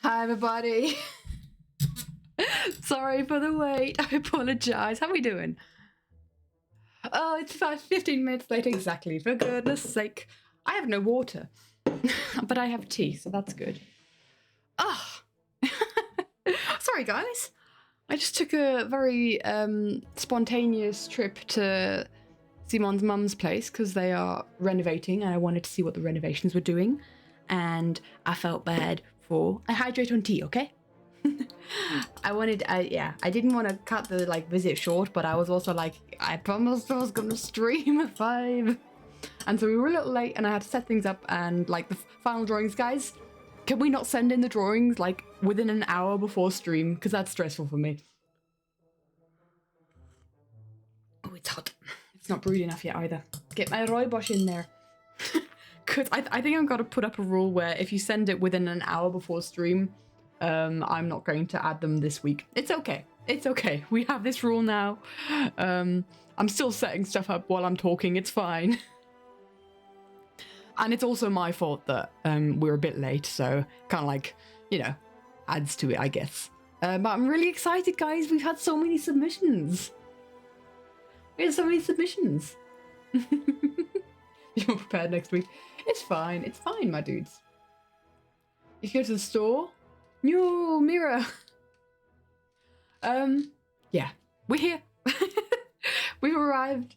Hi everybody. Sorry for the wait. I apologize. How are we doing? Oh, it's 15 minutes late exactly. For goodness sake. I have no water. But I have tea, so that's good. Oh. Sorry guys. I just took a very spontaneous trip to Simon's mum's place because they are renovating and I wanted to see what the renovations were doing. And I felt bad for... I hydrate on tea, okay? I didn't want to cut the visit short, but I was also like, I promised I was gonna stream at 5. And so we were a little late and I had to set things up and the final drawings, guys, can we not send in the drawings within an hour before stream? Because that's stressful for me. Oh, it's hot. It's not brewed enough yet either. Get my rooibos in there. Because I think I've got to put up a rule where if you send it within an hour before stream, I'm not going to add them this week. It's okay. It's okay. We have this rule now. I'm still setting stuff up while I'm talking. It's fine. And it's also my fault that we're a bit late. So kind of adds to it, I guess. But I'm really excited, guys. We've had so many submissions. We had so many submissions. You're prepared next week. It's fine, my dudes. You go to the store. No, Mira. Yeah, we're here. We've arrived.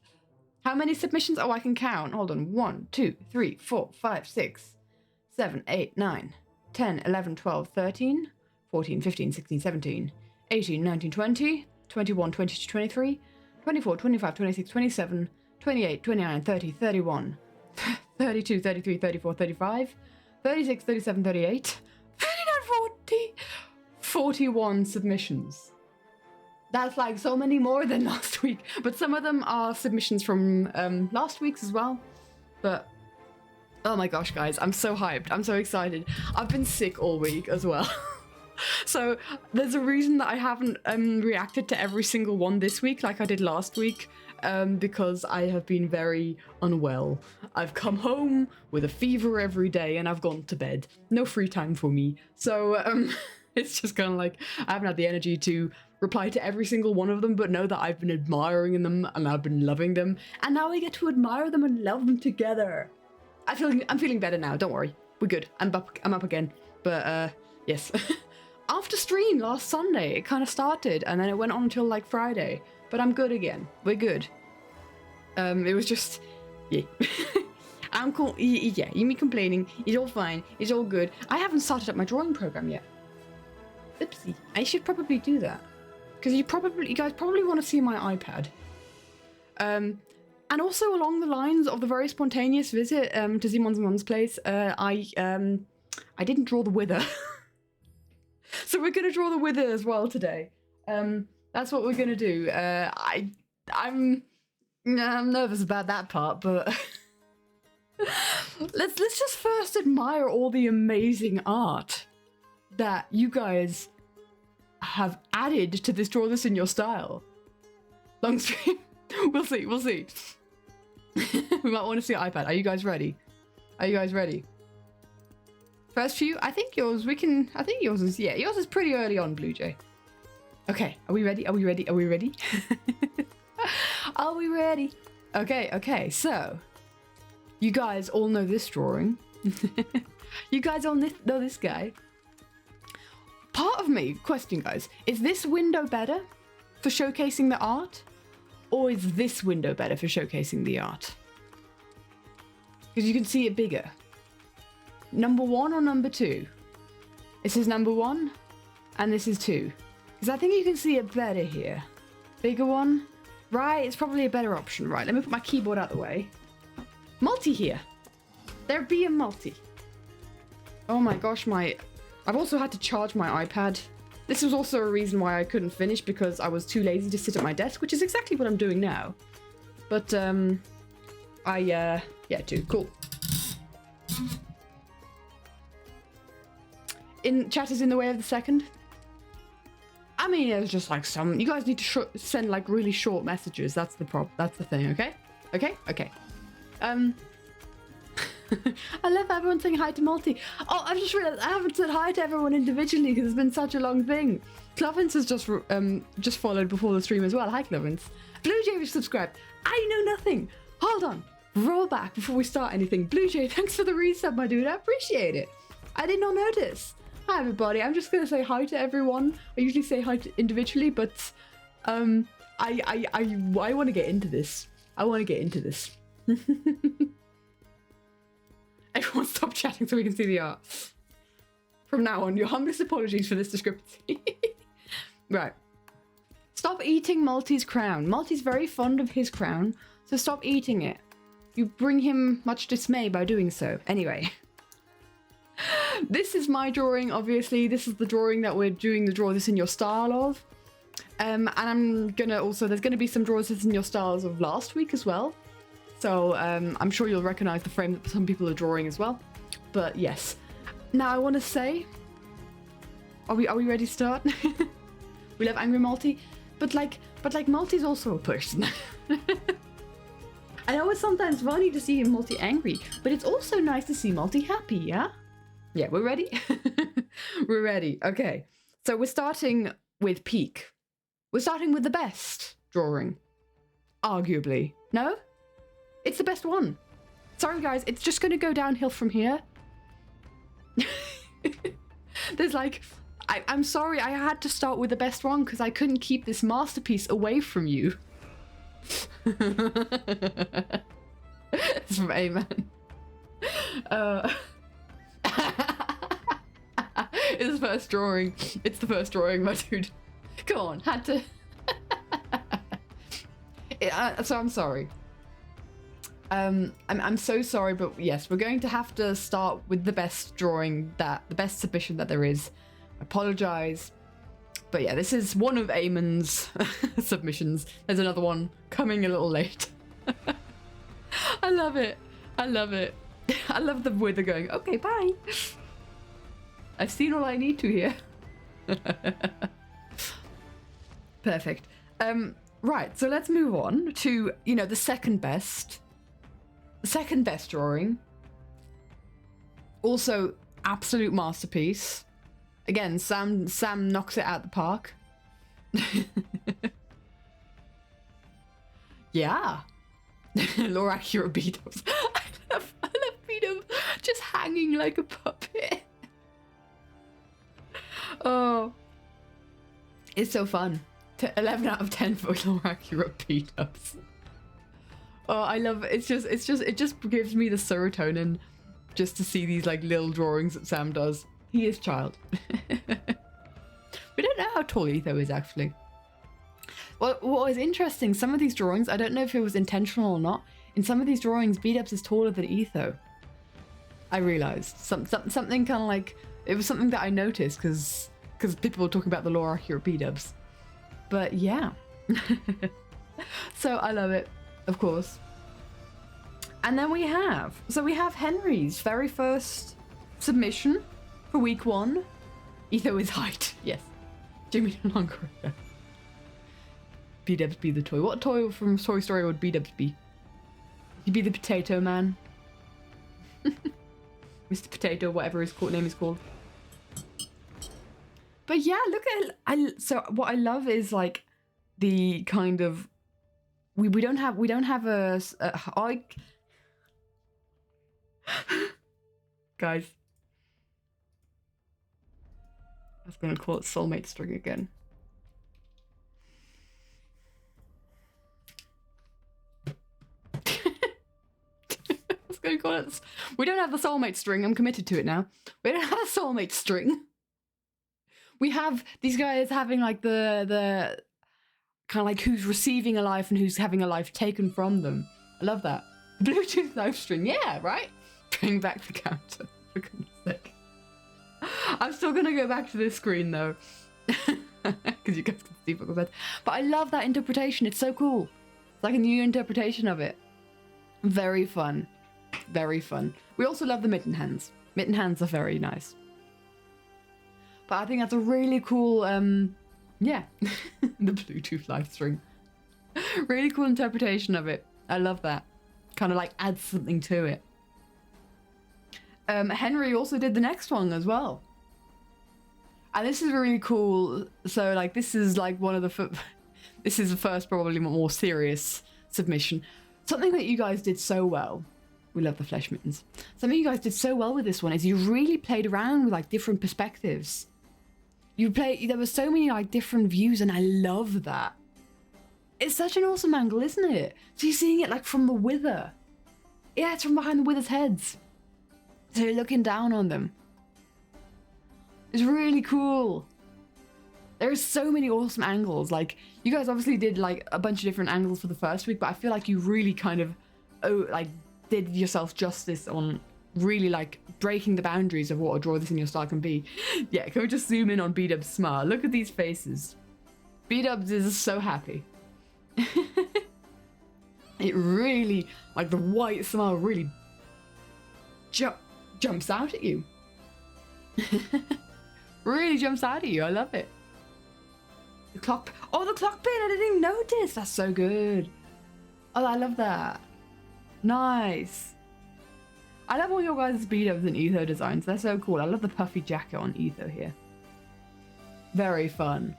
How many submissions? Oh, I can count. Hold on. 1, 2, 3, 4, 5, 6, 7, 8, 9, 10, 11, 12, 13, 14, 15, 16, 17, 18, 19, 20, 21, 22, 23, 24, 25, 26, 27, 28, 29, 30, 31, 32, 33, 34, 35, 36, 37, 38, 39, 40, 41 submissions. That's so many more than last week. But some of them are submissions from last week's as well. But, oh my gosh, guys, I'm so hyped. I'm so excited. I've been sick all week as well. So there's a reason that I haven't reacted to every single one this week like I did last week. Because I have been very unwell. I've come home with a fever every day and I've gone to bed. No free time for me. So it's just kind of I haven't had the energy to reply to every single one of them, but know that I've been admiring them and I've been loving them. And now I get to admire them and love them together. I'm feeling better now. Don't worry. We're good. I'm up again. But yes. After stream last Sunday, it kind of started and then it went on until Friday. But I'm good again. We're good. It was just, yeah. I'm cool. Yeah, you me complaining. It's all fine. It's all good. I haven't started up my drawing program yet. Oopsie. I should probably do that. Because you guys probably want to see my iPad. And also along the lines of the very spontaneous visit to Simon's mum's place, I didn't draw the wither. So we're going to draw the wither as well today. That's what we're gonna do. I'm nervous about that part, but let's just first admire all the amazing art that you guys have added to this Draw This in Your Style long stream. We'll see. We might want to see an iPad. Are you guys ready? First few. I think yours is, yeah, yours is pretty early on, Blue Jay. Okay, are we ready? Are we ready? Are we ready? Okay, so you guys all know this drawing. You guys all know this guy. Part of me, question guys, is this window better for showcasing the art? Or is this window better for showcasing the art? Because you can see it bigger. Number 1 or number 2? This is number 1 and this is 2. Because I think you can see it better here. Bigger one? Right, it's probably a better option. Right, let me put my keyboard out of the way. Multi here. There be a multi. Oh my gosh, I've also had to charge my iPad. This was also a reason why I couldn't finish because I was too lazy to sit at my desk, which is exactly what I'm doing now. But, yeah, dude, cool. Chat is in the way of the second. I mean, it was just some... You guys need to send really short messages. That's the thing, okay? Okay? I love everyone saying hi to Multi. Oh, I've just realized I haven't said hi to everyone individually because it's been such a long thing. Clovins has just followed before the stream as well. Hi, Clovins. Blue Jay was subscribed. I know nothing. Hold on. Roll back before we start anything. Blue Jay, thanks for the resub, my dude. I appreciate it. I did not notice. Hi, everybody. I'm just gonna say hi to everyone. I usually say hi to individually, but I want to get into this. I want to get into this. Everyone stop chatting so we can see the art. From now on, your humblest apologies for this discrepancy. Right. Stop eating Multi's crown. Multi's very fond of his crown, so stop eating it. You bring him much dismay by doing so. Anyway. This is my drawing, obviously. This is the drawing that we're doing the draw this in your style of. And I'm gonna also, there's gonna be some draws this in your styles of last week as well. So I'm sure you'll recognize the frame that some people are drawing as well. But yes. Now I want to say, are we ready to start? We love angry Multi, but like Multi's also a person. I know it's sometimes funny to see Multi angry, but it's also nice to see Multi happy, yeah? Yeah, we're ready? We're ready. Okay. So we're starting with peak. We're starting with the best drawing. Arguably. No? It's the best one. Sorry guys, it's just gonna go downhill from here. There's like, I'm sorry, I had to start with the best one because I couldn't keep this masterpiece away from you. It's from Amen. It's the first drawing. It's the first drawing, my dude. Come on, had to. So I'm sorry. I'm so sorry, but yes, we're going to have to start with the best drawing, the best submission that there is. I apologize. But yeah, this is one of Eamon's submissions. There's another one coming a little late. I love it. I love it. I love the way they're going, okay, bye. I've seen all I need to here. Perfect. Right, so let's move on to, you know, the second best. The second best drawing. Also, absolute masterpiece. Again, Sam knocks it out the park. Yeah. Laura Accurate beat-ups. I love beat-ups just hanging like a puppet. Oh. It's so fun. 11 out of 10 for Laura Accurate beat-ups. Oh, I love it. It just gives me the serotonin just to see these like little drawings that Sam does. He is child. We don't know how tall Etho is actually. Well, what is interesting, some of these drawings, I don't know if it was intentional or not. In some of these drawings, Beat-Ups is taller than Etho. I realized something kind of like, it was something that I noticed because people were talking about the Laura Accurate Beat-Ups. But yeah. So I love it, of course. And then we have Henry's very first submission for week 1. Etho is height, yes. Jimmy no longer. B-Dubs be the toy. What toy from Toy Story would B-Dubs be? He'd be the Potato Man. Mr. Potato, whatever his name is called. But yeah, look at so what I love is like the kind of we don't have a guys. I was gonna call it soulmate string again. We don't have the soulmate string. I'm committed to it now. We don't have a soulmate string. We have these guys having like the kind of like who's receiving a life and who's having a life taken from them. I love that. Bluetooth life string. Yeah, right? Bring back the counter. For goodness sake. I'm still going to go back to this screen though. Because you guys can see what that. But I love that interpretation. It's so cool. It's like a new interpretation of it. Very fun. Very fun. We also love the mitten hands. Mitten hands are very nice. But I think that's a really cool, yeah, the Bluetooth live string. Really cool interpretation of it. I love that. Kind of like adds something to it. Henry also did the next one as well. And this is really cool. So like, this is like one of the, this is the first probably more serious submission. Something that you guys did so well. We love the flesh mittens. Something you guys did so well with this one is you really played around with like different perspectives. There were so many like different views, and I love that. It's such an awesome angle, isn't it? So you're seeing it like from the wither. Yeah, it's from behind the wither's heads. So you're looking down on them. It's really cool. There's so many awesome angles. Like, you guys obviously did like a bunch of different angles for the first week, but I feel like you really kind of did yourself justice on really like breaking the boundaries of what a draw this in your style can be. Yeah, can we just zoom in on B-Dub's smile? Look at these faces. B-Dubs is so happy. It really, like the white smile really jumps out at you. Really jumps out at you. I love it. The clock. Oh, the clock pin. I didn't even notice. That's so good. Oh, I love that. Nice. I love all your guys' B-Dubs and Etho designs. They're so cool. I love the puffy jacket on Etho here. Very fun.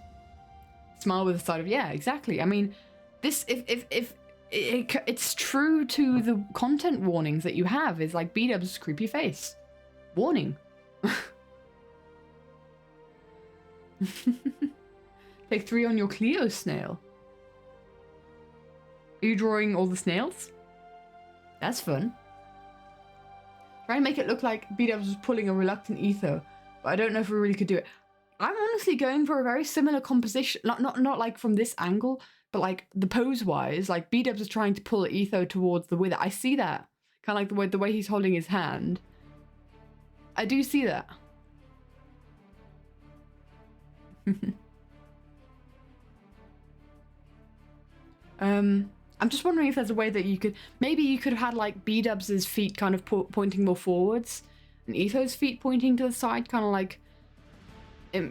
Smile with a side of, yeah, exactly. I mean, this, if it's true to the content warnings that you have, is like B-Dub's creepy face. Warning. Take 3 on your Cleo snail. Are you drawing all the snails? That's fun. Try and make it look like B-Dubs was pulling a reluctant Etho, but I don't know if we really could do it. I'm honestly going for a very similar composition, not like from this angle, but like the pose-wise, like B-Dubs is trying to pull Etho towards the wither. I see that. Kind of like the way he's holding his hand. I do see that. I'm just wondering if there's a way that you could, maybe you could have had like B-Dubs' feet kind of pointing more forwards and Etho's feet pointing to the side, kind of like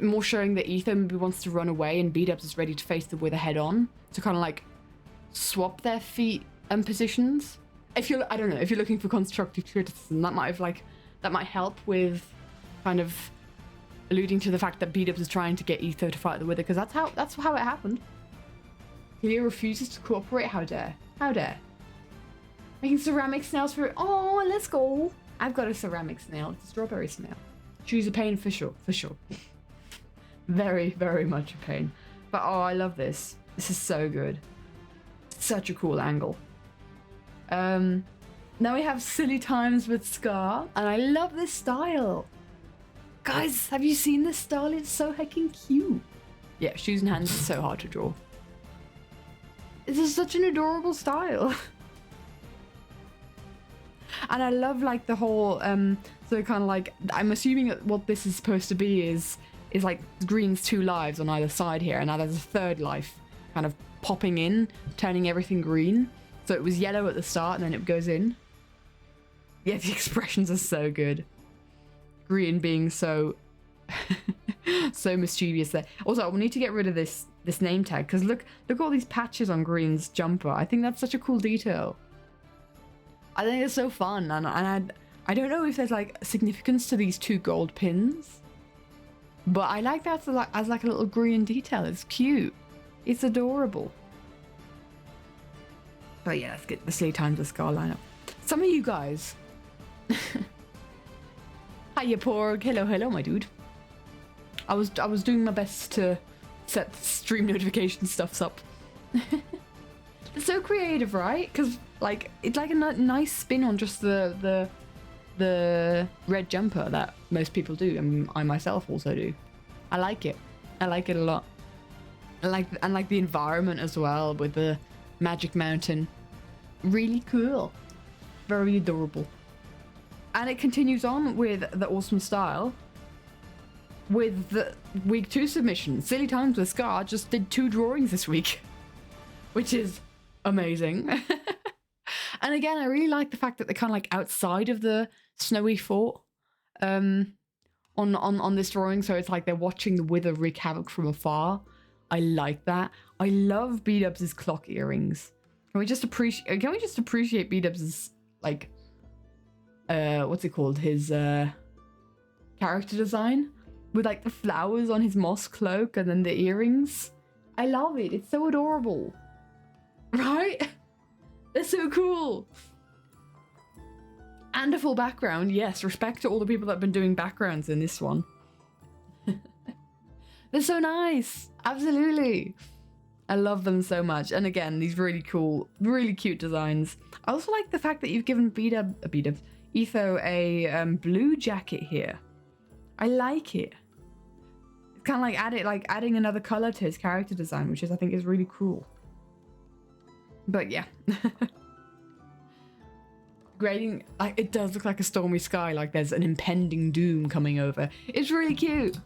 more showing that Etho maybe wants to run away and B-Dubs is ready to face the wither head on, to kind of like swap their feet and positions. If you're, I don't know, if you're looking for constructive criticism, that might help with kind of alluding to the fact that B-Dubs is trying to get Etho to fight the wither, because that's how it happened. Cleo refuses to cooperate. How dare? How dare? Making ceramic snails for it. Oh, let's go. I've got a ceramic snail. It's a strawberry snail. Choose a pain for sure. For sure. Very, very much a pain. But oh, I love this. This is so good. Such a cool angle. Now we have Silly Times with Scar, and I love this style. Guys, have you seen this style? It's so heckin' cute. Yeah, shoes and hands is so hard to draw. This is such an adorable style. And I love like the whole, so kind of like, I'm assuming that what this is supposed to be is like green's 2 lives on either side here, and now there's a 3rd life kind of popping in, turning everything green. So it was yellow at the start and then it goes in. Yeah, the expressions are so good. Green being so so mischievous there. Also, we need to get rid of this name tag, because look all these patches on Green's jumper. I think that's such a cool detail. I think it's so fun, and I don't know if there's like significance to these 2 gold pins, but I like that as like a little green detail. It's cute. It's adorable. But yeah, let's get the Silly Times of Scar lineup. Some of you guys. Hiya, Porg. Hello, my dude. I was doing my best to set stream notification stuffs up. It's so creative, right? Because like it's like a nice spin on just the red jumper that most people do, and I myself also do. I like it. I like it a lot. I like the environment as well with the Magic Mountain. Really cool. Very adorable. And it continues on with the awesome style. With the week 2 submission, Silly Times with Scar just did 2 drawings this week, which is amazing. And again, I really like the fact that they're kind of like outside of the snowy fort on this drawing, so it's like they're watching the wither wreak havoc from afar. I like that. I love B-Dubs' clock earrings. Can we just appreciate B-Dubs' like what's it called? His character design with like the flowers on his moss cloak and then the earrings. I love it. It's so adorable. Right? It's so cool. And a full background. Yes, respect to all the people that have been doing backgrounds in this one. They're so nice. Absolutely. I love them so much. And again, these really cool, really cute designs. I also like the fact that you've given Etho a blue jacket here. I like it. It's kind of like adding another color to his character design, which I think is really cool. But yeah. Grading, like, it does look like a stormy sky, like there's an impending doom coming over. It's really cute.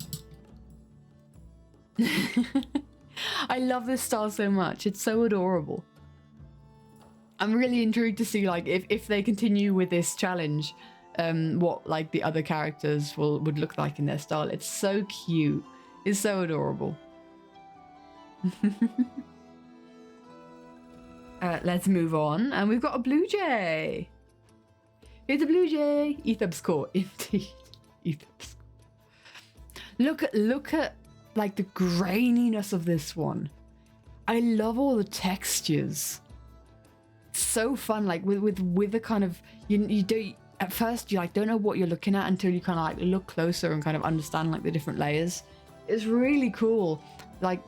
I love this style so much. It's so adorable. I'm really intrigued to see like if they continue with this challenge, what like the other characters would look like in their style. It's so cute. It's so adorable. Let's move on, and we've got a blue jay. Here's a blue jay. Ethob's court, indeed. Ethob's. Look at like the graininess of this one. I love all the textures. It's so fun, like with the kind of you do at first you like don't know what you're looking at until you kind of like look closer and kind of understand like the different layers. It's really cool, like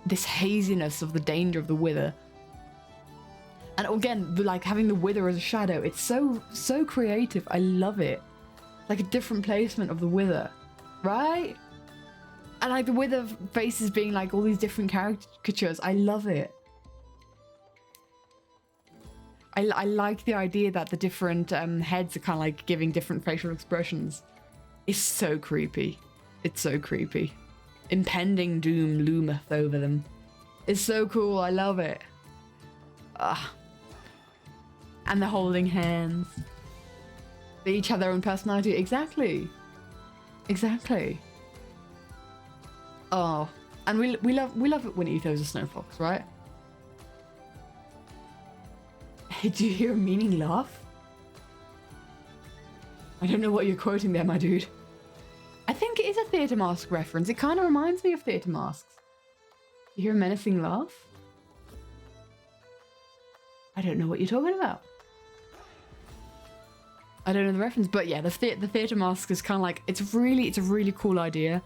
this haziness of the danger of the wither. And again, like having the wither as a shadow, it's so creative. I love it. Like a different placement of the wither, right? And like the wither faces being like all these different caricatures. I love it. I like the idea that the different heads are kind of like giving different facial expressions. It's so creepy. It's so creepy. Impending doom loometh over them. It's so cool. I love it. Ah. And they're holding hands. They each have their own personality. Exactly. Exactly. Oh, and we love it when Etho's a snow fox, right? Hey, do you hear a meaning laugh? I don't know what you're quoting there, my dude. I think it is a theatre mask reference. It kind of reminds me of theatre masks. You hear a menacing laugh? I don't know what you're talking about. I don't know the reference, but yeah, the theatre mask is kind of like it's a really cool idea.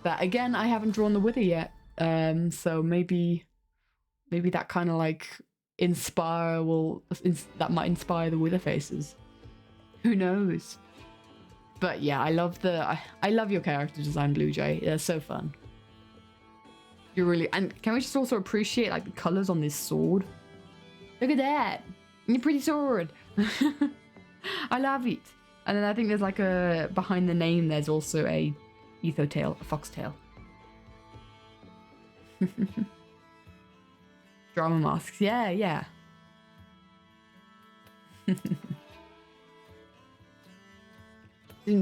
That again, I haven't drawn the wither yet, so maybe that kind of like that might inspire the wither faces. Who knows? But yeah, I love your character design, Blue Jay. They're so fun. You're really, and can we just also appreciate like the colors on this sword? Look at that, your pretty sword. I love it. And then I think there's like a behind the name. There's also a Etho tail, a fox tail. Drama masks, yeah.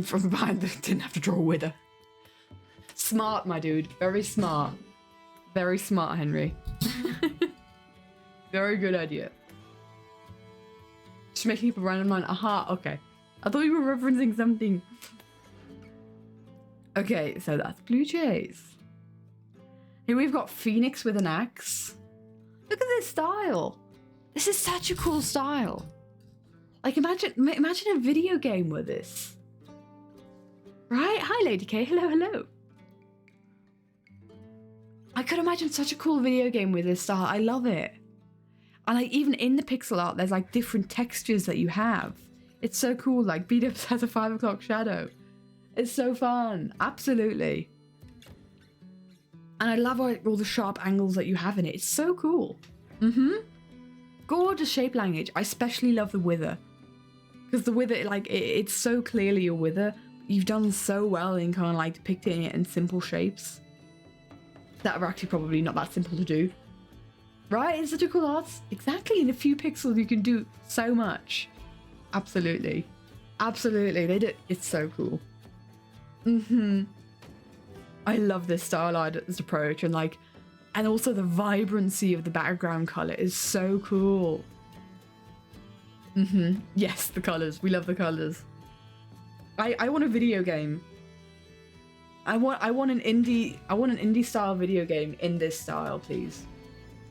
From behind, didn't have to draw a wither. Smart, my dude. Very smart. Very smart, Henry. Very good idea. Just making up a random line. Aha, okay. I thought you were referencing something. Okay, so that's blue jays. Here we've got Phoenix with an axe. Look at this style. This is such a cool style. Like imagine a video game with this. Right? Hi, Lady K. Hello. I could imagine such a cool video game with this style. I love it. And like even in the pixel art, there's like different textures that you have. It's so cool. Like B-Dubs has a 5 o'clock shadow. It's so fun. Absolutely. And I love all the sharp angles that you have in it. It's so cool. Gorgeous shape language. I especially love the wither. Because the wither, like, it's so clearly a wither. You've done so well in kind of like depicting it in simple shapes that are actually probably not that simple to do. Right? It's such a cool art. Exactly. In a few pixels, you can do so much. Absolutely. Absolutely. They do. It's so cool. I love this stylized approach, and also the vibrancy of the background color is so cool. Yes, the colors. We love the colors. I want a video game. I want an indie style video game in this style, please.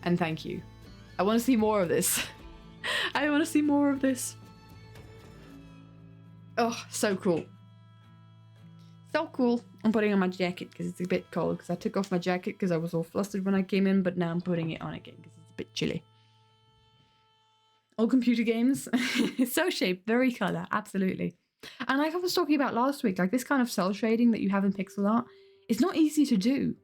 And thank you. I want to see more of this. I want to see more of this. Oh, so cool. So cool. I'm putting on my jacket because it's a bit cold, because I took off my jacket because I was all flustered when I came in, but now I'm putting it on again because it's a bit chilly. All computer games. So shaped, very color, absolutely. And like I was talking about last week, like this kind of cell shading that you have in pixel art, it's not easy to do.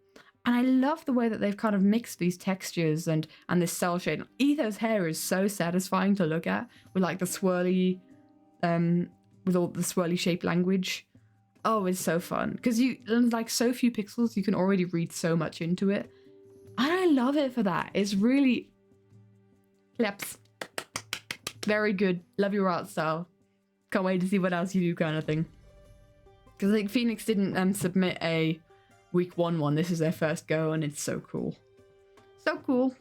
And I love the way that they've kind of mixed these textures and this cell shading. Etho's hair is so satisfying to look at with like the swirly, with all the swirly shape language. Oh, it's so fun. Because like so few pixels, you can already read so much into it. And I love it for that. It's really, claps. Very good. Love your art style. Can't wait to see what else you do, kind of thing. Because like Phoenix didn't submit a week one. This is their first go, and it's so cool. So cool.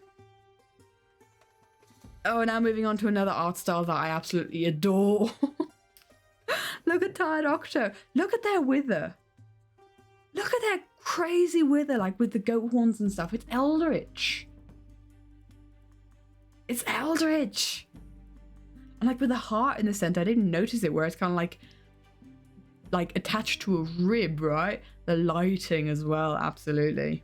Oh, now moving on to another art style that I absolutely adore. Look at Tired Octo. Look at their wither. Look at their crazy wither, like with the goat horns and stuff. It's eldritch. It's eldritch. And like with the heart in the center, I didn't notice it, where it's kind of like attached to a rib, right? The lighting as well, absolutely.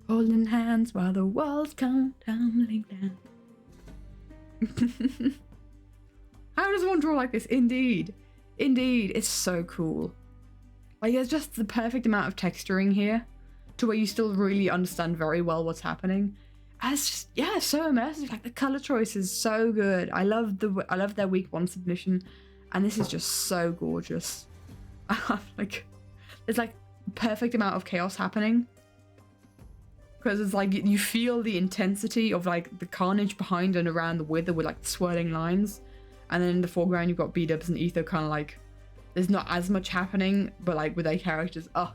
Holding hands while the walls come tumbling down. How does one draw like this? Indeed. Indeed, it's so cool. Like there's just the perfect amount of texturing here to where you still really understand very well what's happening. And it's just, yeah, so immersive. Like the color choice is so good. I love their week one submission, and this is just so gorgeous. Like there's like perfect amount of chaos happening, because it's like you feel the intensity of like the carnage behind and around the wither with like swirling lines, and then in the foreground you've got B-dubs and Etho kind of like there's not as much happening, but like with their characters, oh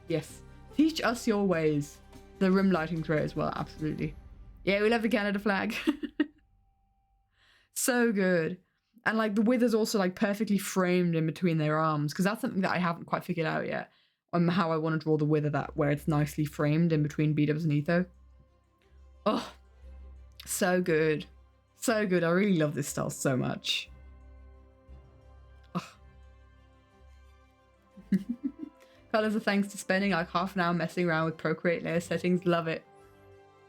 yes, teach us your ways. The rim lighting's great as well, absolutely. Yeah, we love the Canada flag. So good. And like the wither's also like perfectly framed in between their arms, because that's something that I haven't quite figured out yet on how I want to draw the wither, that where it's nicely framed in between B-dubs and Etho. Oh, so good. So good. I really love this style so much. Oh. Colors are thanks to spending like half an hour messing around with Procreate layer settings. Love it.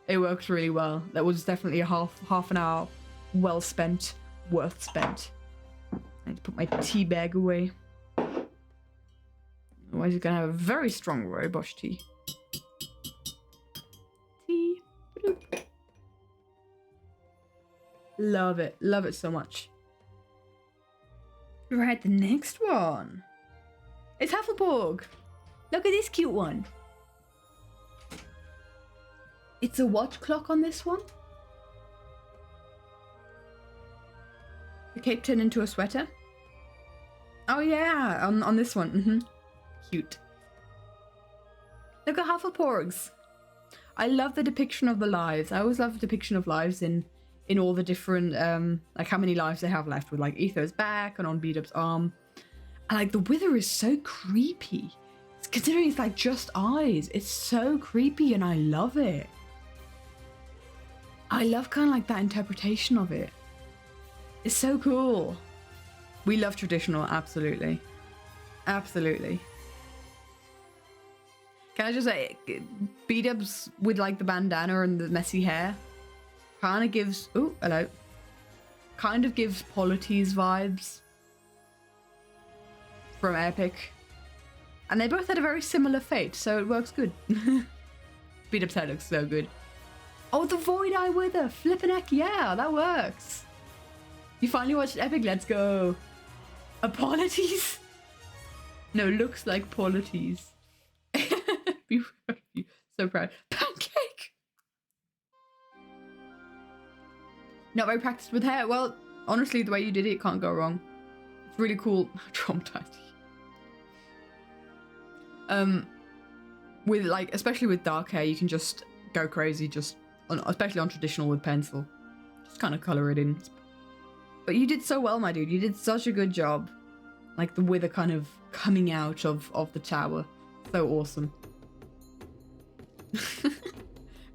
It works really well. That was definitely a half an hour well spent, worth spent. I need to put my tea bag away. Otherwise you're gonna have a very strong rooibos tea. Tea. Bloop. Love it. Love it so much. Right, the next one. It's Hufflepuff. Look at this cute one. It's a watch clock on this one. The cape turned into a sweater. Oh yeah, on this one. Cute. Look at Hufflepuffs. I love the depiction of the lives. I always love the depiction of lives in all the different like how many lives they have left, with like Etho's back and on B-dub's arm. And like the wither is so creepy. Considering it's like just eyes, it's so creepy and I love it. I love kind of like that interpretation of it. It's so cool. We love traditional, absolutely. Absolutely. Can I just say, B-dubs with like the bandana and the messy hair kind of gives, oh, hello. Kind of gives Polities vibes from Epic. And they both had a very similar fate, so it works good. B-dub's hair looks so good. Oh, the Void Eye Wither! Flippin' heck, yeah, that works. You finally watched Epic, let's go. Polities? No, looks like Polities. So proud. Pancake! Not very practiced with hair. Well, honestly, the way you did it can't go wrong. It's really cool. Traumatized. With like, especially with dark hair, you can just go crazy, just on, especially on traditional with pencil. Just kind of color it in. But you did so well, my dude. You did such a good job. Like the wither kind of coming out of the tower. So awesome.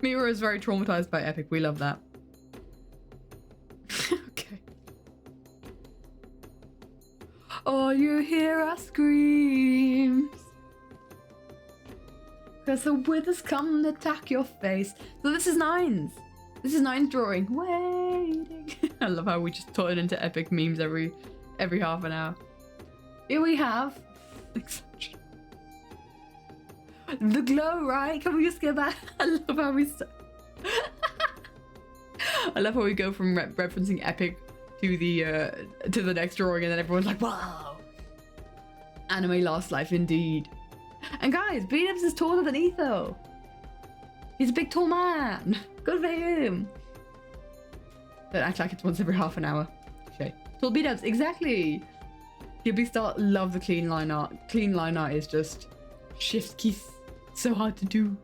Mira is very traumatized by Epic. We love that. Okay. All you hear are screams. Cause the withers come to attack your face. So this is Nines. This is Nines drawing. Waiting. I love how we just turn into epic memes every half an hour. Here we have the glow, right? Can we just get back? I love how we I love how we go from referencing epic to the next drawing, and then everyone's like, wow. Anime last life indeed. And guys, B-Dubs is taller than Etho. He's a big tall man. Good for him. Don't act like it's once every half an hour. Okay. Tall B-Dubs, exactly. Ghibli Star love the clean line art. Clean line art is just shift keys. So hard to do.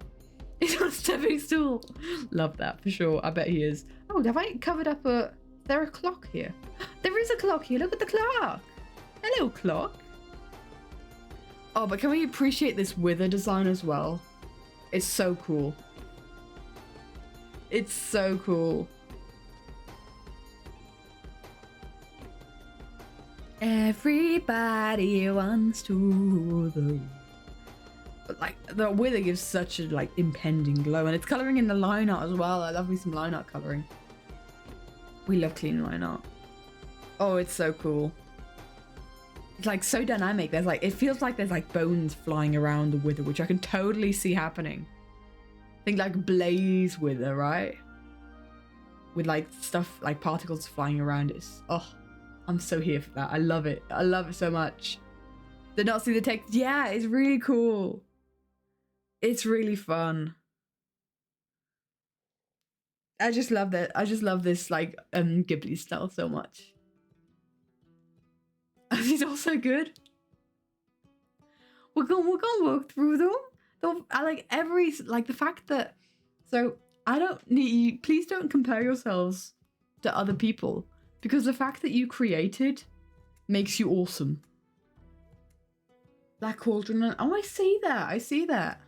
It's on a stepping stool. Love that for sure. I bet he is. Oh, have I covered up a... Is there a clock here? There is a clock here. Look at the clock. Hello, clock. Oh, but can we appreciate this wither design as well? It's so cool. It's so cool. Everybody wants to though. But like the wither gives such a like impending glow, and it's coloring in the line art as well. I love me some line art coloring. We love clean line art. Oh, it's so cool. It's like so dynamic. There's like, it feels like there's like bones flying around the wither, which I can totally see happening. Think like Blaze wither, right? With like stuff like particles flying around it. Oh, I'm so here for that. I love it. I love it so much. Did not see the text. Yeah, it's really cool. It's really fun. I just love that. I just love this like Ghibli style so much. He's also good. We're gonna walk through them. I like the fact that, so I don't need you, please don't compare yourselves to other people, because the fact that you created makes you awesome. Black Cauldron, and oh, I see that.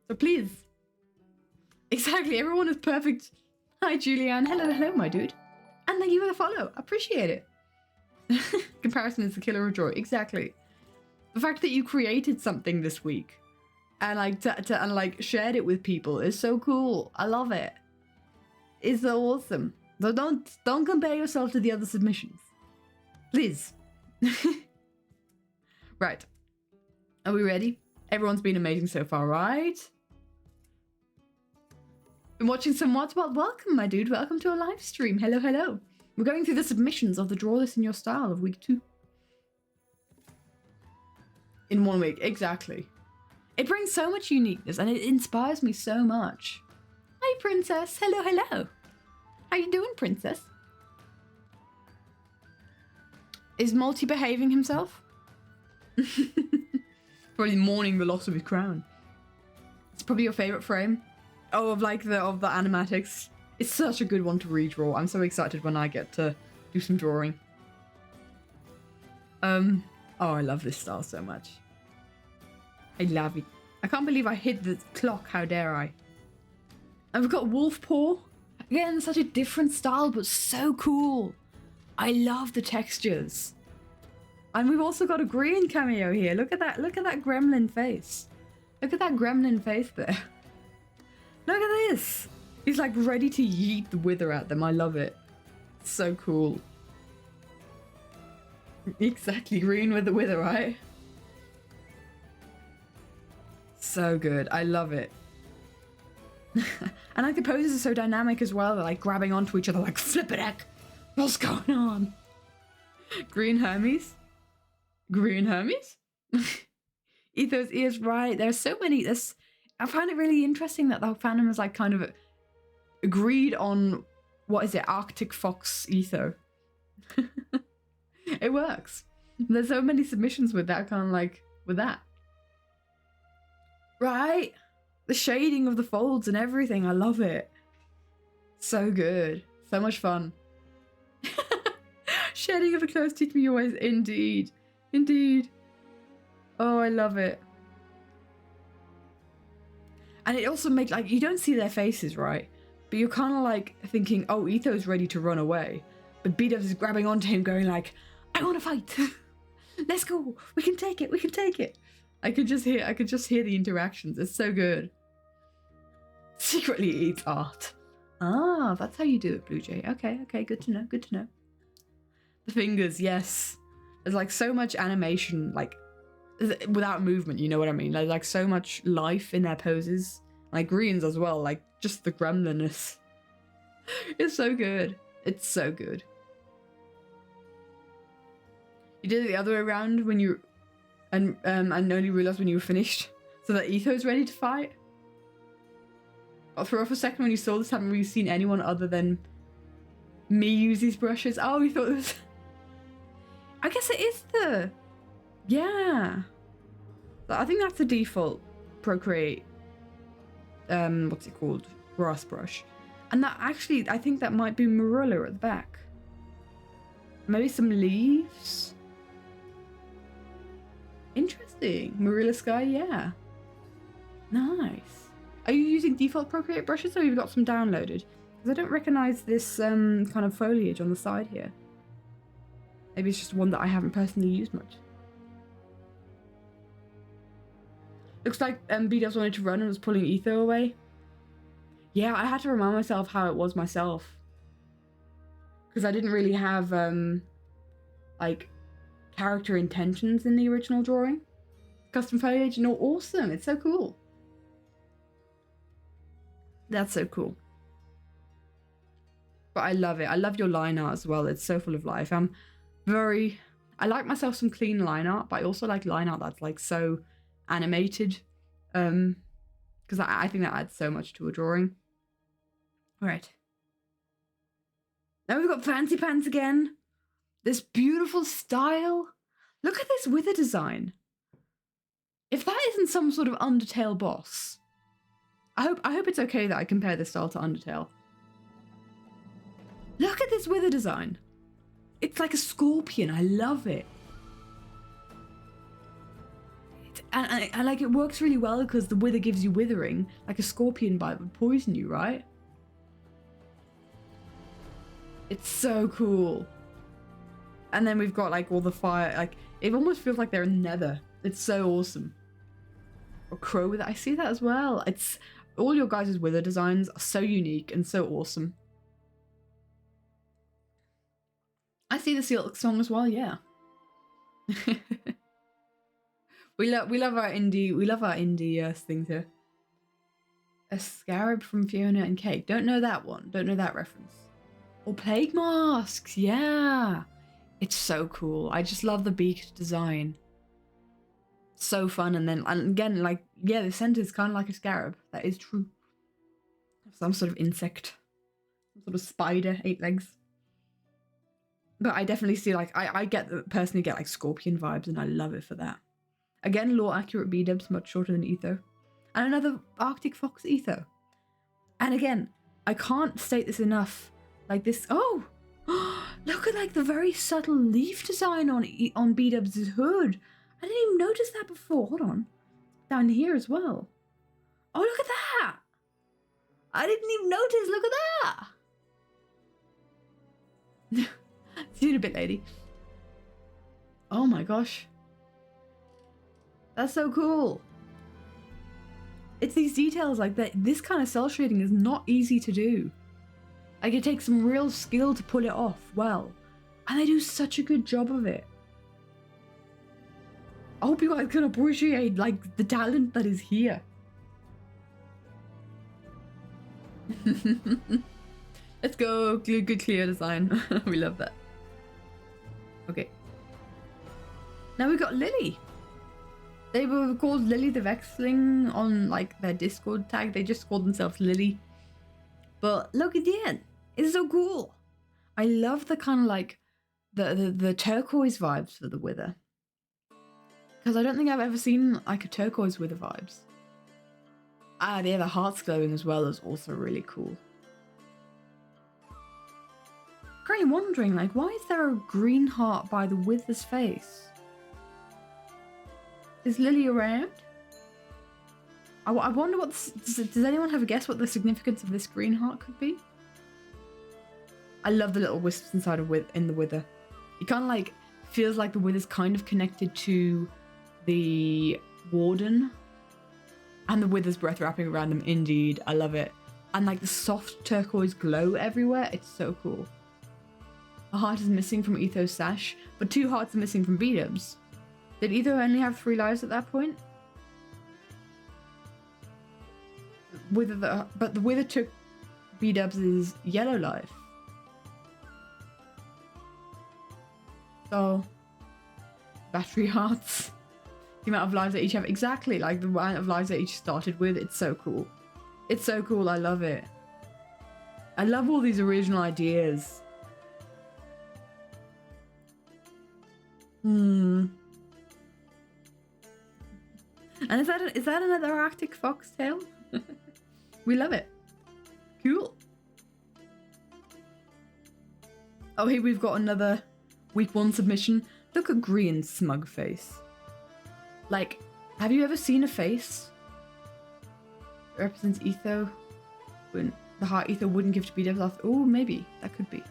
So please. Exactly, everyone is perfect. Hi Julianne, hello my dude. And thank you for the follow, appreciate it. Comparison is the killer of joy, exactly. The fact that you created something this week and like shared it with people is so cool. I love it. It's so awesome. So don't compare yourself to the other submissions. Please. Right. Are we ready? Everyone's been amazing so far, right? Been watching some mods? Well, welcome, my dude. Welcome to a live stream. Hello. We're going through the submissions of the Draw This in Your Style of week 2. In 1 week, exactly. It brings so much uniqueness and it inspires me so much. Hi, Princess. Hello. How you doing, Princess? Is Multi behaving himself? Probably mourning the loss of his crown. It's probably your favorite frame. Oh, of the animatics. It's such a good one to redraw. I'm so excited when I get to do some drawing. Oh, I love this style so much. I love it. I can't believe I hit the clock. How dare I? And we've got Wolf Paw. Again, such a different style, but so cool. I love the textures. And we've also got a green cameo here. Look at that gremlin face. Look at that gremlin face there. Look at this. He's like ready to yeet the wither at them. I love it. So cool. Exactly, green with the wither, right? So good. I love it. And like the poses are so dynamic as well. They're like grabbing onto each other like flip it heck. What's going on? Green Hermes? Green Hermes? Etho's ears, right. There's so many. I find it really interesting that the fandom has like kind of agreed on, what is it, Arctic Fox Etho. It works. There's so many submissions with that, kind of like, with that. Right? The shading of the folds and everything, I love it. So good. So much fun. shedding of the clothes teach me your ways. Indeed. Indeed. Oh, I love it. And it also makes, like, you don't see their faces, right? But you're kind of like thinking, oh, Etho's ready to run away. But B-Dubs is grabbing onto him going like, I want to fight. Let's go. We can take it. We can take it. I could just hear the interactions. It's so good. Secretly eats art. Ah, that's how you do it, Blue Jay. Okay, okay, good to know, good to know. The fingers, yes. There's like so much animation, like without movement, you know what I mean? There's like so much life in their poses. Like Green's as well, like just the gremlinness. It's so good. It's so good. You did it the other way around when you and only realized when you were finished, so that Etho's ready to fight. I'll throw off a second when you saw this. Haven't really seen anyone other than me use these brushes. Oh, we thought it was. I guess it is the. Yeah. I think that's the default Procreate. What's it called? Grass brush, and that actually I think that might be Marilla at the back. Maybe some leaves. Interesting. Marilla Sky, yeah. Nice. Are you using default Procreate brushes or you've got some downloaded? Because I don't recognize this kind of foliage on the side here. Maybe it's just one that I haven't personally used much. Looks like B-Dubs wanted to run and was pulling Etho away. Yeah, I had to remind myself how it was myself. Because I didn't really have, like, character intentions in the original drawing. Custom foliage, no, awesome. It's so cool. That's so cool. But I love it. I love your line art as well. It's so full of life. I like myself some clean line art, but I also like line art that's like so animated. Because I think that adds so much to a drawing. All right. Now we've got Fancy Pants again. This beautiful style. Look at this wither design. If that isn't some sort of Undertale boss. I hope it's okay that I compare this style to Undertale. Look at this wither design. It's like a scorpion. I love it. And like it works really well because the wither gives you withering. Like a scorpion bite would poison you, right? It's so cool. And then we've got like all the fire. Like it almost feels like they're in nether. It's so awesome. Or crow with it. I see that as well. It's all your guys' wither designs are so unique and so awesome. I see the Silk Song as well, yeah. we love our indie things here. A scarab from Fiona and Cake. Don't know that one. Don't know that reference. Or plague masks, yeah. It's so cool. I just love the beaked design. So fun, and again, like, yeah, the center is kind of like a scarab. That is true. Some sort of insect. Some sort of spider, 8 legs. But I definitely see, like, I personally get, like, scorpion vibes, and I love it for that. Again, lore accurate B-Dubs, much shorter than Etho. And another Arctic Fox Etho. And again, I can't state this enough. Like this, oh! Look at, like, the very subtle leaf design on B-Dubs' hood. I didn't even notice that before. Hold on. Down here as well. Oh, look at that! I didn't even notice. Look at that! See you in a bit, lady. Oh my gosh. That's so cool. It's these details like that. This kind of cell shading is not easy to do. Like, it takes some real skill to pull it off well. And they do such a good job of it. I hope you guys can appreciate, like, the talent that is here. Let's go. Good clear design. We love that. Okay. Now we've got Lily. They were called Lily the Vexling on, like, their Discord tag. They just called themselves Lily. But look at that. It's so cool. I love the kind of, like, the turquoise vibes for the wither. Because I don't think I've ever seen, like, a turquoise wither vibes. Ah, yeah, the hearts glowing as well is also really cool. currently wondering, like, why is there a green heart by the Wither's face? Is Lily around? I wonder what... Does anyone have a guess what the significance of this green heart could be? I love the little wisps inside of in the Wither. It kind of like feels like the Wither's kind of connected to the Warden. And the Wither's breath wrapping around them. Indeed, I love it. And like the soft turquoise glow everywhere. It's so cool. A heart is missing from Etho's sash, but 2 hearts are missing from B-dubs. Did Etho only have 3 lives at that point? But the Wither took B-dubs' yellow life. So, battery hearts. The amount of lives they each have. Exactly, like the amount of lives they each started with. It's so cool. It's so cool. I love it. I love all these original ideas. And is that another Arctic foxtail? We love it. Cool. Oh, here we've got another week 1 submission. Look at Green's smug face. Like, have you ever seen a face that represents Etho? When the heart Etho wouldn't give to B-dubs after. Oh, maybe that could be.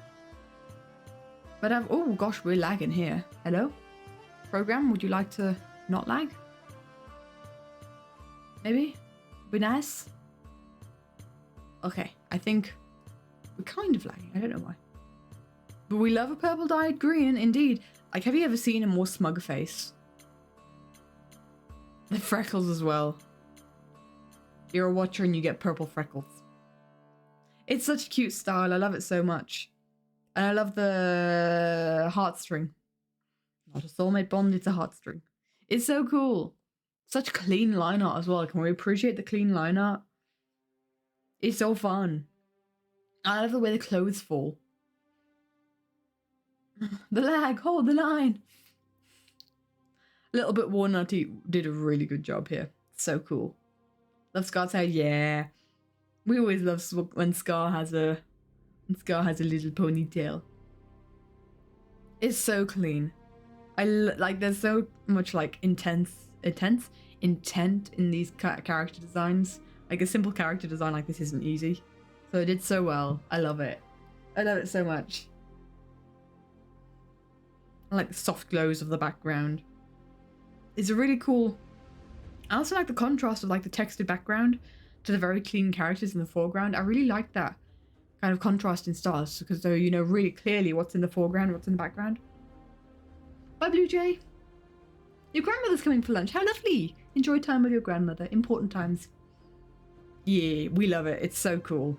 But oh gosh, we're lagging here. Hello? Program, would you like to not lag? Maybe? Be nice? Okay, I think we're kind of lagging. I don't know why. But we love a purple dyed green, indeed. Like, have you ever seen a more smug face? The freckles as well. You're a watcher and you get purple freckles. It's such a cute style. I love it so much. And I love the heartstring. Not a soulmate bond, it's a heartstring. It's so cool. Such clean line art as well. Can we appreciate the clean line art? It's so fun. I love the way the clothes fall. The lag, hold the line. Little bit worn out, did a really good job here. So cool. Love Scar's hair, yeah. We always love when Scar has a little ponytail. It's so clean. Like there's so much like intent in these character designs. Like a simple character design like this isn't easy. So it did so well. I love it. I love it so much. I like the soft glows of the background. It's a really cool... I also like the contrast of like the textured background to the very clean characters in the foreground. I really like that kind of contrast in styles because though you know really clearly what's in the foreground, what's in the background. Bye, Blue Jay. Your grandmother's coming for lunch. How lovely. Enjoy time with your grandmother. Important times. Yeah, we love it. It's so cool.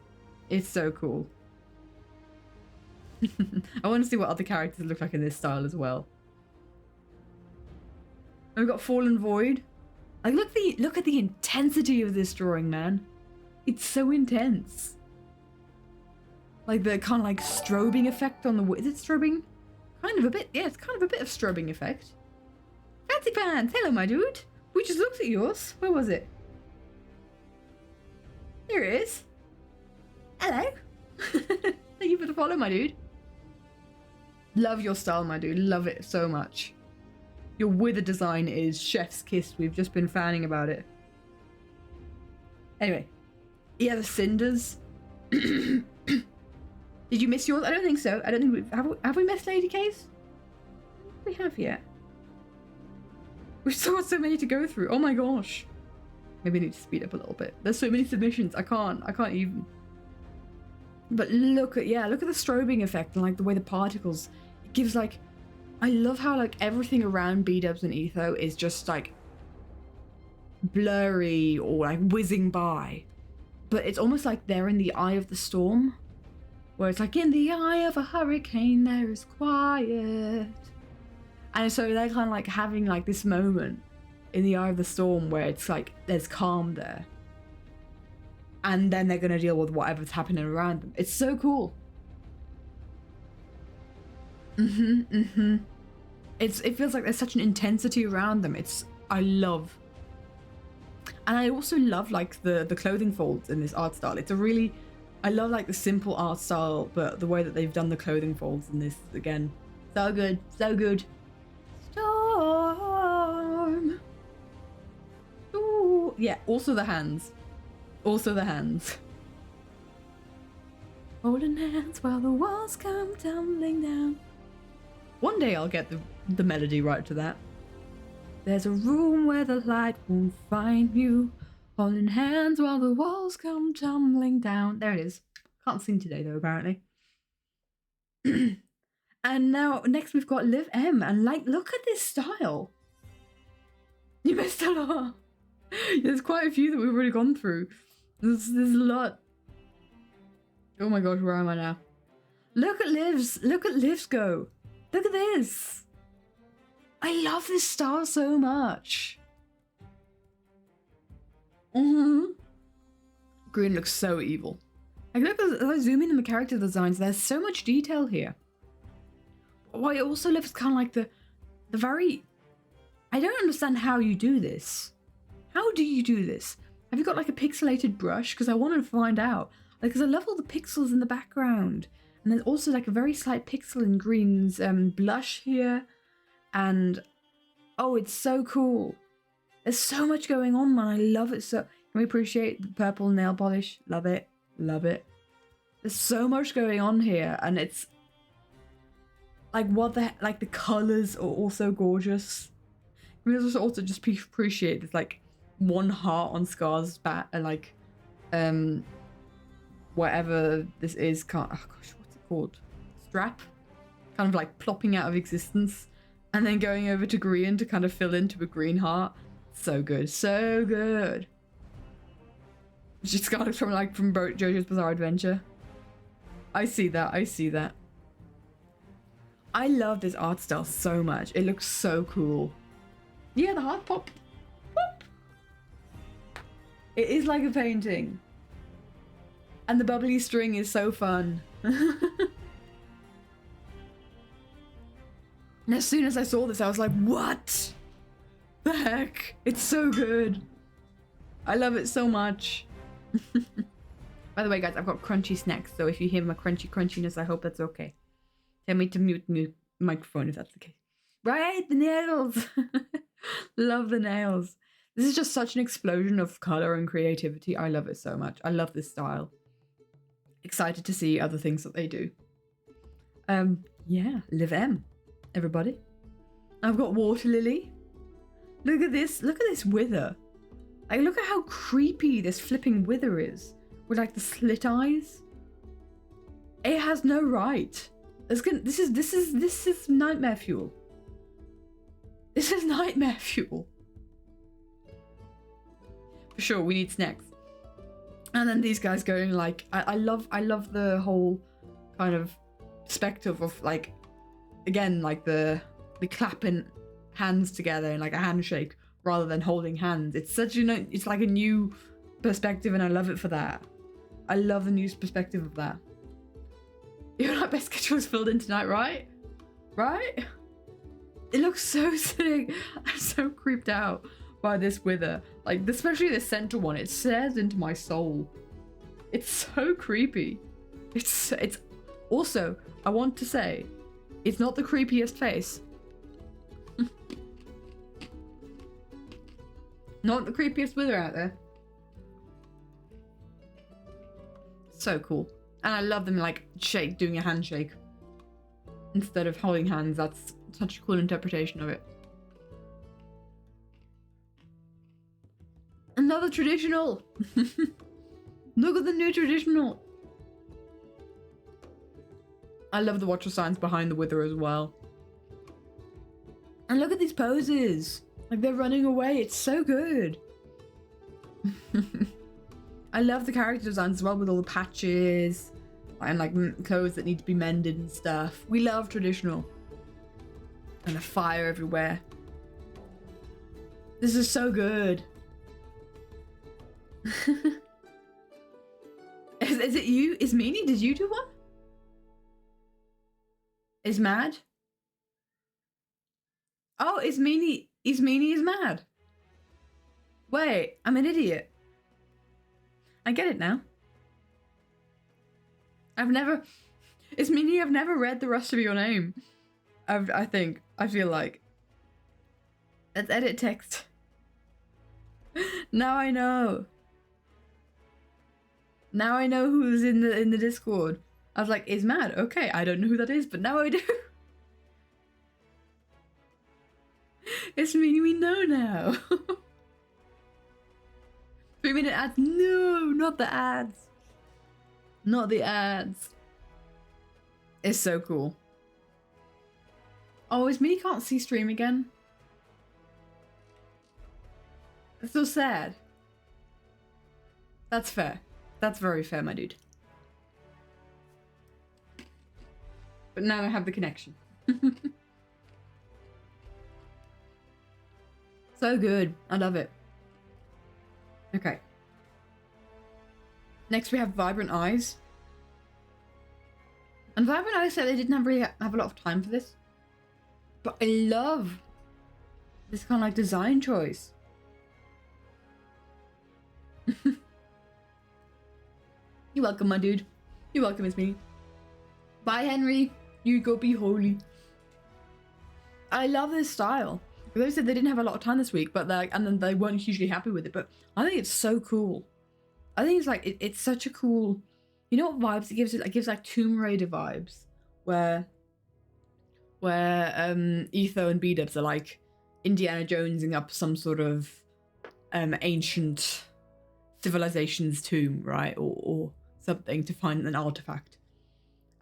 It's so cool. I want to see what other characters look like in this style as well. And we've got Fallen Void. Like look at the intensity of this drawing, man. It's so intense. Like the kind of like strobing effect on the... Is it strobing? Kind of a bit. Yeah, it's kind of a bit of strobing effect. Fancy Pants! Hello, my dude. We just looked at yours. Where was it? Here it is. Hello. Thank you for the follow, my dude. Love your style, my dude. Love it so much. Your wither design is chef's kiss. We've just been fanning about it. Anyway. Yeah, the cinders. Did you miss yours? I don't think so. I don't think we've... Have we missed Lady K's? We have yet. We've still got so many to go through. Oh my gosh. Maybe I need to speed up a little bit. There's so many submissions. I can't even. But look at the strobing effect and like the way the particles, it gives like, I love how like everything around B-dubs and Etho is just like blurry or like whizzing by. But it's almost like they're in the eye of the storm. Where it's like, in the eye of a hurricane there is quiet. And so they're kind of like having like this moment in the eye of the storm where it's like there's calm there. And then they're going to deal with whatever's happening around them. It's so cool. It feels like there's such an intensity around them. I love. And I also love like the clothing folds in this art style. It's a really I love like the simple art style, but the way that they've done the clothing folds in this again, so good, so good. Storm. Ooh, yeah. Also the hands. Also the hands. Holding hands while the walls come tumbling down. One day I'll get the melody right to that. There's a room where the light won't find you. Holding hands while the walls come tumbling down. There it is. Can't sing today though, apparently. And now next we've got Liv M. And like, look at this style. You missed a lot. There's quite a few that we've already gone through. There's a lot. Oh my gosh, where am I now? Look at Liv's. Look at Liv's go. Look at this. I love this style so much. Green looks so evil. Like, look, as I zoom in on the character designs, there's so much detail here. Why it also looks kind of like the very... I don't understand how you do this. How do you do this? Have you got like a pixelated brush? Because I want to find out. Like, because I love all the pixels in the background. And there's also like a very slight pixel in Green's blush here. And, oh, it's so cool. There's so much going on, man. I love it so... Can we appreciate the purple nail polish? Love it. Love it. There's so much going on here. And it's... Like, what the... Like, the colours are also gorgeous. We also just appreciate this, like, one heart on Scar's back. And, like, whatever this is. Oh, gosh, what's it called? Strap? Kind of, like, plopping out of existence. And then going over to green to kind of fill into a green heart. So good. So good. She's got it from JoJo's Bizarre Adventure. I see that. I see that. I love this art style so much. It looks so cool. Yeah, the heart pop. Pop. It is like a painting. And the bubbly string is so fun. And as soon as I saw this, I was like, what the heck? It's so good. I love it so much. By the way, guys, I've got crunchy snacks, so if you hear my crunchiness, I hope that's okay. Tell me to mute microphone if that's the case. Right, the nails. Love the nails. This is just such an explosion of color and creativity. I love it so much. I love this style. Excited to see other things that they do. Yeah, Liv M, everybody. I've got Water Lily. Look at this. Look at this wither. Like, look at how creepy this flipping wither is. With, like, the slit eyes. It has no right. This is nightmare fuel. This is nightmare fuel. For sure, we need snacks. And then these guys going, like, I love the whole kind of perspective of, like, again, like the clapping hands together in like a handshake rather than holding hands. It's such it's like a new perspective, and I love it for that. I love the new perspective of that. Your night best schedule is filled in tonight, right? Right? It looks so sick. I'm so creeped out by this wither. Like, especially the center one. It stares into my soul. It's so creepy. It's also, I want to say, it's not the creepiest face. Not the creepiest wither out there. So cool. And I love them like doing a handshake instead of holding hands. That's such a cool interpretation of it. Another traditional. Look at the new traditional. I love the watcher signs behind the wither as well. And look at these poses. Like, they're running away. It's so good. I love the character designs as well, with all the patches and like clothes that need to be mended and stuff. We love traditional. And the fire everywhere. This is so good. Is it you? Is Meanie? Did you do one? Is Mad? Oh, is Meanie is mad? Wait, I'm an idiot. I get it now. It's meaning I've never read the rest of your name. I feel like. Let's edit text. Now I know. Now I know who's in the Discord. I was like, is mad. Okay, I don't know who that is, but now I do. It's meaning we know now. 3-minute ads. No, not the ads. Not the ads. It's so cool. Oh, is me can't see stream again? It's so sad. That's fair. That's very fair, my dude. But now I have the connection. So good. I love it. Okay. Next we have Vibrant Eyes. And Vibrant Eyes said they didn't really have a lot of time for this. But I love this kind of like design choice. You're welcome, my dude. You're welcome, it's me. Bye, Henry. You go be holy. I love this style. They said they didn't have a lot of time this week, but then they weren't hugely happy with it. But I think it's so cool. I think it's like it's such a cool. You know what vibes it gives? It gives like Tomb Raider vibes, where Etho and B-Dubs are like Indiana Jonesing up some sort of ancient civilization's tomb, right, or something to find an artifact,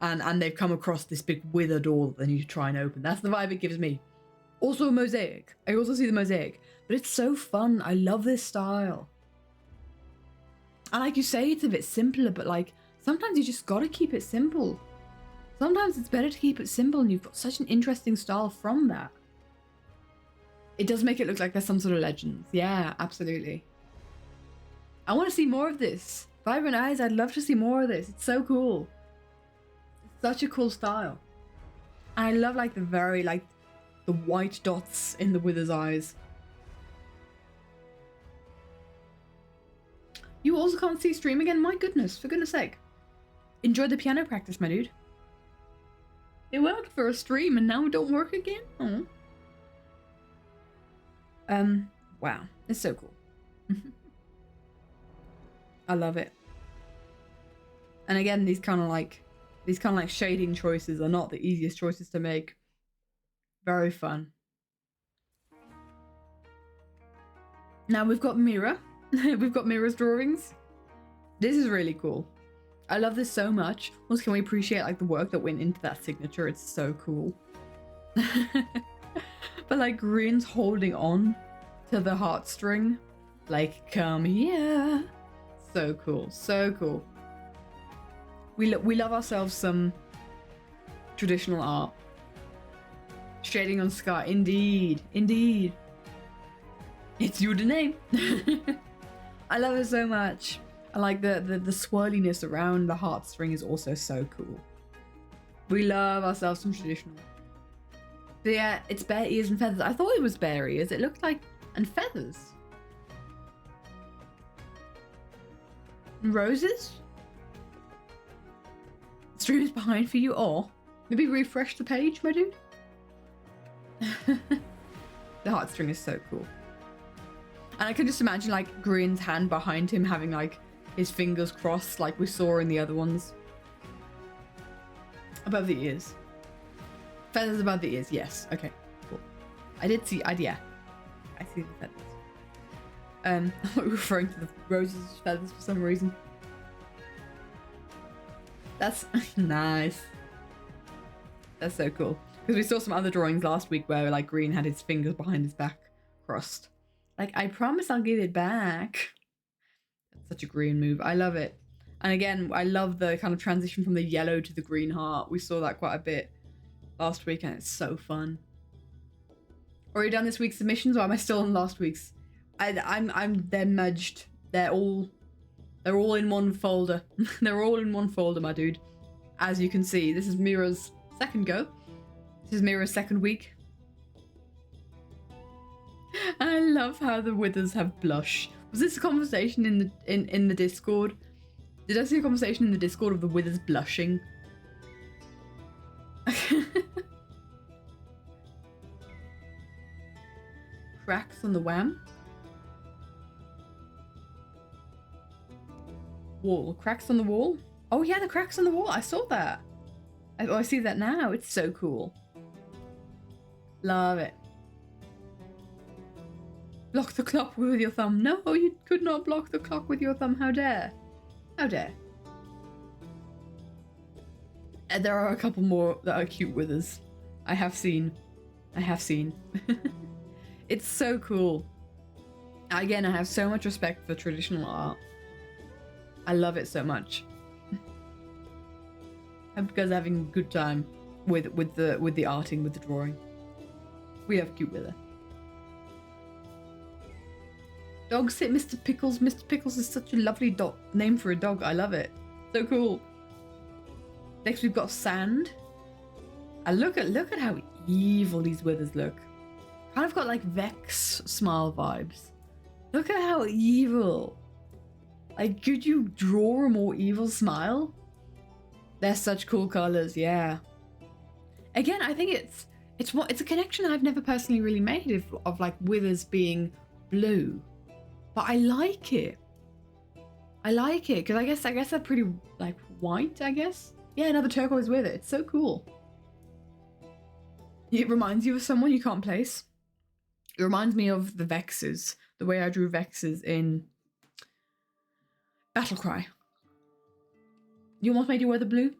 and they've come across this big wither door that they need to try and open. That's the vibe it gives me. Also a mosaic. I also see the mosaic, but it's so fun. I love this style. And like you say, it's a bit simpler, but like sometimes you just gotta keep it simple. Sometimes it's better to keep it simple, and you've got such an interesting style from that. It does make it look like there's some sort of legends. Yeah, absolutely. I want to see more of this. Vibrant Eyes, I'd love to see more of this. It's so cool. It's such a cool style. And I love like the very like the white dots in the wither's eyes. You also can't see stream again? My goodness, for goodness sake. Enjoy the piano practice, my dude. It worked for a stream and now it don't work again? Oh. Wow, it's so cool. I love it. And again, these kind of like shading choices are not the easiest choices to make. Very fun. Now we've got Mira. We've got Mira's drawings. This is really cool. I love this so much. Also, can we appreciate like the work that went into that signature? It's so cool. But like Green's holding on to the heartstring. Like, come here. So cool. So cool. We love ourselves some traditional art. Shading on sky. Indeed. Indeed. It's your name. I love it so much. I like the swirliness around the heartstring is also so cool. We love ourselves some traditional. So yeah, it's bare ears and feathers. I thought it was bare ears. It looked like... and feathers. And roses? The stream is behind for you, or maybe refresh the page, my dude. The heartstring is so cool. And I can just imagine like Green's hand behind him having like his fingers crossed like we saw in the other ones. Above the ears. Feathers above the ears, yes. Okay, cool. I see the feathers. I'm referring to the roses as feathers for some reason. That's nice. That's so cool. Because we saw some other drawings last week where like Green had his fingers behind his back crossed. Like, I promise I'll give it back. That's such a Green move. I love it. And again, I love the kind of transition from the yellow to the green heart. We saw that quite a bit last week and it's so fun. Already done this week's submissions, or am I still on last week's? They're merged. They're all in one folder. They're all in one folder, my dude. As you can see, this is Mira's second go. This is Mira's second week. And I love how the withers have blush. Was this a conversation in the Discord Did I see a conversation in the Discord of the withers blushing? Cracks on the wham? Wall. Cracks on the wall? Oh yeah, the cracks on the wall. I saw that. I see that now. It's so cool. Love it. Block the clock with your thumb. No, you could not block the clock with your thumb. How dare? How dare? And there are a couple more that are cute withers. I have seen. It's so cool. Again, I have so much respect for traditional art. I love it so much. I hope you guys are having a good time with the arting, with the drawing. We have cute wither. Dog sit Mr. Pickles. Mr. Pickles is such a lovely name for a dog. I love it. So cool. Next we've got sand. And look at how evil these withers look. Kind of got like Vex smile vibes. Look at how evil. Like, could you draw a more evil smile? They're such cool colors, yeah. Again, I think it's a connection I've never personally really made of like withers being blue. But I like it. I like it because I guess they're pretty like white, I guess. Yeah, another turquoise wither. It's so cool. It reminds you of someone you can't place. It reminds me of the Vexes, the way I drew Vexes in Battlecry. You almost made your weather blue?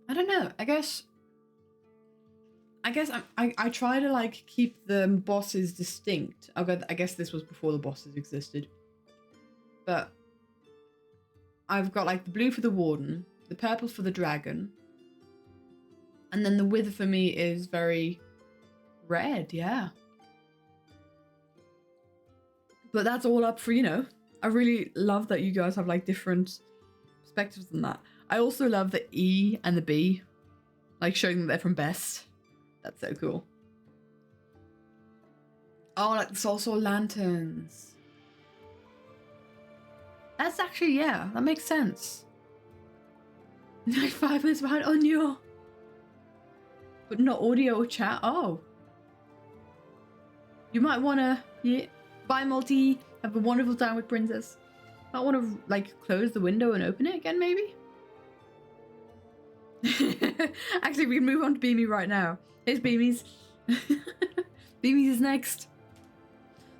I don't know. I guess I try to like keep the bosses distinct. I guess this was before the bosses existed. But I've got like the blue for the warden, the purple for the dragon, and then the wither for me is very red, yeah. But that's all up for, you know, I really love that you guys have like different perspectives on that. I also love the E and the B, like showing that they're from Best. That's so cool. Oh, like the Soul Soul lanterns. That's actually, yeah, that makes sense. Like 5 minutes behind on your, but not audio or chat. Oh, you might want to, yeah, bye multi, have a wonderful time with Princess. Might want to like close the window and open it again, maybe. Actually, we can move on to Beamy right now. Here's Beamy's. Beamy's is next.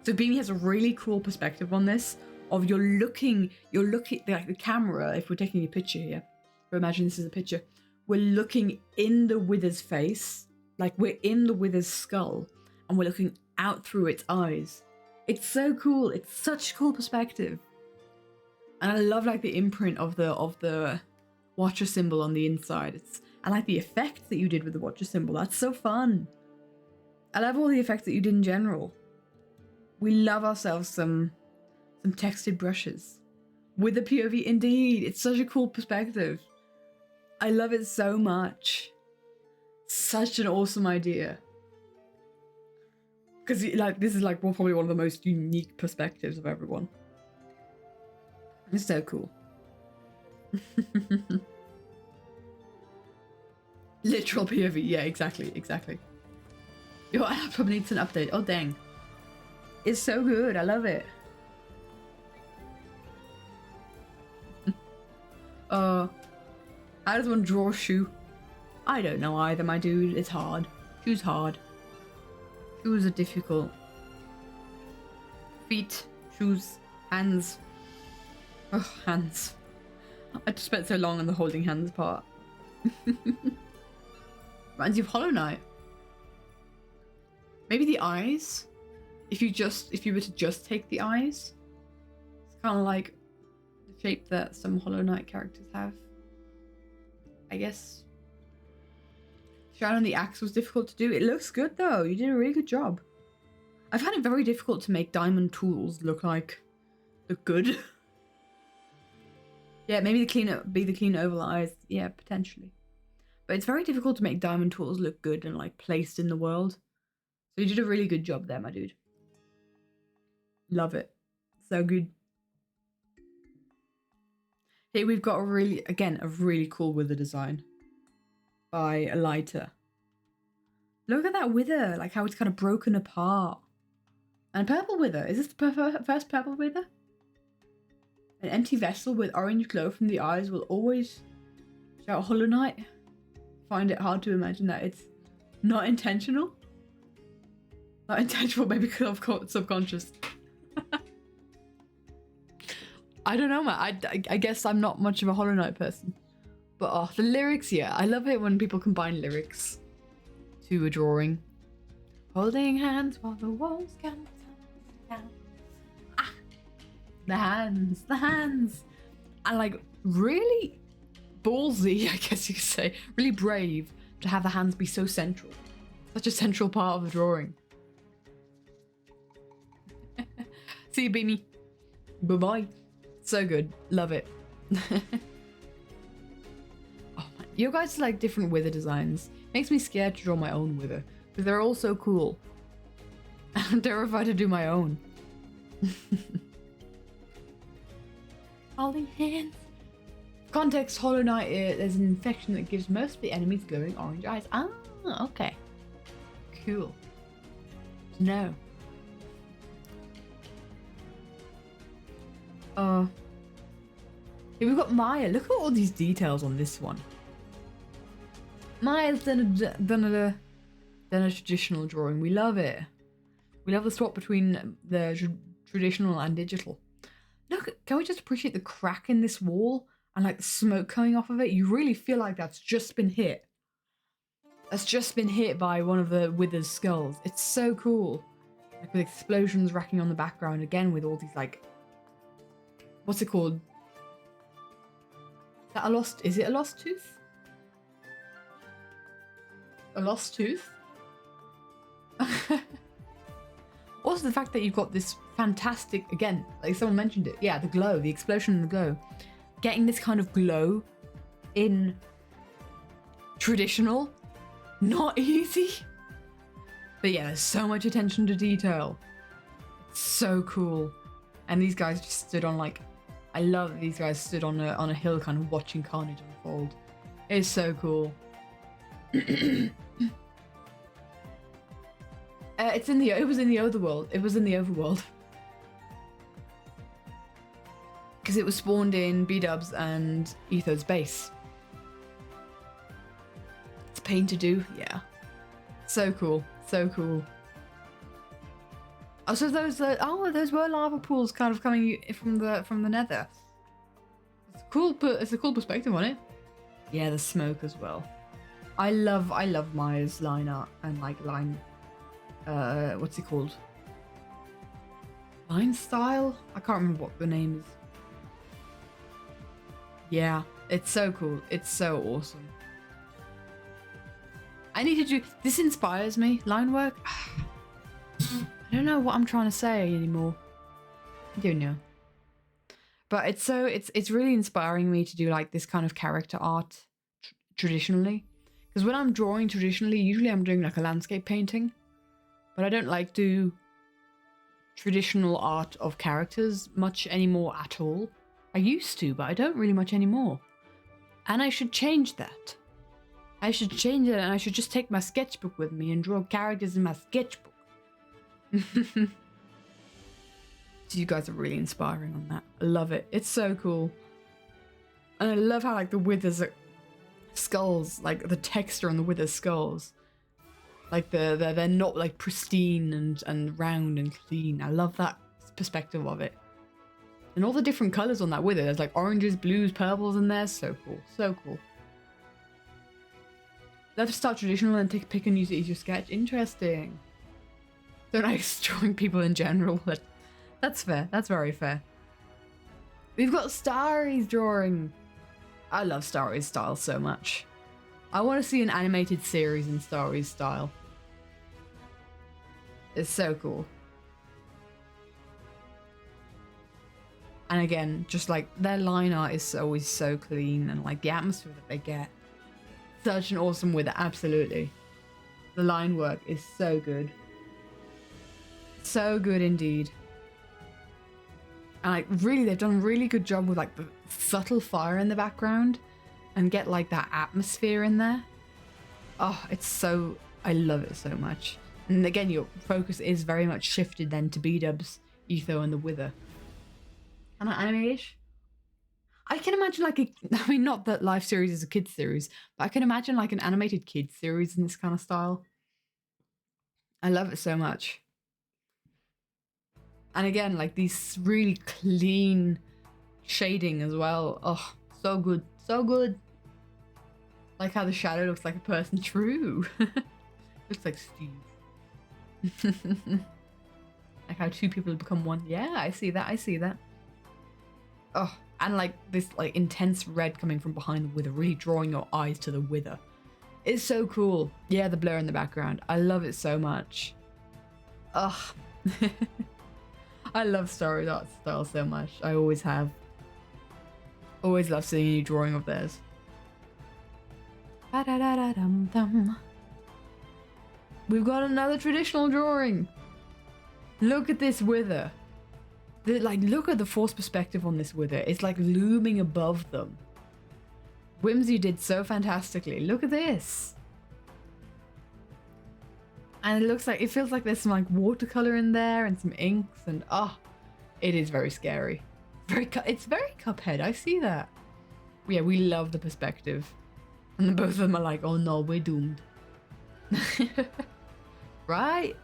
So Beamy has a really cool perspective on this. Of you're looking like the camera. If we're taking a picture here, so imagine this is a picture. We're looking in the wither's face, like we're in the wither's skull, and we're looking out through its eyes. It's so cool. It's such cool perspective, and I love like the imprint of the watcher symbol on the inside. I like the effects that you did with the watcher symbol. That's so fun. I love all the effects that you did in general. We love ourselves some textured brushes. With the POV, indeed. It's such a cool perspective. I love it so much. Such an awesome idea. Because like this is like probably one of the most unique perspectives of everyone. It's so cool. Literal POV, yeah, exactly. Your laptop needs an update. Oh dang. It's so good, I love it. How does one draw a shoe? I don't know either, my dude. It's hard. Shoes hard. Shoes are difficult. Feet, shoes, hands. Oh, hands. I just spent so long on the holding hands part. Reminds you of Hollow Knight. Maybe the eyes? If you were to just take the eyes, it's kind of like the shape that some Hollow Knight characters have. I guess. Shine on the axe was difficult to do. It looks good though. You did a really good job. I found it very difficult to make diamond tools look good. Yeah, maybe the clean oval eyes. Yeah, potentially. But it's very difficult to make diamond tools look good and like placed in the world. So you did a really good job there, my dude. Love it. So good. Here we've got a really cool wither design by a lighter. Look at that wither, like how it's kind of broken apart. And purple wither. Is this the first purple wither? An empty vessel with orange glow from the eyes will always shout Hollow Knight. Find it hard to imagine that it's not intentional. Not intentional, maybe because I'm subconscious. I don't know, man. I guess I'm not much of a Hollow Knight person. But the lyrics, yeah. I love it when people combine lyrics to a drawing. Holding hands while the walls count down. Ah, the hands. And like really ballsy, I guess you could say. Really brave to have the hands be so central. Such a central part of the drawing. See you, Beanie. Bye-bye. So good. Love it. Oh, man. You guys like different wither designs. Makes me scared to draw my own wither. Because they're all so cool. I'm terrified to do my own. Holding hands. Context, Hollow Knight, there's an infection that gives most of the enemies glowing orange eyes. Ah, okay. Cool. No. Here we've got Maya. Look at all these details on this one. Maya's done a traditional drawing. We love it. We love the swap between the traditional and digital. Look, can we just appreciate the crack in this wall and like the smoke coming off of it? You really feel like that's just been hit. That's just been hit by one of the wither's skulls. It's so cool. Like with explosions racking on the background again with all these like, what's it called? Is it a lost tooth? A lost tooth? Also the fact that you've got this fantastic, again, like someone mentioned it, yeah, the glow, the explosion and the glow. Getting this kind of glow in traditional, not easy. But yeah, there's so much attention to detail. It's so cool. And these guys just stood on like, I love that these guys stood on a hill kind of watching carnage unfold. It's so cool. It was in the overworld. It was in the overworld. Because it was spawned in B-dubs and Etho's base. It's a pain to do, yeah. So cool. So cool. Oh, so those were lava pools kind of coming from the nether. It's cool, but it's a cool perspective on it. Yeah, the smoke as well. I love Maya's line art and like line, what's it called? Line style? I can't remember what the name is. Yeah, it's so cool. It's so awesome. I need to do, this inspires me. Line work. I don't know what I'm trying to say anymore. I don't know. But it's really inspiring me to do like this kind of character art traditionally. Because when I'm drawing traditionally, usually I'm doing like a landscape painting. But I don't like do traditional art of characters much anymore at all. I used to, but I don't really much anymore. And I should change that. I should change it and I should just take my sketchbook with me and draw characters in my sketchbook. So you guys are really inspiring on that. I love it. It's so cool. And I love how like the withers are skulls, like the texture on the withers skulls. Like they're not like pristine and round and clean. I love that perspective of it. And all the different colours on that wither. There's like oranges, blues, purples in there. So cool. So cool. Love to start traditional and take a pick and use it as your sketch. Interesting. Don't like drawing people in general. That's fair. That's very fair. We've got Starry's drawing. I love Starry's style so much. I want to see an animated series in Starry's style. It's so cool. And again, just like their line art is always so clean and like the atmosphere that they get. Such an awesome wither, absolutely. The line work is so good. So good indeed. And like really, they've done a really good job with like the subtle fire in the background and get like that atmosphere in there. Oh, it's so, I love it so much. And again, your focus is very much shifted then to B-dubs, Etho, and the Wither. Can I animate it? I can imagine like I mean, not that Life series is a kids series, but I can imagine like an animated kids series in this kind of style. I love it so much. And again, like these really clean shading as well. Oh, so good, so good. Like how the shadow looks like a person. True. Looks like Steve. Like how two people become one. Yeah, I see that. I see that. Oh, and like this like intense red coming from behind the Wither, really drawing your eyes to the Wither. It's so cool. Yeah, the blur in the background. I love it so much. Ugh. I love Star Art style so much. I always have. Always love seeing a new drawing of theirs. We've got another traditional drawing. Look at this Wither. Like, look at the force perspective on this Wither. It's like looming above them. Whimsy did so fantastically. Look at this. And it looks like, it feels like there's some like watercolor in there and some inks and it is very scary. It's very Cuphead. I see that. Yeah, we love the perspective. And then both of them are like, oh no, we're doomed. Right?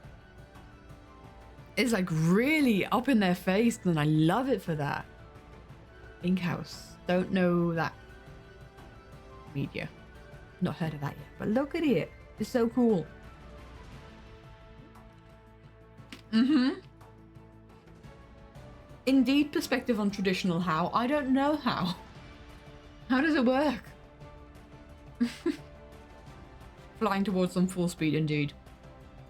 It's like really up in their face and I love it for that. Ink House. Don't know that media. Not heard of that yet, but look at it. It's so cool. Indeed, perspective on traditional how. I don't know how. How does it work? Flying towards them full speed indeed.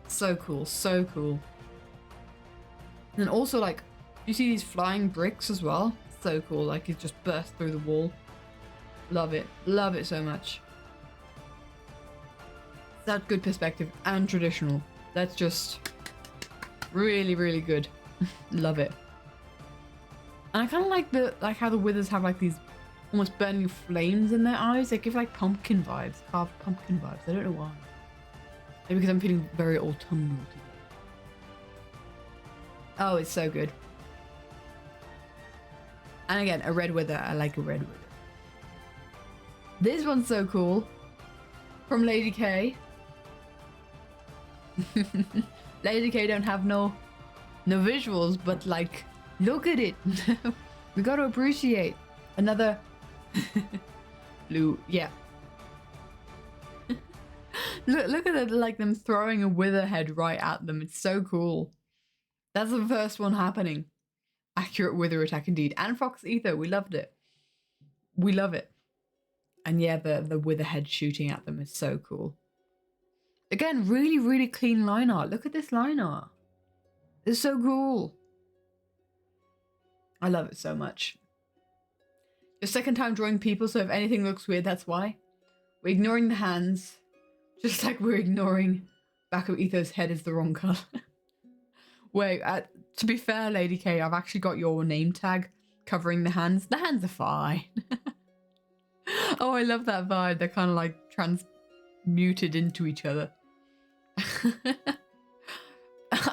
So cool, so cool. And also like, you see these flying bricks as well? So cool, like it just burst through the wall. Love it so much. That's good perspective and traditional. That's just really, really good. Love it. And I kind of like how the Withers have like these almost burning flames in their eyes. They give like pumpkin vibes, carved pumpkin vibes. I don't know why. Maybe because I'm feeling very autumnal today. Oh, it's so good. And again, a red Wither. I like a red Wither. This one's so cool. From Lady K. Lady K don't have no visuals, but like, look at it. We got to appreciate another blue. Yeah. Look at it, like them throwing a Wither head right at them. It's so cool. That's the first one happening. Accurate Wither attack indeed. And Fox Etho, we loved it. We love it. And yeah, the Wither head shooting at them is so cool. Again, really, really clean line art. Look at this line art. It's so cool. I love it so much. Your second time drawing people, so if anything looks weird, that's why. We're ignoring the hands. Just like we're ignoring back of Etho's head is the wrong colour. Wait, to be fair, Lady K, I've actually got your name tag covering the hands. The hands are fine. Oh, I love that vibe. They're kind of like transmuted into each other.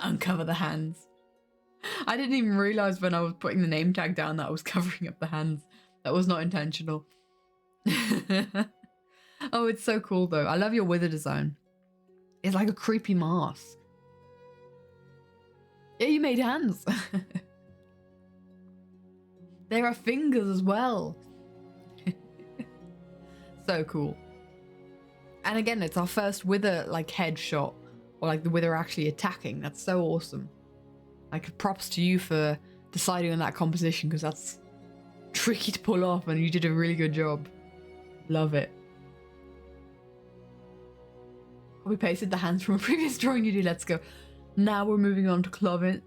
Uncover the hands. I didn't even realise when I was putting the name tag down that I was covering up the hands. That was not intentional. Oh, it's so cool though. I love your Wither design. It's like a creepy mask. Yeah, you made hands. There are fingers as well. So cool. And again, it's our first Wither like head shot, or like the Wither actually attacking. That's so awesome. Like props to you for deciding on that composition, because that's tricky to pull off and you did a really good job. Love it. We pasted the hands from a previous drawing you did. Let's go. Now we're moving on to Clovins.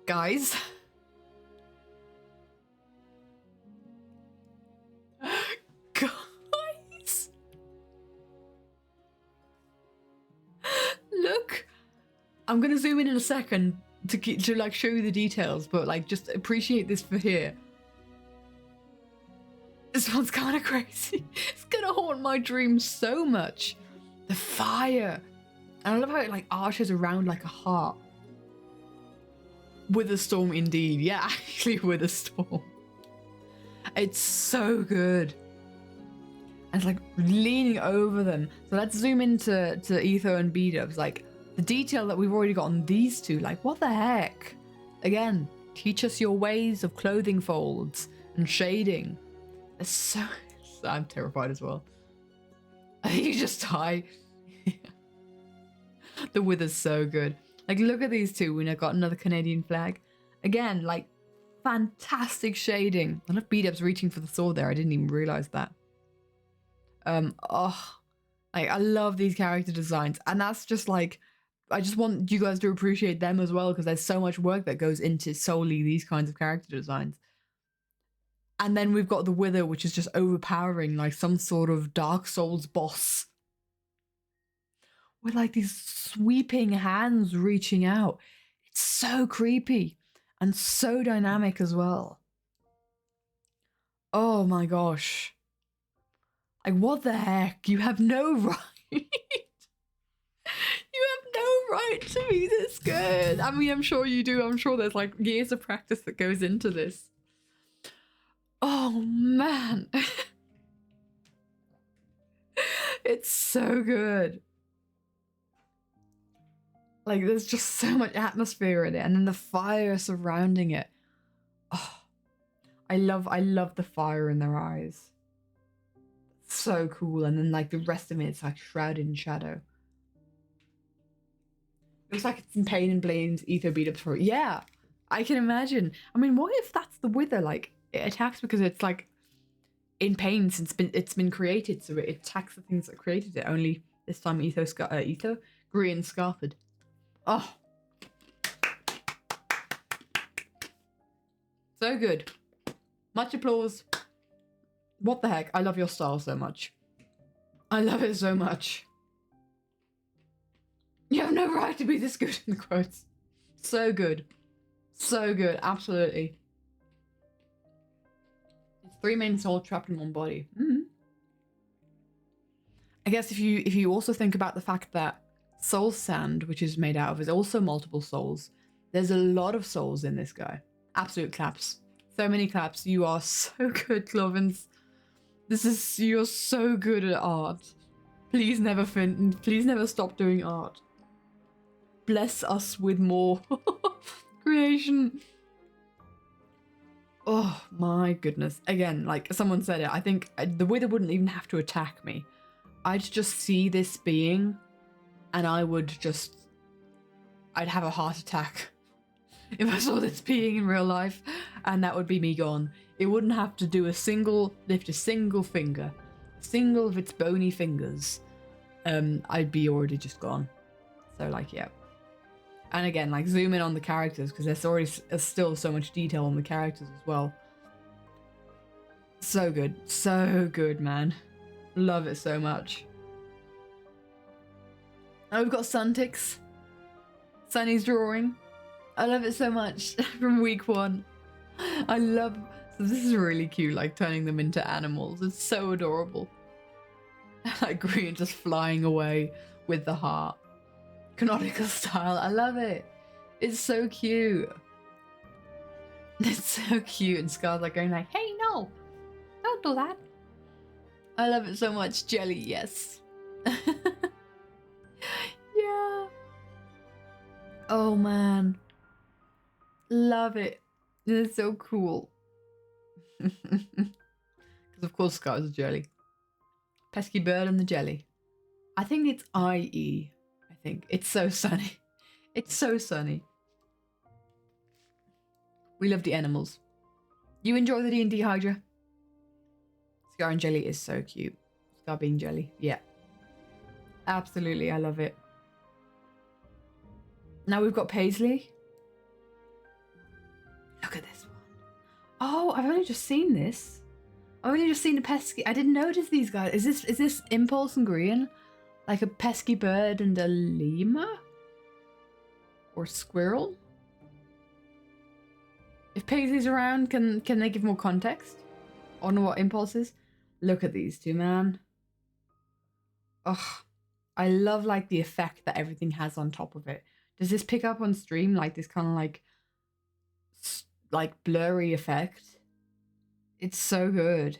Guys. Guys. Look. I'm gonna zoom in a second to like show you the details, but like just appreciate this for here. This one's kind of crazy. It's gonna haunt my dreams so much. The fire. And I love how it like arches around like a heart. With a storm indeed. Yeah, actually with a storm. It's so good. And it's like leaning over them. So let's zoom into Etho and B-dubs. Like the detail that we've already got on these two. Like what the heck? Again, teach us your ways of clothing folds and shading. It's so I'm terrified as well. I think you just die. The wither's so good. Like look at these two. We now got another Canadian flag. Again, like fantastic shading. I love B-dubs reaching for the sword there. I didn't even realize that. Like I love these character designs, and that's just like I just want you guys to appreciate them as well, because there's so much work that goes into solely these kinds of character designs. And then we've got the Wither, which is just overpowering, like some sort of Dark Souls boss with like these sweeping hands reaching out. It's so creepy and so dynamic as well. Oh my gosh. Like, what the heck? You have no right. You have no right to be this good. I mean, I'm sure you do. I'm sure there's like years of practice that goes into this. Oh, man. It's so good. Like, there's just so much atmosphere in it. And then the fire surrounding it. Oh, I love the fire in their eyes. So cool. And then like the rest of it, it's like shrouded in shadow. It looks like it's in Pain and Blame's Etho beat up for it. Yeah, I can imagine. I mean, what if that's the Wither? Like it attacks because it's like in pain since it's been created, so it attacks the things that created it. Only this time Etho green scarfed. Oh, so good. Much applause. What the heck? I love your style so much. I love it so much. You have no right to be this good in the quotes. So good. So good. Absolutely. It's 3 main souls trapped in 1 body. I guess if you also think about the fact that soul sand, which is made out of, is also multiple souls. There's a lot of souls in this guy. Absolute claps. So many claps. You are so good, Clovens. You're so good at art. Please never stop doing art. Bless us with more creation. Oh my goodness. Again, like someone said it, I think the Wither wouldn't even have to attack me. I'd just see this being and I'd have a heart attack if I saw this being in real life, and that would be me gone. It wouldn't have to lift a single finger, single of its bony fingers. I'd be already just gone. So like, yeah. And again, like zoom in on the characters, because there's still so much detail on the characters as well. So good, man. Love it so much. And we've got Suntix. Sunny's drawing. I love it so much from week 1. So this is really cute, like turning them into animals. It's so adorable. Like Green just flying away with the heart. Canonical style. I love it. It's so cute. It's so cute. And Scar's like going like, hey, no, don't do that. I love it so much. Jelly, yes. Yeah. Oh man. Love it. It's so cool. Because of course Scar is a jelly. Pesky bird and the jelly. I think it's IE. I think. It's so sunny. It's so sunny. We love the animals. You enjoy the D&D Hydra? Scar and Jelly is so cute. Scar being Jelly. Yeah. Absolutely. I love it. Now we've got Paisley. Look at this one. Oh, I've only just seen this. I've only just seen a pesky. I didn't notice these guys. Is this Impulse and Green? Like a pesky bird and a lemur? Or squirrel? If Paisley's around, can they give more context? On what impulses? Look at these two, man. Oh, I love like the effect that everything has on top of it. Does this pick up on stream like this kind of like blurry effect? It's so good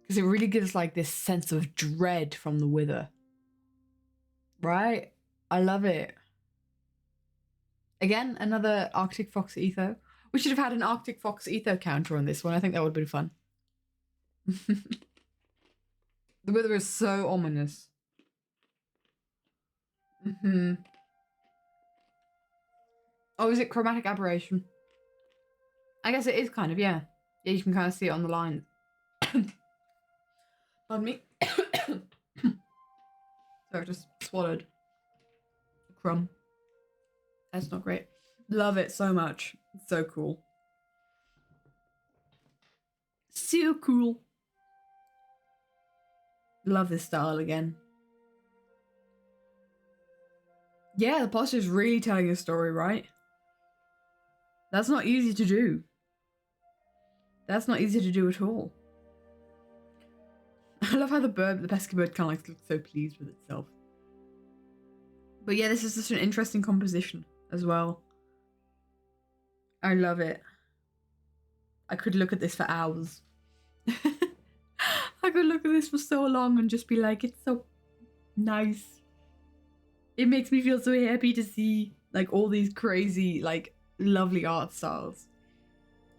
because it really gives like this sense of dread from the wither, right? I love it. Again, another Arctic Fox Etho. We should have had an Arctic Fox Etho counter on this one. I think that would have been fun. The wither is so ominous. Oh, is it chromatic aberration? I guess it is kind of, yeah. Yeah, you can kind of see it on the line. Pardon me. So I just swallowed a crumb. That's not great. Love it so much. It's so cool. So cool. Love this style again. Yeah, the posture is really telling a story, right? That's not easy to do. That's not easy to do at all. I love how the pesky bird kind of like looks so pleased with itself. But yeah, this is such an interesting composition as well. I love it. I could look at this for hours. I could look at this for so long and just be like, it's so nice. It makes me feel so happy to see like all these crazy, like lovely art styles.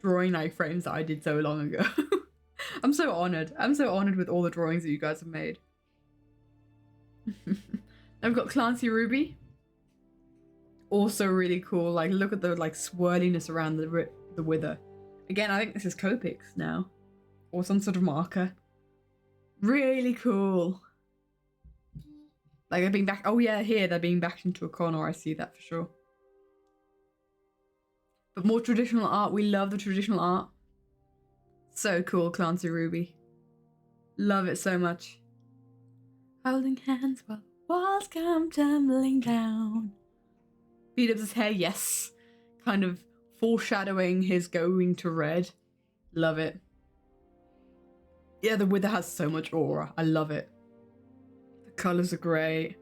Drawing like frames that I did so long ago. I'm so honored. I'm so honored with all the drawings that you guys have made. I've got Clancy Ruby. Also really cool. Like look at the like swirliness around the wither. Again, I think this is Copics now. Or some sort of marker. Really cool. Like they're being back. Oh yeah, here they're being backed into a corner. I see that for sure. But more traditional art. We love the traditional art. So cool, Clancy Ruby. Love it so much. Holding hands while walls come tumbling down. B-Dubs' hair, yes. Kind of foreshadowing his going to red. Love it. Yeah, the wither has so much aura. I love it. The colours are great.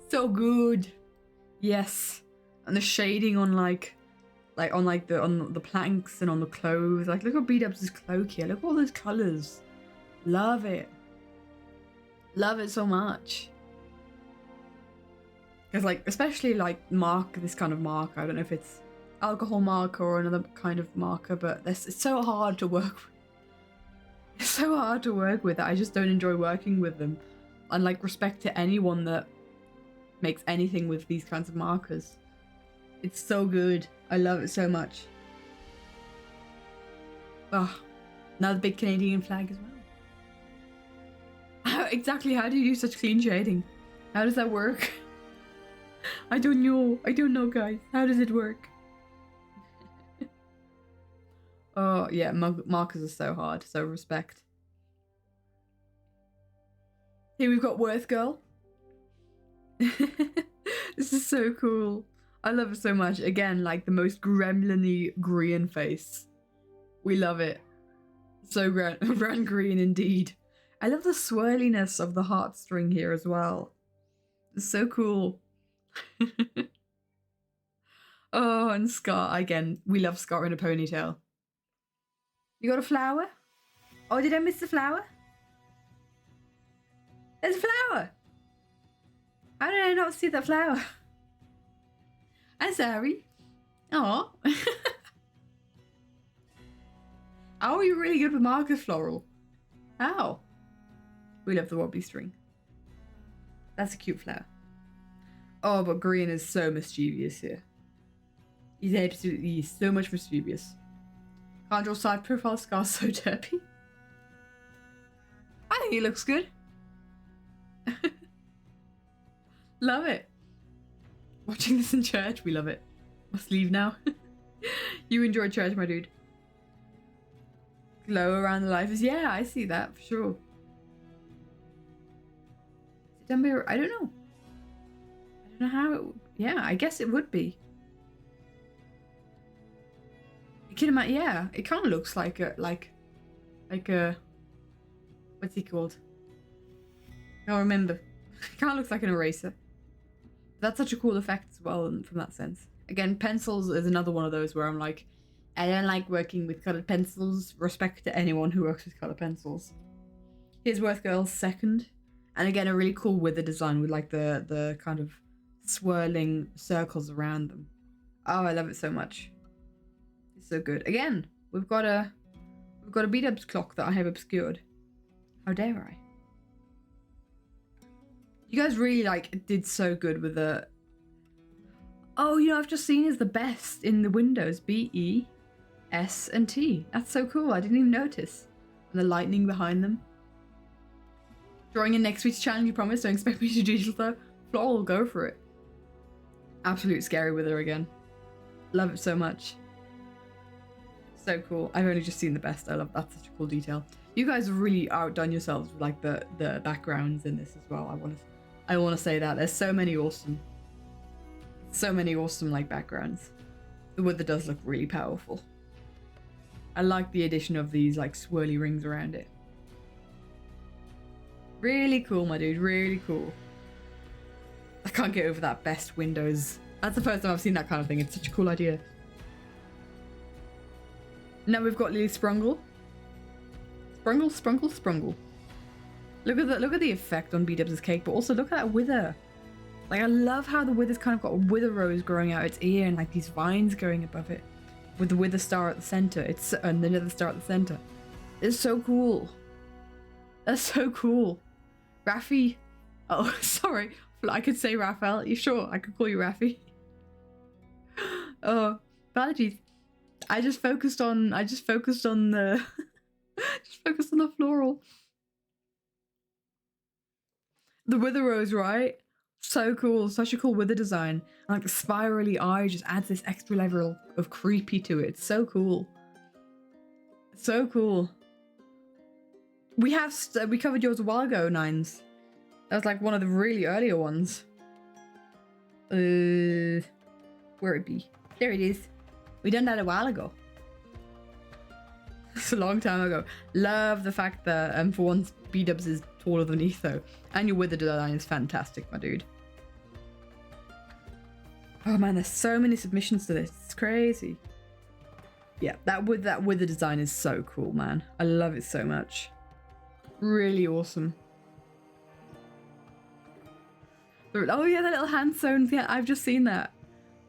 So good. Yes. And the shading on on the planks and on the clothes. Like look at B-Dubs' cloak here. Look at all those colours. Love it. Love it so much. Because like, especially like this kind of marker. I don't know if it's alcohol marker or another kind of marker, but it's so hard to work with. It's so hard to work with that I just don't enjoy working with them. And like respect to anyone that makes anything with these kinds of markers. It's so good. I love it so much. Oh, now the big Canadian flag as well. Exactly, how do you do such clean shading? How does that work? I don't know. I don't know, guys. How does it work? Oh, yeah, markers are so hard. So respect. Here we've got Worth Girl. This is so cool. I love it so much. Again, like the most gremlin-y green face. We love it. So grand green indeed. I love the swirliness of the heartstring here as well. It's so cool. Oh, and Scar. Again, we love Scar in a ponytail. You got a flower? Oh, did I miss the flower? There's a flower. How did I not see that flower? I'm sorry. Oh. How are you really good with marker floral? How? We love the wobbly string. That's a cute flower. Oh, but green is so mischievous here. He's absolutely so much mischievous. Can't draw side profile Scar so derpy. I think he looks good. Love it. Watching this in church, we love it. Must leave now. You enjoy church, my dude. Glow around the life. Yeah, I see that for sure. Is it done by, I don't know. I don't know how it would. Yeah, I guess it would be. You can imagine, yeah, it kind of looks like a, like, Like a... What's he called? I can't remember. Kind of looks like an eraser. That's such a cool effect as well from that sense. Again, pencils is another one of those where I'm like, I don't like working with coloured pencils. Respect to anyone who works with coloured pencils. Here's Worth Girls second. And again, a really cool wither design with like the kind of swirling circles around them. Oh, I love it so much. It's so good. Again, we've got a B-dubs clock that I have obscured. How dare I? You guys really like did so good with the... Oh, you know, I've just seen is the best in the windows. B, E, S, and T. That's so cool. I didn't even notice. And the lightning behind them. Drawing in next week's challenge, you promise? Don't expect me to do digital though. Floor will go for it. Absolute scary with her again. Love it so much. So cool. I've only just seen the best. I love that. Such a cool detail. You guys have really outdone yourselves with like the backgrounds in this as well. I want to say that there's so many awesome like backgrounds. The wither does look really powerful. I like the addition of these like swirly rings around it. Really cool, my dude. Really cool. I can't get over that best windows. That's the first time I've seen that kind of thing. It's such a cool idea. Now we've got Lily Sprungle. Sprungle. Look at the effect on B-dubs' cake, but also look at that wither. Like, I love how the wither's kind of got a wither rose growing out its ear and like these vines going above it with the wither star at the center. And another star at the center. It's so cool. That's so cool. Raffi. Oh, sorry. I could say Raphael. You sure? I could call you Raffi. Oh, apologies. I just focused on the just focused on the floral. The wither rose, right? So cool. Such a cool wither design. And like the spirally eye just adds this extra level of creepy to it. It's so cool. So cool. We covered yours a while ago, Nines. That was like one of the really earlier ones. Where it be? There it is. We done that a while ago. It's a long time ago. Love the fact that for once B-dubs is taller than Etho. And your wither design is fantastic, my dude. Oh man, there's so many submissions to this. It's crazy. Yeah, that wither design is so cool, man. I love it so much. Really awesome. Oh yeah, the little hand sewn. Yeah, I've just seen that.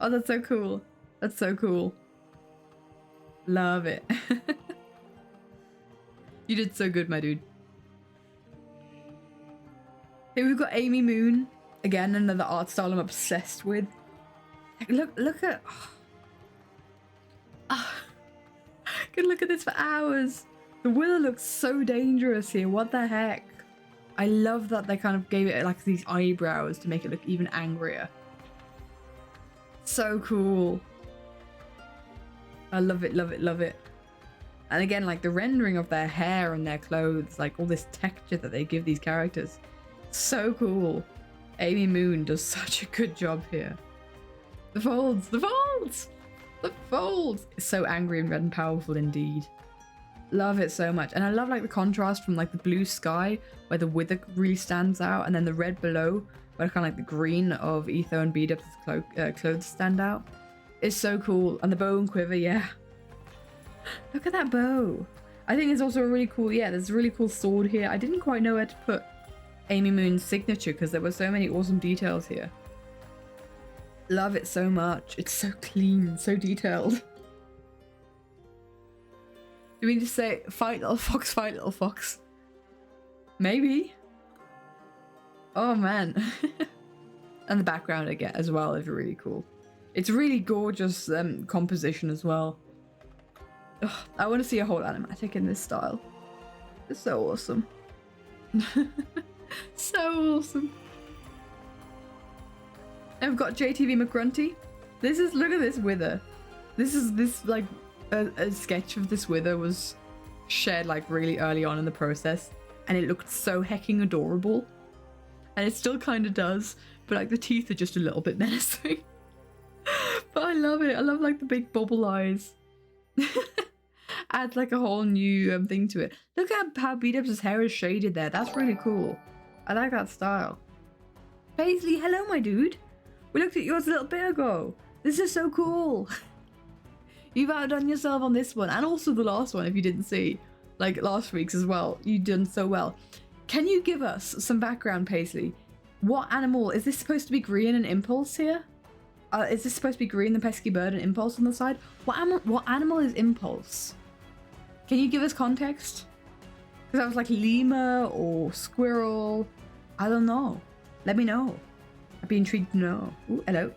Oh, that's so cool. That's so cool. Love it. You did so good, my dude. Here we've got Amy Moon. Again, another art style I'm obsessed with. Look at... I can look at this for hours. The wither looks so dangerous here. What the heck? I love that they kind of gave it like these eyebrows to make it look even angrier. So cool. I love it, love it, love it. And again, like the rendering of their hair and their clothes, like all this texture that they give these characters. So cool. Amy Moon does such a good job here. The folds, the folds, the folds. It's so angry and red and powerful indeed. Love it so much. And I love like the contrast from like the blue sky where the wither really stands out, and then the red below where kind of like the green of Etho and B-dubs' clothes stand out. It's so cool. And the bow and quiver, yeah. Look at that bow. I think it's also a really cool, yeah, there's a really cool sword here. I didn't quite know where to put Amy Moon's signature because there were so many awesome details here. Love it so much. It's so clean, so detailed. Do we just say, fight little fox, fight little fox? Maybe. Oh man. And the background I get as well is really cool. It's really gorgeous composition as well. Ugh, I want to see a whole animatic in this style. It's so awesome. So awesome. And we've got JTV McGrunty. Look at this wither. This like a sketch of this wither was shared like really early on in the process, and it looked so hecking adorable. And it still kind of does, but like the teeth are just a little bit menacing. But I love it. I love like the big bubble eyes. Adds like a whole new thing to it. Look at how B-Dubs' hair is shaded there. That's really cool. I like that style. Paisley, hello, my dude. We looked at yours a little bit ago. This is so cool. You've outdone yourself on this one, and also the last one, if you didn't see. Like last week's as well. You've done so well. Can you give us some background, Paisley? What animal? Is this supposed to be green and Impulse here? Is this supposed to be green, the pesky bird, and Impulse on the side? What animal is Impulse? Can you give us context? Because I was like lemur or squirrel. I don't know. Let me know. I'd be intrigued to know. Ooh, hello.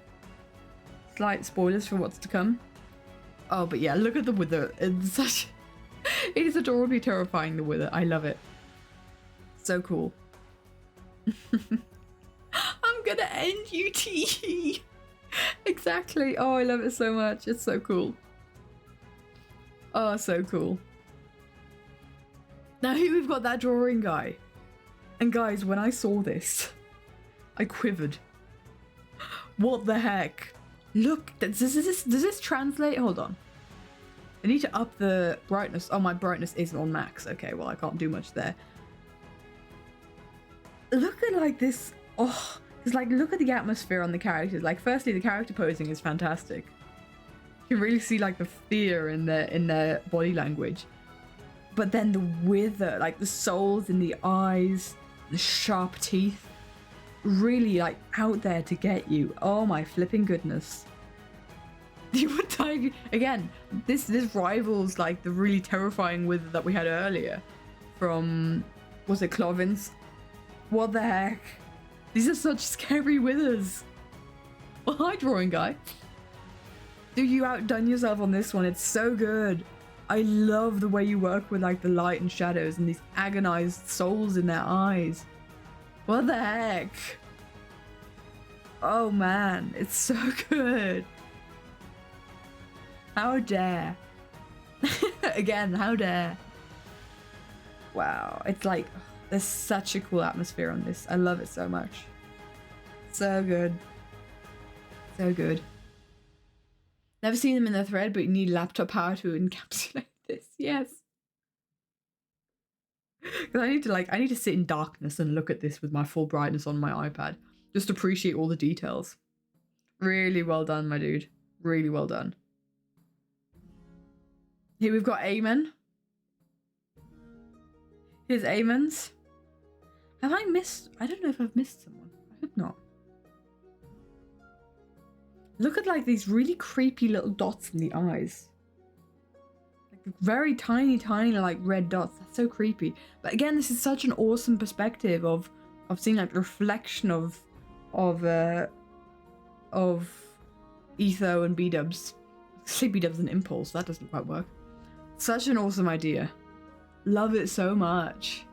Slight spoilers for what's to come. Oh, but yeah, look at the wither. It's such... It is adorably terrifying, the wither. I love it. So cool. I'm gonna end UTE. Exactly. Oh, I love it so much. It's so cool. Oh, so cool. Now here we've got that drawing guy. And guys, when I saw this, I quivered. What the heck? Look, does this translate? Hold on. I need to up the brightness. Oh, my brightness is on max. Okay, well, I can't do much there. Look at like this. Oh, it's like, look at the atmosphere on the characters. Like, firstly, the character posing is fantastic. You can really see like the fear in their body language. But then the wither, like the souls in the eyes, the sharp teeth, really like out there to get you. Oh my flipping goodness. You would die again. This rivals like the really terrifying wither that we had earlier from, was it Clovin's? What the heck? These are such scary withers. Well, hi, drawing guy. Dude, you outdone yourself on this one. It's so good. I love the way you work with like the light and shadows and these agonized souls in their eyes. What the heck? Oh man, it's so good. How dare. Again, how dare. Wow, it's like, there's such a cool atmosphere on this. I love it so much. So good. So good. Never seen them in the thread, but you need laptop power to encapsulate this. Yes. Because I need to sit in darkness and look at this with my full brightness on my iPad. Just appreciate all the details. Really well done, my dude. Really well done. Here we've got Amen. Here's Amen's. Have I missed? I don't know if I've missed someone. I hope not. Look at like these really creepy little dots in the eyes. Like very tiny like red dots. That's so creepy. But again, this is such an awesome perspective of seeing like the reflection of Etho and B-Dubs. Say B-Dubs and Impulse. That doesn't quite work. Such an awesome idea. Love it so much.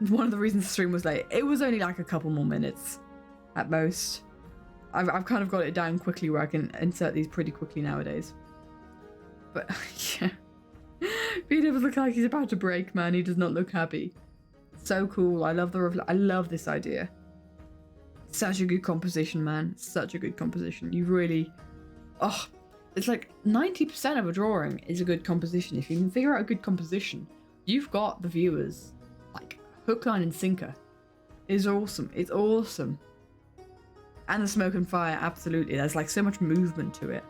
One of the reasons the stream was late. It was only like a couple more minutes at most. I've kind of got it down quickly where I can insert these pretty quickly nowadays. But yeah. B-Dubs looks like he's about to break, man. He does not look happy. So cool. I love I love this idea. Such a good composition, man. Such a good composition. You really... Oh, it's like 90% of a drawing is a good composition. If you can figure out a good composition, you've got the viewers like hook, line, and sinker. It's awesome. It's awesome. And the smoke and fire, absolutely. There's like so much movement to it.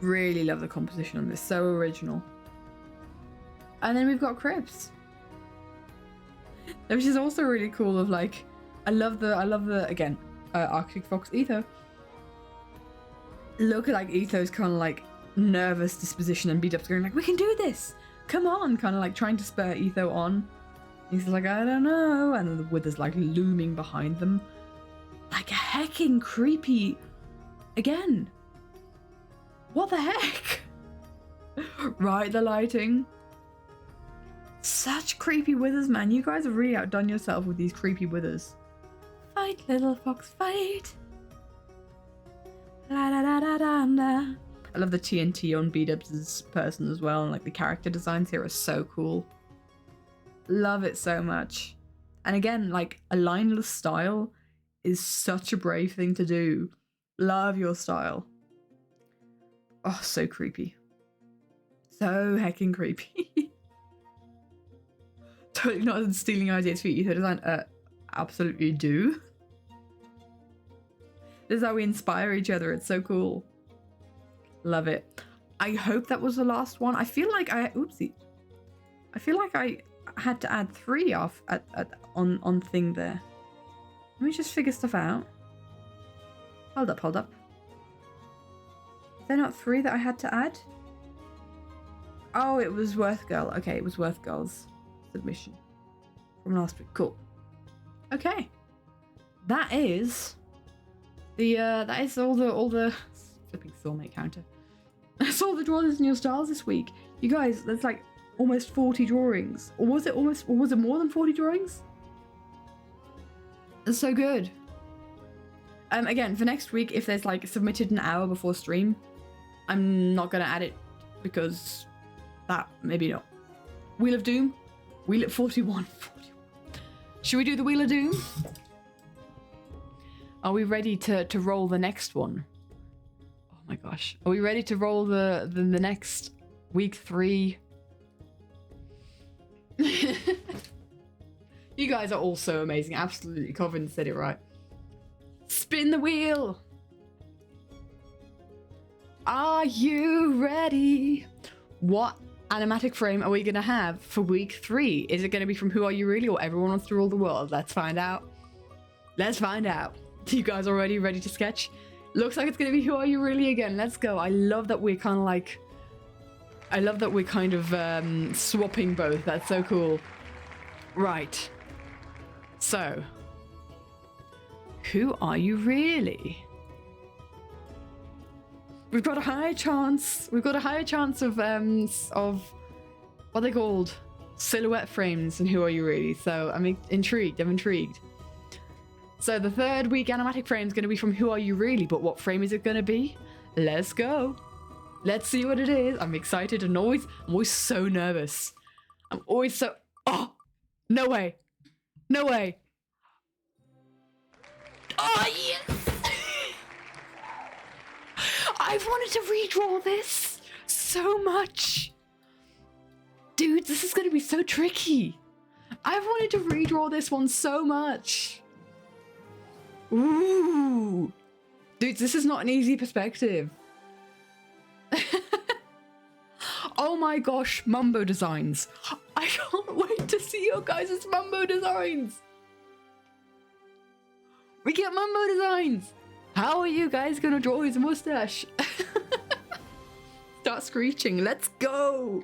Really love the composition on this. So original. And then we've got Cribs, which is also really cool. Of like, I love the again, Arctic Fox Etho. Look at like Etho's kind of like nervous disposition and B-Dubs going like, we can do this, come on, kind of like trying to spur Etho on. He's like, I don't know, and then the wither's like looming behind them, like a hecking creepy. Again, what the heck? Right, the lighting. Such creepy withers, man. You guys have really outdone yourself with these creepy withers. Fight, little fox, fight. La, da, da, da, da, da. I love the TNT on B-Dubs' person as well, and like the character designs here are so cool. Love it so much. And again, like a lineless style is such a brave thing to do. Love your style. Oh, so creepy. So heckin' creepy. Totally not stealing ideas for ether design. Absolutely do. This is how we inspire each other. It's so cool. Love it. I hope that was the last one. I feel like oopsie. I feel like I had to add 3 off on thing there. Let me just figure stuff out. Hold up, hold up. Is there not 3 that I had to add? Oh, it was Worth Girl. Okay, it was Worth Girl's submission from last week. Cool. Okay. That is all the flipping soulmate counter. That's all the drawings in your styles this week. You guys, that's like almost 40 drawings. Or was it more than 40 drawings? That's so good. Again, for next week, if there's like submitted an hour before stream, I'm not gonna add it because that maybe not. Wheel of Doom, Wheel at 41. Should we do the Wheel of Doom? Are we ready to roll the next one? Oh my gosh. Are we ready to roll the next week 3? You guys are all so amazing. Absolutely. Coven said it right. Spin the wheel. Are you ready? What animatic frame are we going to have for week 3? Is it going to be from Who Are You Really or Everyone Wants to Rule the World? Let's find out. Let's find out. You guys already ready to sketch? Looks like it's going to be Who Are You Really again. Let's go. I love that we're kind of like... I love that we're kind of swapping both. That's so cool. Right. So... Who are you really? We've got a higher chance. We've got a higher chance of what are they called? Silhouette frames and Who Are You Really? So I'm intrigued. I'm intrigued. So the 3rd week animatic frame is going to be from Who Are You Really? But what frame is it going to be? Let's go. Let's see what it is. I'm excited and I'm always so nervous. I'm always so... Oh! No way. No way. Oh, yes! I've wanted to redraw this so much. Dude, this is going to be so tricky. I've wanted to redraw this one so much. Ooh. Dude, this is not an easy perspective. Oh my gosh, Mumbo designs. I can't wait to see your guys' Mumbo designs. We get Mumbo designs. How are you guys gonna draw his mustache? Start screeching. Let's go.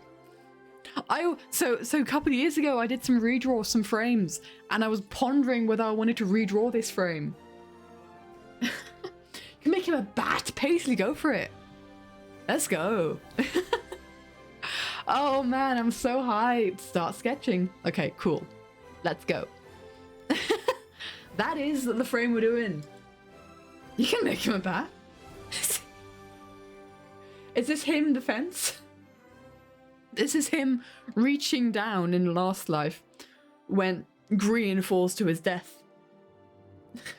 So a couple of years ago, I did some redraw, some frames, and I was pondering whether I wanted to redraw this frame. You can make him a bat. Paisley, go for it. Let's go. Oh man, I'm so hyped. Start sketching. Okay, cool. Let's go. That is the frame we're doing. You can make him a bat. Is this him in the fence? This is him reaching down in the last life when Green falls to his death.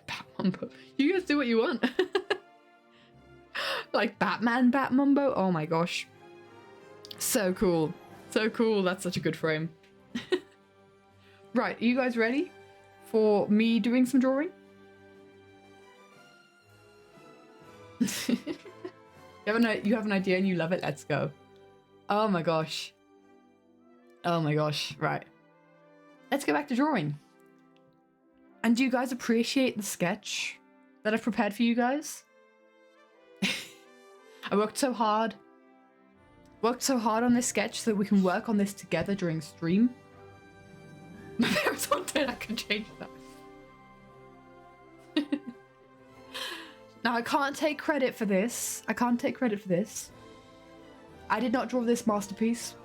Bat Mumbo. You guys do what you want. Like Batman Bat Mumbo. Oh my gosh. So cool. So cool. That's such a good frame. Right, are you guys ready for me doing some drawing? You have an idea and you love it. Let's go. Oh my gosh. Oh my gosh. Right. Let's go back to drawing. And do you guys appreciate the sketch that I've prepared for you guys? I worked so hard. Worked so hard on this sketch so that we can work on this together during stream. My parents wanted, I could change that. Now I can't take credit for this. I can't take credit for this. I did not draw this masterpiece.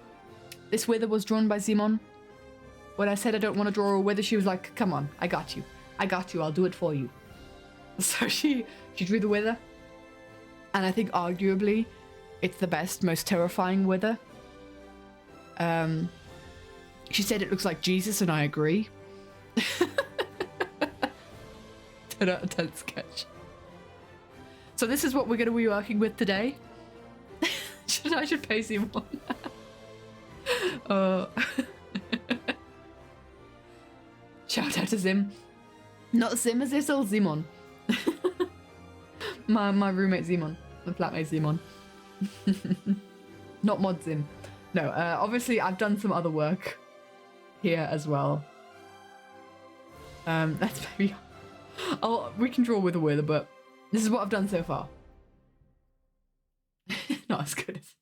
This wither was drawn by Simon. When I said I don't want to draw a wither, she was like, come on, I got you. I got you, I'll do it for you. So she drew the wither. And I think arguably it's the best, most terrifying wither. She said it looks like Jesus, and I agree. 10 out of 10 sketch. So this is what we're going to be working with today. I should pay Simon. Uh, shout out to Zim. Not Zim as this old Zimon. my roommate Zimon. My flatmate Zimon. Not mod Zim. No, obviously I've done some other work here as well. That's maybe... we can draw with a wither, but this is what I've done so far. Not as good as...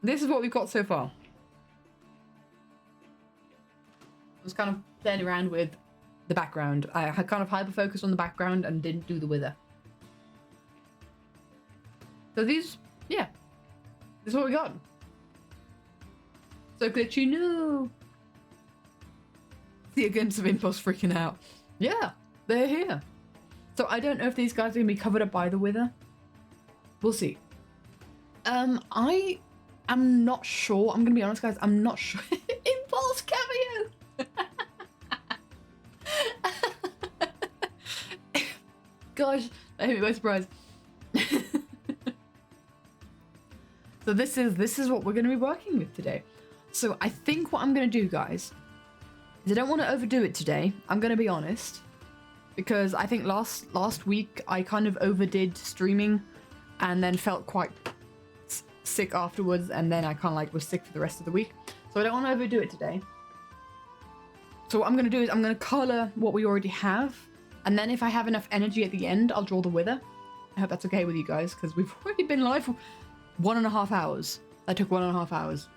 This is what we've got so far. I was kind of playing around with the background. I had kind of hyper-focused on the background and didn't do the wither. So these, yeah. This is what we got. So glitchy, no. See a glimpse of Impulse freaking out. Yeah, they're here. So I don't know if these guys are going to be covered up by the wither. We'll see. I am not sure. I'm going to be honest, guys. I'm not sure. Impulse cameo. Gosh, I hate me by surprise. So this is what we're going to be working with today. So I think what I'm going to do, guys, is I don't want to overdo it today. I'm going to be honest, because I think last week I kind of overdid streaming and then felt quite sick afterwards, and then I kind of like was sick for the rest of the week. So I don't want to overdo it today. So what I'm going to do is I'm going to color what we already have, and then if I have enough energy at the end, I'll draw the wither. I hope that's okay with you guys, because we've already been live for 1.5 hours. That took 1.5 hours.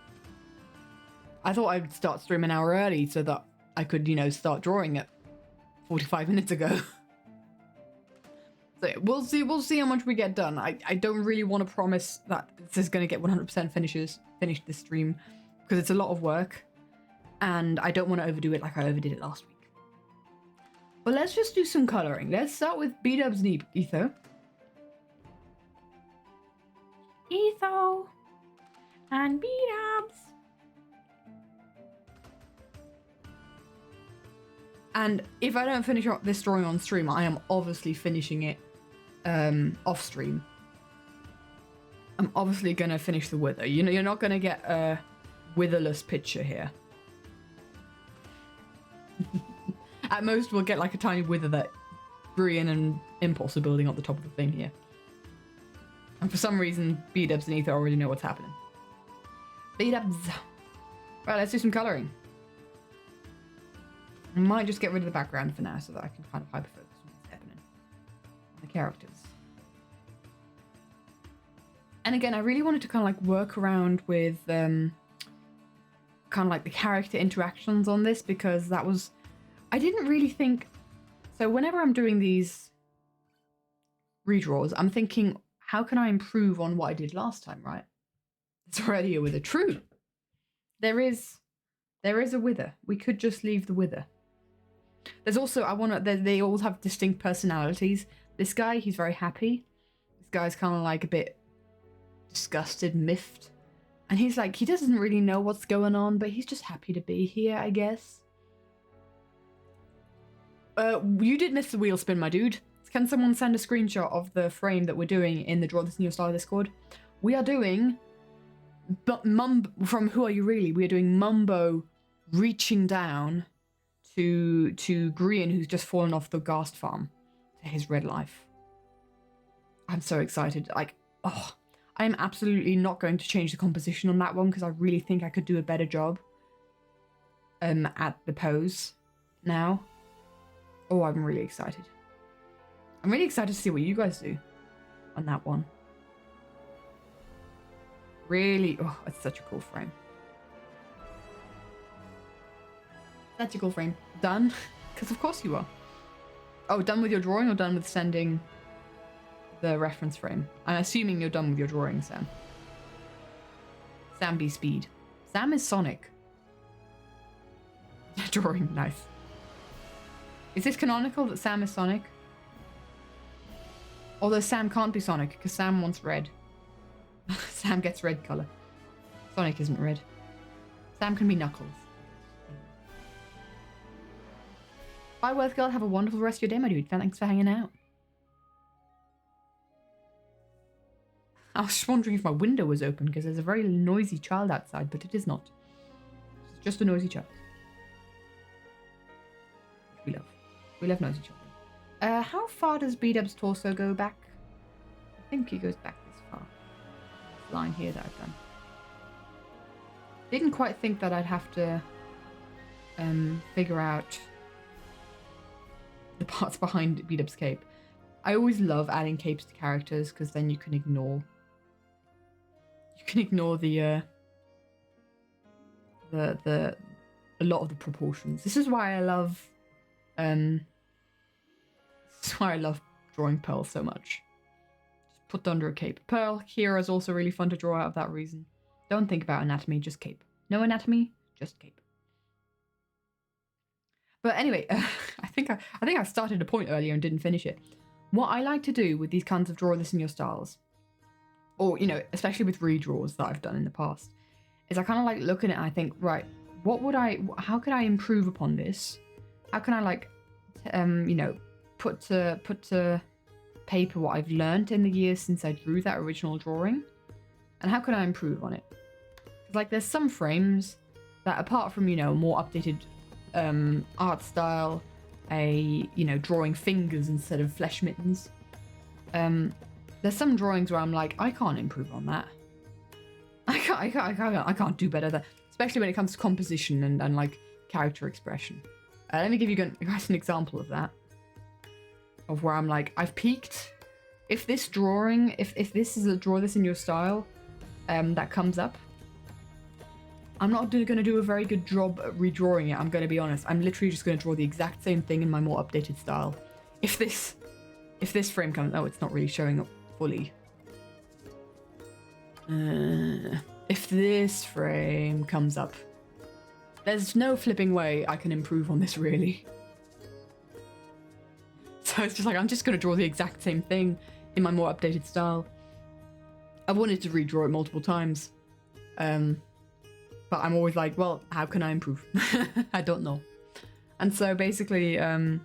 I thought I'd start stream an hour early so that I could, you know, start drawing it 45 minutes ago. So we'll see how much we get done. I don't really want to promise that this is going to get 100% finished this stream, because it's a lot of work and I don't want to overdo it like I overdid it last week. But let's just do some coloring. Let's start with B-dubs and Etho. Etho and B-dubs. And if I don't finish this drawing on stream, I am obviously finishing it off stream. I'm obviously going to finish the wither. You know, you're not going to get a witherless picture here. At most, we'll get like a tiny wither that Brian and Impulse are building on the top of the thing here. And for some reason, B-dubs and Ether already know what's happening. B-dubs. Right, let's do some colouring. I might just get rid of the background for now so that I can kind of hyper-focus on what's happening on the characters. And again, I really wanted to kind of like work around with kind of like the character interactions on this, because that was... I didn't really think... So whenever I'm doing these redraws, I'm thinking, how can I improve on what I did last time, right? It's already a wither. True. There is a wither. We could just leave the wither. There's also, they all have distinct personalities. This guy, he's very happy. This guy's kind of like a bit disgusted, miffed. And he's like, he doesn't really know what's going on, but he's just happy to be here, I guess. You did miss the wheel spin, my dude. Can someone send a screenshot of the frame that we're doing in the Draw This New Style Discord? We are doing... from Who Are You Really? We are doing Mumbo reaching down to Grian, who's just fallen off the ghast farm to his red life. I'm so excited. Like, oh, I am absolutely not going to change the composition on that one, because I really think I could do a better job at the pose now. Oh, I'm really excited. I'm really excited to see what you guys do on that one. Really, oh, it's such a cool frame. Such a cool frame. Done? Because of course you are. Oh, done with your drawing or done with sending the reference frame? I'm assuming you're done with your drawing, Sam. Sam be speed. Sam is Sonic. Drawing, nice. Is this canonical that Sam is Sonic? Although Sam can't be Sonic, because Sam wants red. Sam gets red colour. Sonic isn't red. Sam can be Knuckles. Bye, Worth Girl. Have a wonderful rest of your day, my dude. Thanks for hanging out. I was just wondering if my window was open because there's a very noisy child outside, but it is not. It's just a noisy child. We love. We love noisy children. How far does B-Dub's torso go back? I think he goes back this far. This line here that I've done. Didn't quite think that I'd have to figure out the parts behind B-Dub's cape. I always love adding capes to characters because then you can ignore the a lot of the proportions. This is why I love drawing Pearl so much. Just put under a cape. Pearl here is also really fun to draw out of that reason. Don't think about anatomy, just cape. No anatomy, just cape. But anyway, I think I started a point earlier and didn't finish it. What I like to do with these kinds of draw this in your styles, or, you know, especially with redraws that I've done in the past, is I kind of like look at it and I think, right, how could I improve upon this? How can I like, you know, put to paper what I've learned in the years since I drew that original drawing? And how can I improve on it? Like, there's some frames that, apart from, you know, more updated art style, you know, drawing fingers instead of flesh mittens, there's some drawings where I'm like, I can't improve on that. I can't do better there, especially when it comes to composition and like character expression. Let me give you guys an example of that, of where I'm like, I've peaked. If this drawing, if this is a draw this in your style, that comes up, I'm not going to do a very good job at redrawing it, I'm going to be honest. I'm literally just going to draw the exact same thing in my more updated style. If this frame comes... Oh, it's not really showing up fully. If this frame comes up, there's no flipping way I can improve on this, really. So it's just like, I'm just going to draw the exact same thing in my more updated style. I've wanted to redraw it multiple times. But I'm always like, well, how can I improve? I don't know. And so basically, but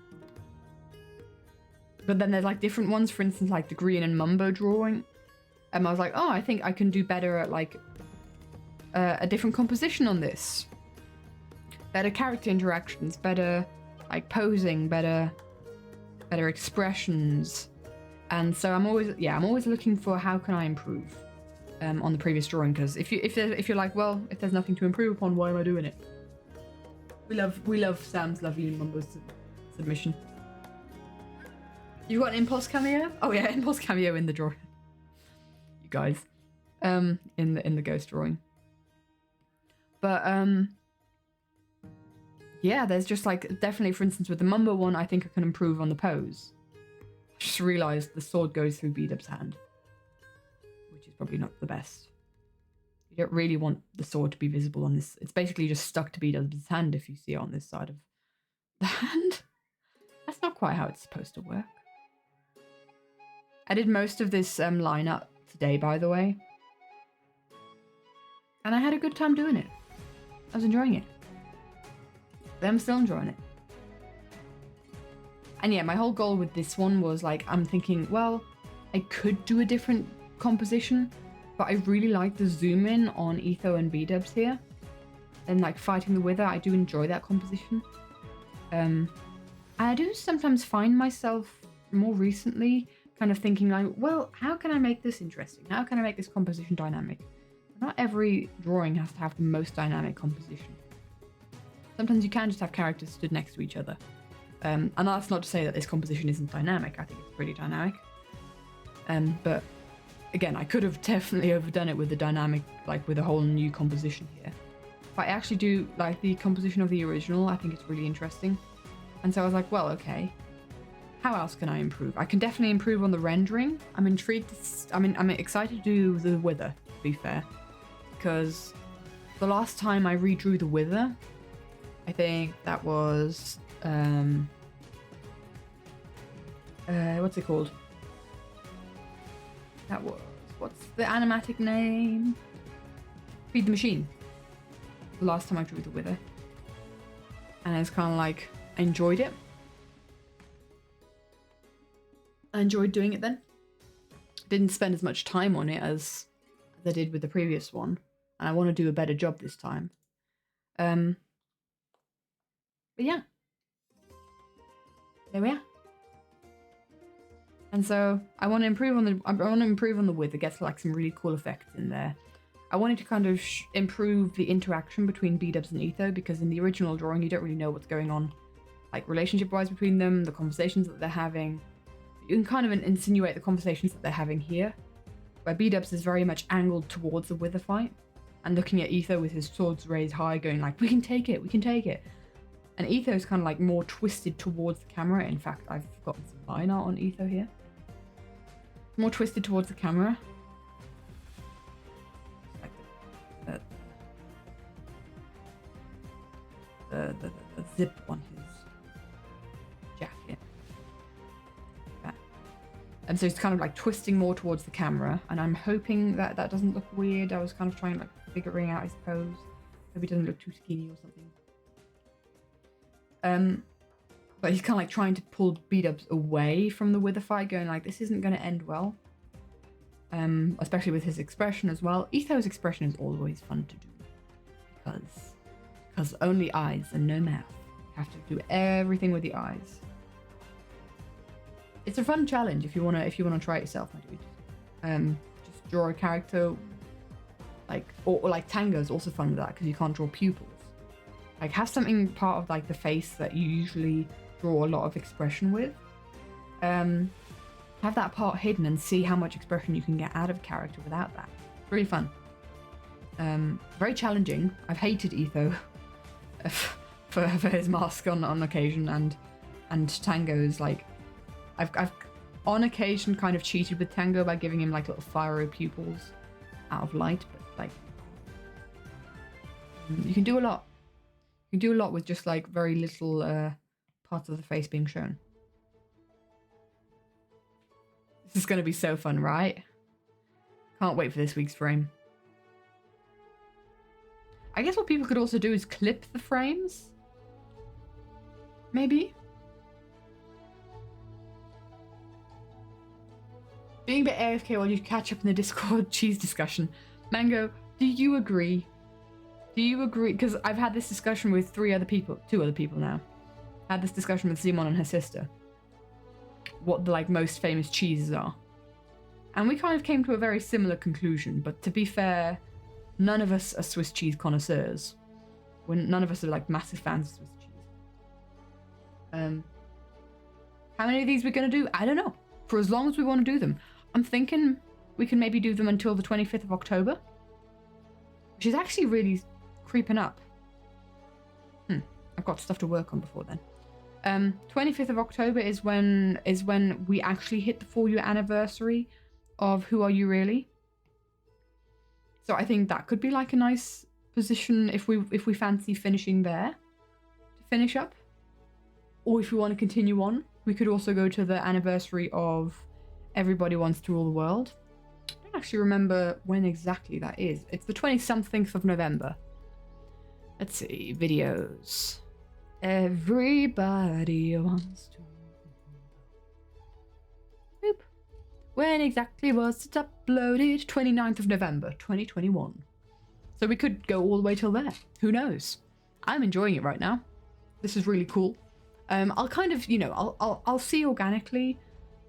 then there's like different ones, for instance, like the Green and Mumbo drawing. I was like, oh, I think I can do better at like a different composition on this. Better character interactions, better like posing, better expressions. And so I'm always looking for how can I improve on the previous drawing, because if you're like, well, if there's nothing to improve upon, why am I doing it? We love Sam's lovely Mumbo submission. You got an impulse cameo? Oh yeah, impulse cameo in the drawing. You guys, in the ghost drawing. But yeah, there's just like definitely, for instance, with the Mumbo one, I think I can improve on the pose. I just realised the sword goes through B-Dub's hand, which is probably not the best. You don't really want the sword to be visible on this. It's basically just stuck to B-Dub's hand if you see it on this side of the hand. That's not quite how it's supposed to work. I did most of this line up today, by the way. And I had a good time doing it. I was enjoying it. I'm still enjoying it. And yeah, my whole goal with this one was like, I'm thinking, well, I could do a different composition, but I really like the zoom in on Etho and B-Dubs here. And like fighting the Wither, I do enjoy that composition. And I do sometimes find myself more recently kind of thinking like, well, how can I make this interesting? How can I make this composition dynamic? Not every drawing has to have the most dynamic composition. Sometimes you can just have characters stood next to each other. And that's not to say that this composition isn't dynamic. I think it's pretty dynamic. But again, I could have definitely overdone it with the dynamic, like with a whole new composition here. But I actually do like the composition of the original. I think it's really interesting. And so I was like, well, okay, how else can I improve? I can definitely improve on the rendering. I'm intrigued. I'm excited to do the Wither, to be fair. Because the last time I redrew the Wither, I think that was... what's it called? That was... What's the animatic name? Feed the Machine. The last time I drew the Wither. And I was kind of like... I enjoyed it. I enjoyed doing it then. didn't spend as much time on it as I did with the previous one, and I want to do a better job this time. But yeah, there we are. And so I want to improve on the width. It gets like some really cool effects in there. I wanted to kind of improve the interaction between B-dubs and Etho, because in the original drawing you don't really know what's going on, like relationship-wise between them, the conversations that they're having. You can kind of insinuate the conversations that they're having here, where B-dubs is very much angled towards the wither fight, and looking at Etho with his swords raised high, going like, we can take it, we can take it. And Etho's kind of like more twisted towards the camera. In fact, I've gotten some line art on Etho here. More twisted towards the camera. Like the zip on his jacket. Like and so it's kind of like twisting more towards the camera, and I'm hoping that that doesn't look weird. I was kind of trying like figuring out his pose. Hope he doesn't look too skinny or something. But he's kind of like trying to pull B-dubs away from the wither fight, going like, this isn't going to end well. Especially with his expression as well. Etho's expression is always fun to do, because only eyes and no mouth. You have to do everything with the eyes. It's a fun challenge if you wanna try it yourself, my dude. Just draw a character like, or like Tango's also fun with that, because you can't draw pupils. Like, have something part of like the face that you usually draw a lot of expression with. Have that part hidden and see how much expression you can get out of a character without that. It's really fun. Very challenging. I've hated Etho for his mask on occasion, and Tango's like, I've on occasion kind of cheated with Tango by giving him like little fiery pupils out of light, but like, you can do a lot. You can do a lot with just like very little parts of the face being shown. This is going to be so fun, right? Can't wait for this week's frame. I guess what people could also do is clip the frames. Maybe. Being a bit AFK while you catch up in the Discord cheese discussion. Mango, do you agree? Do you agree? Because I've had this discussion with two other people now. Had this discussion with Simon and her sister. What the like most famous cheeses are. And we kind of came to a very similar conclusion, but to be fair, none of us are Swiss cheese connoisseurs. None of us are like massive fans of Swiss cheese. How many of these we're going to do? I don't know. For as long as we want to do them. I'm thinking we can maybe do them until the 25th of October. Which is actually really creeping up. I've got stuff to work on before then. 25th of October is when we actually hit the 4-year anniversary of Who Are You Really? So I think that could be like a nice position if we fancy finishing there to finish up. Or if we want to continue on, we could also go to the anniversary of Everybody Wants to Rule the World. I don't actually remember when exactly that is. It's the 20-something of November. Let's see, videos. Everybody wants to. Boop. When exactly was it uploaded? 29th of November, 2021. So we could go all the way till there. Who knows? I'm enjoying it right now. This is really cool. I'll kind of, I'll see organically.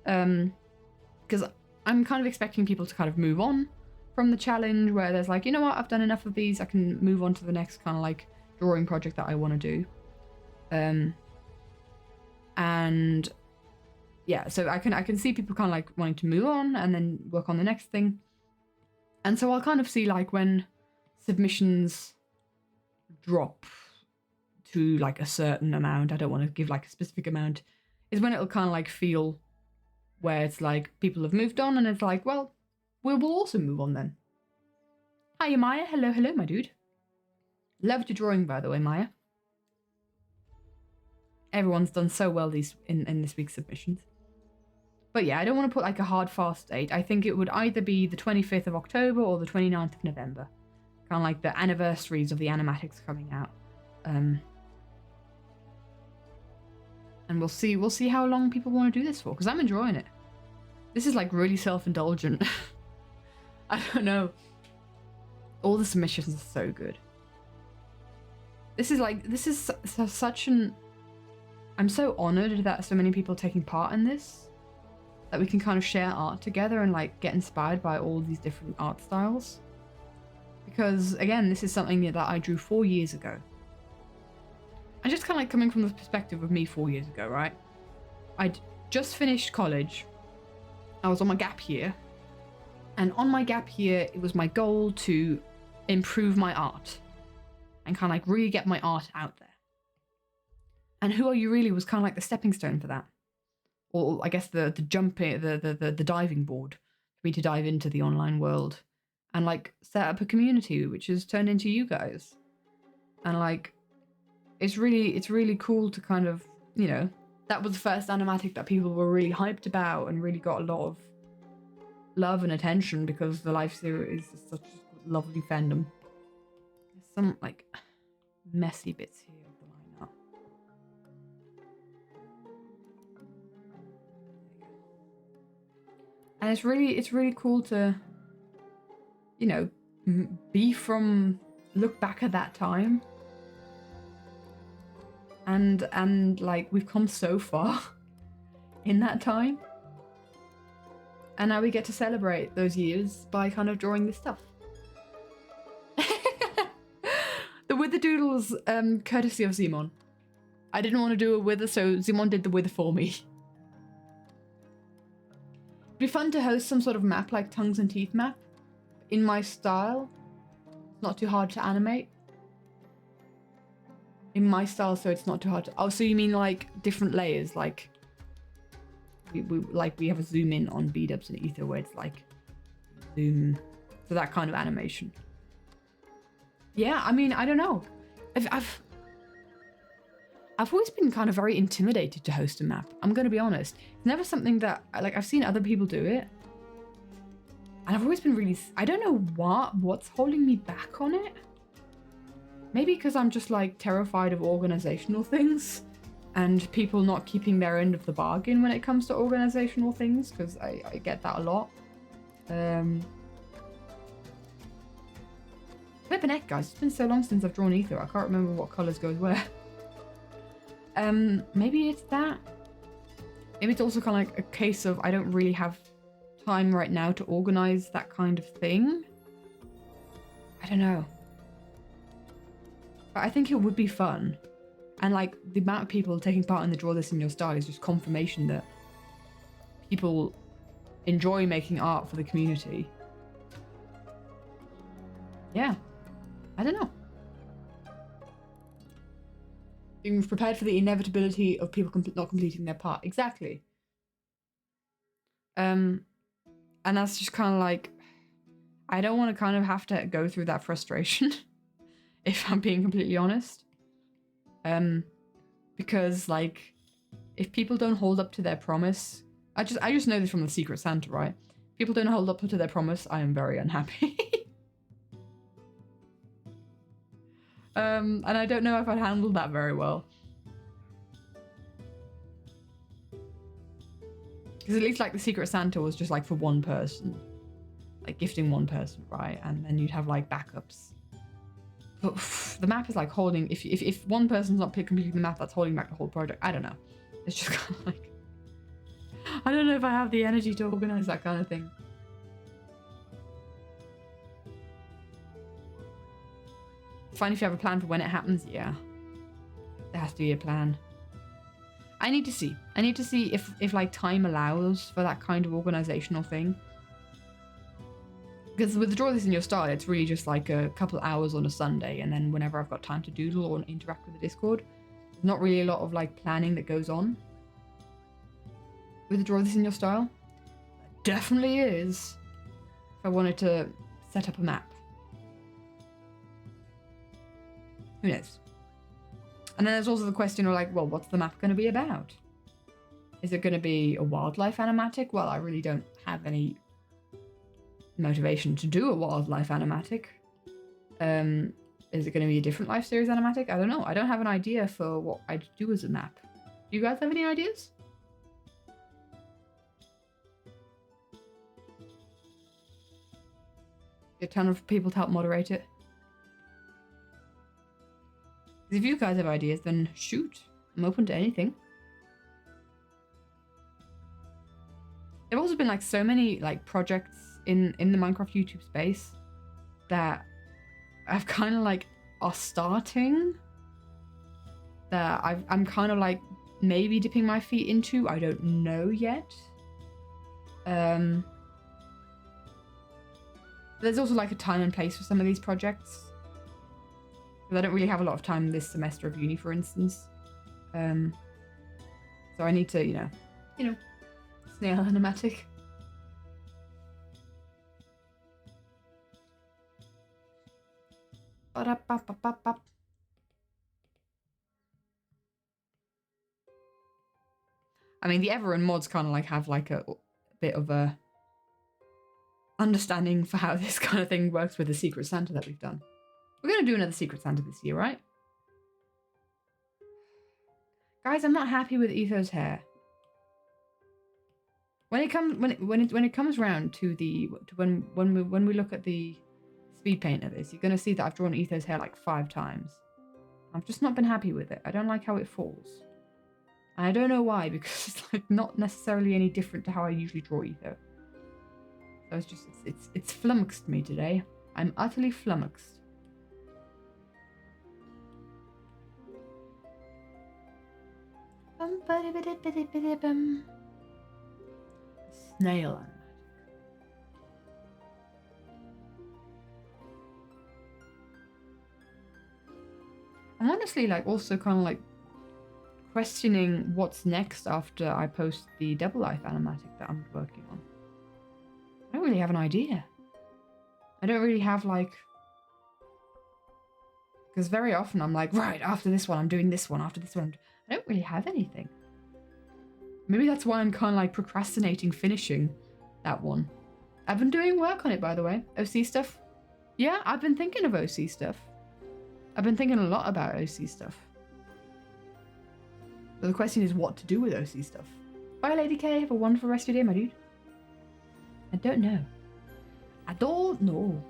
Because I'm kind of expecting people to kind of move on from the challenge, where there's like, you know what, I've done enough of these. I can move on to the next kind of like drawing project that I want to do. And yeah, so I can see people kind of like wanting to move on and then work on the next thing. And so I'll kind of see like when submissions drop to like a certain amount, I don't want to give like a specific amount, is when it'll kind of like feel where it's like people have moved on and it's like, well, we'll also move on then. Hiya, Maya. Hello, my dude. Loved your drawing, by the way, Maya. Everyone's done so well in this week's submissions. But yeah, I don't want to put like a hard fast date. I think it would either be the 25th of October or the 29th of November. Kind of like the anniversaries of the animatics coming out. And we'll see how long people want to do this for, because I'm enjoying it. This is like really self-indulgent. I don't know. All the submissions are so good. This is such an... I'm so honored that so many people are taking part in this. That we can kind of share art together and like get inspired by all these different art styles. Because again, this is something that I drew 4 years ago. I'm just kind of like coming from the perspective of me 4 years ago, right? I'd just finished college. I was on my gap year. And on my gap year, it was my goal to improve my art. And kind of like really get my art out there. And Who Are You Really was kind of like the stepping stone for that. Or I guess the jumping, the diving board for me to dive into the online world and like set up a community which has turned into you guys. And like it's really cool to kind of, you know, that was the first animatic that people were really hyped about and really got a lot of love and attention because the life series is such a lovely fandom. There's some like messy bits here. And it's really cool to, you know, look back at that time. And like we've come so far in that time. And now we get to celebrate those years by kind of drawing this stuff. The Wither Doodles, courtesy of Simon. I didn't want to do a wither, so Simon did the wither for me. It'd be fun to host some sort of map like Tongues and Teeth map in my style. It's not too hard to animate. In my style, so it's not too hard to... Oh, so you mean like different layers, like we have a zoom in on B-dubs and Ether where it's like zoom, so that kind of animation. Yeah, I mean, I don't know. I've always been kind of very intimidated to host a map. I'm going to be honest. It's never something that, like, I've seen other people do it. And I've always been really... I don't know what's holding me back on it. Maybe because I'm just, like, terrified of organizational things. And people not keeping their end of the bargain when it comes to organizational things. Because I get that a lot. Flippin' heck, guys. It's been so long since I've drawn Ether. I can't remember what colours goes where. Maybe it's that. Maybe it's also kind of like a case of I don't really have time right now to organize that kind of thing. I don't know. But I think it would be fun. And like the amount of people taking part in the Draw This in Your Style is just confirmation that people enjoy making art for the community. Yeah. I don't know. Being prepared for the inevitability of people not completing their part. Exactly. And that's just kind of like, I don't want to kind of have to go through that frustration, if I'm being completely honest. Because like, if people don't hold up to their promise, I just know this from the Secret Santa, right? People don't hold up to their promise, I am very unhappy. And I don't know if I'd handled that very well. Because at least like the Secret Santa was just like for one person. Like gifting one person, right? And then you'd have like backups. But the map is like holding, if one person's not completing the map, that's holding back the whole project. I don't know. It's just kind of like, I don't know if I have the energy to organize that kind of thing. Fine if you have a plan for when it happens. Yeah, there has to be a plan. I need to see if like time allows for that kind of organizational thing, because with the Draw This in Your Style, it's really just like a couple hours on a Sunday, and then whenever I've got time to doodle or interact with the Discord, there's not really a lot of like planning that goes on with the Draw This in Your Style. There definitely is if I wanted to set up a map. Who knows? And then there's also the question of like, well, what's the map going to be about? Is it going to be a wildlife animatic? Well, I really don't have any motivation to do a wildlife animatic. Is it going to be a different life series animatic? I don't know. I don't have an idea for what I'd do as a map. Do you guys have any ideas? Get a ton of people to help moderate it. If you guys have ideas, then shoot. I'm open to anything. There have also been like so many like projects in the Minecraft YouTube space that I've kind of like are starting that I'm kind of like maybe dipping my feet into. I don't know yet. There's also like a time and place for some of these projects. Because I don't really have a lot of time this semester of uni, for instance. So I need to, you know, snail animatic. I mean, the Everend mods kind of like have like a bit of a understanding for how this kind of thing works with the Secret Santa that we've done. We're going to do another Secret Santa this year, right? Guys, I'm not happy with Etho's hair. When it comes round to when we look at the speed paint of this, you're going to see that I've drawn Etho's hair like 5 times. I've just not been happy with it. I don't like how it falls. And I don't know why, because it's like not necessarily any different to how I usually draw Etho. So it's just it's flummoxed me today. I'm utterly flummoxed. Snail animatic. I'm honestly like also kind of like questioning what's next after I post the Double Life animatic that I'm working on. I don't really have an idea. I don't really have like... Because very often I'm like, right, after this one, I'm doing this one, after this one. I don't really have anything. Maybe that's why I'm kind of like procrastinating finishing that one. I've been doing work on it, by the way. OC stuff. Yeah, I've been thinking of OC stuff. I've been thinking a lot about OC stuff. So the question is what to do with OC stuff. Bye, Lady K. Have a wonderful rest of your day, my dude. I don't know. I don't know.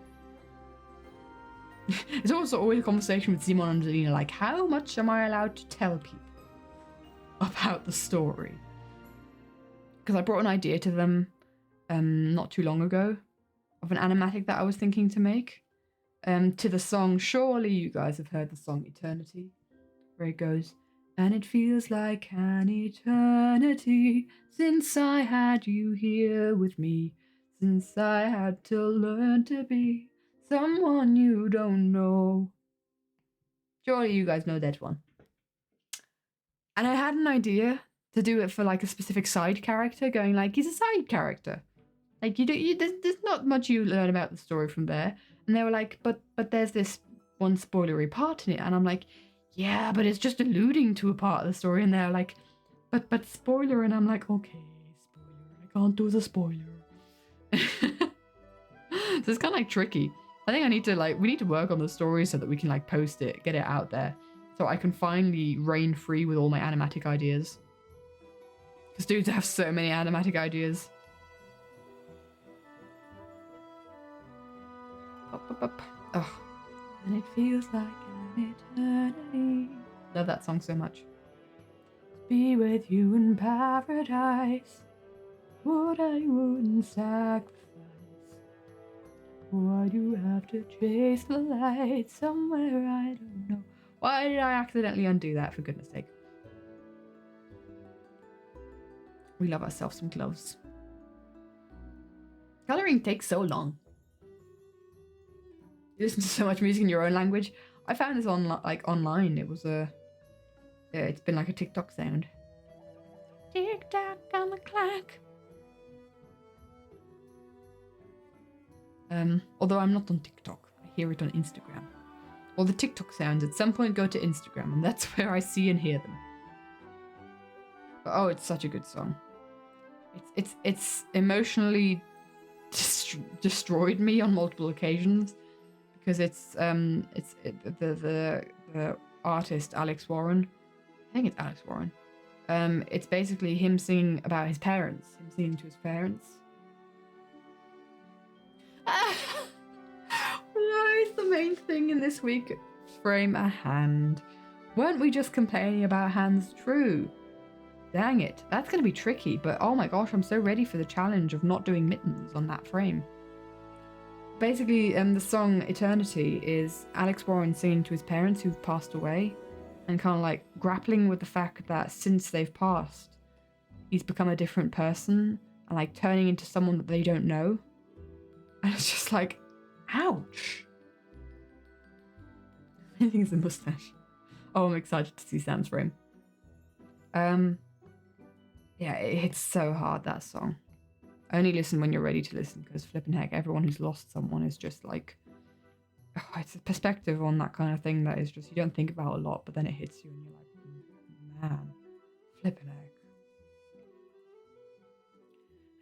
It's also always a conversation with Simon and Angelina, like, how much am I allowed to tell people about the story? Because I brought an idea to them not too long ago of an animatic that I was thinking to make to the song. Surely you guys have heard the song Eternity, where it goes, and it feels like an eternity since I had you here with me, since I had to learn to be someone you don't know. Surely you guys know that one. And I had an idea to do it for like a specific side character, going like, he's a side character. Like there's not much you learn about the story from there. And they were like, but there's this one spoilery part in it. And I'm like, yeah, but it's just alluding to a part of the story. And they're like, but spoiler. And I'm like, okay, spoiler. I can't do the spoiler. So it's kind of like tricky. I think I need to we need to work on the story so that we can like post it, get it out there. So I can finally reign free with all my animatic ideas. Because dudes have so many animatic ideas. Up. Oh. And it feels like an eternity. Love that song so much. Be with you in paradise. What I wouldn't sacrifice. Why do you have to chase the light somewhere I don't know? Why did I accidentally undo that, for goodness sake? We love ourselves some gloves. Coloring takes so long. You listen to so much music in your own language. I found this on online. It was it's been like a TikTok sound. Tick tock on the clock. Although I'm not on TikTok, I hear it on Instagram. All the TikTok sounds at some point go to Instagram, and that's where I see and hear them. But, oh, it's such a good song. It's emotionally destroyed me on multiple occasions because it's the artist Alex Warren. I think it's Alex Warren. It's basically him singing about his parents, him singing to his parents. main thing in this week's frame a hand. Weren't we just complaining about hands? True. Dang it. That's going to be tricky, but oh my gosh, I'm so ready for the challenge of not doing mittens on that frame. Basically, the song Eternity is Alex Warren singing to his parents who've passed away and kind of like grappling with the fact that since they've passed, he's become a different person and like turning into someone that they don't know. And it's just like, ouch. I think it's a mustache. Oh, I'm excited to see Sam's frame. Yeah, it hits so hard, that song. Only listen when you're ready to listen, because flipping heck, everyone who's lost someone is just like, oh, it's a perspective on that kind of thing that is just, you don't think about a lot, but then it hits you and you're like, man, flipping heck.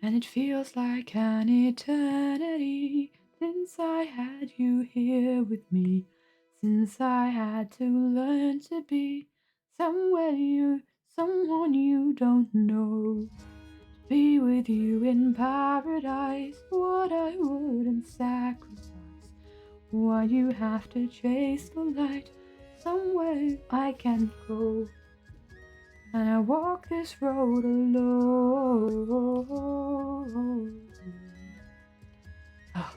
And it feels like an eternity since I had you here with me, since I had to learn to be someone you don't know. Be with you in paradise, what I wouldn't sacrifice. Why you have to chase the light, somewhere I can't go. And I walk this road alone. Oh.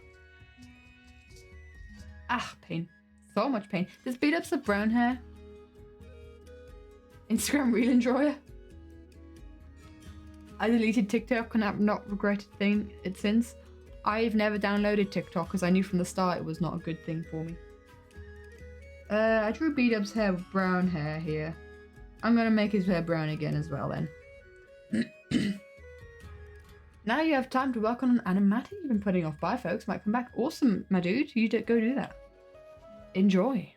Ah, pain. So much pain. Does beat up some brown hair? Instagram reel enjoyer? I deleted TikTok and I've not regretted it since. I've never downloaded TikTok because I knew from the start it was not a good thing for me. I drew B-Dub's hair with brown hair here. I'm gonna make his hair brown again as well then. Now you have time to work on an animatic you've been putting off. Bye folks, might come back. Awesome, my dude. You go do that. Enjoy.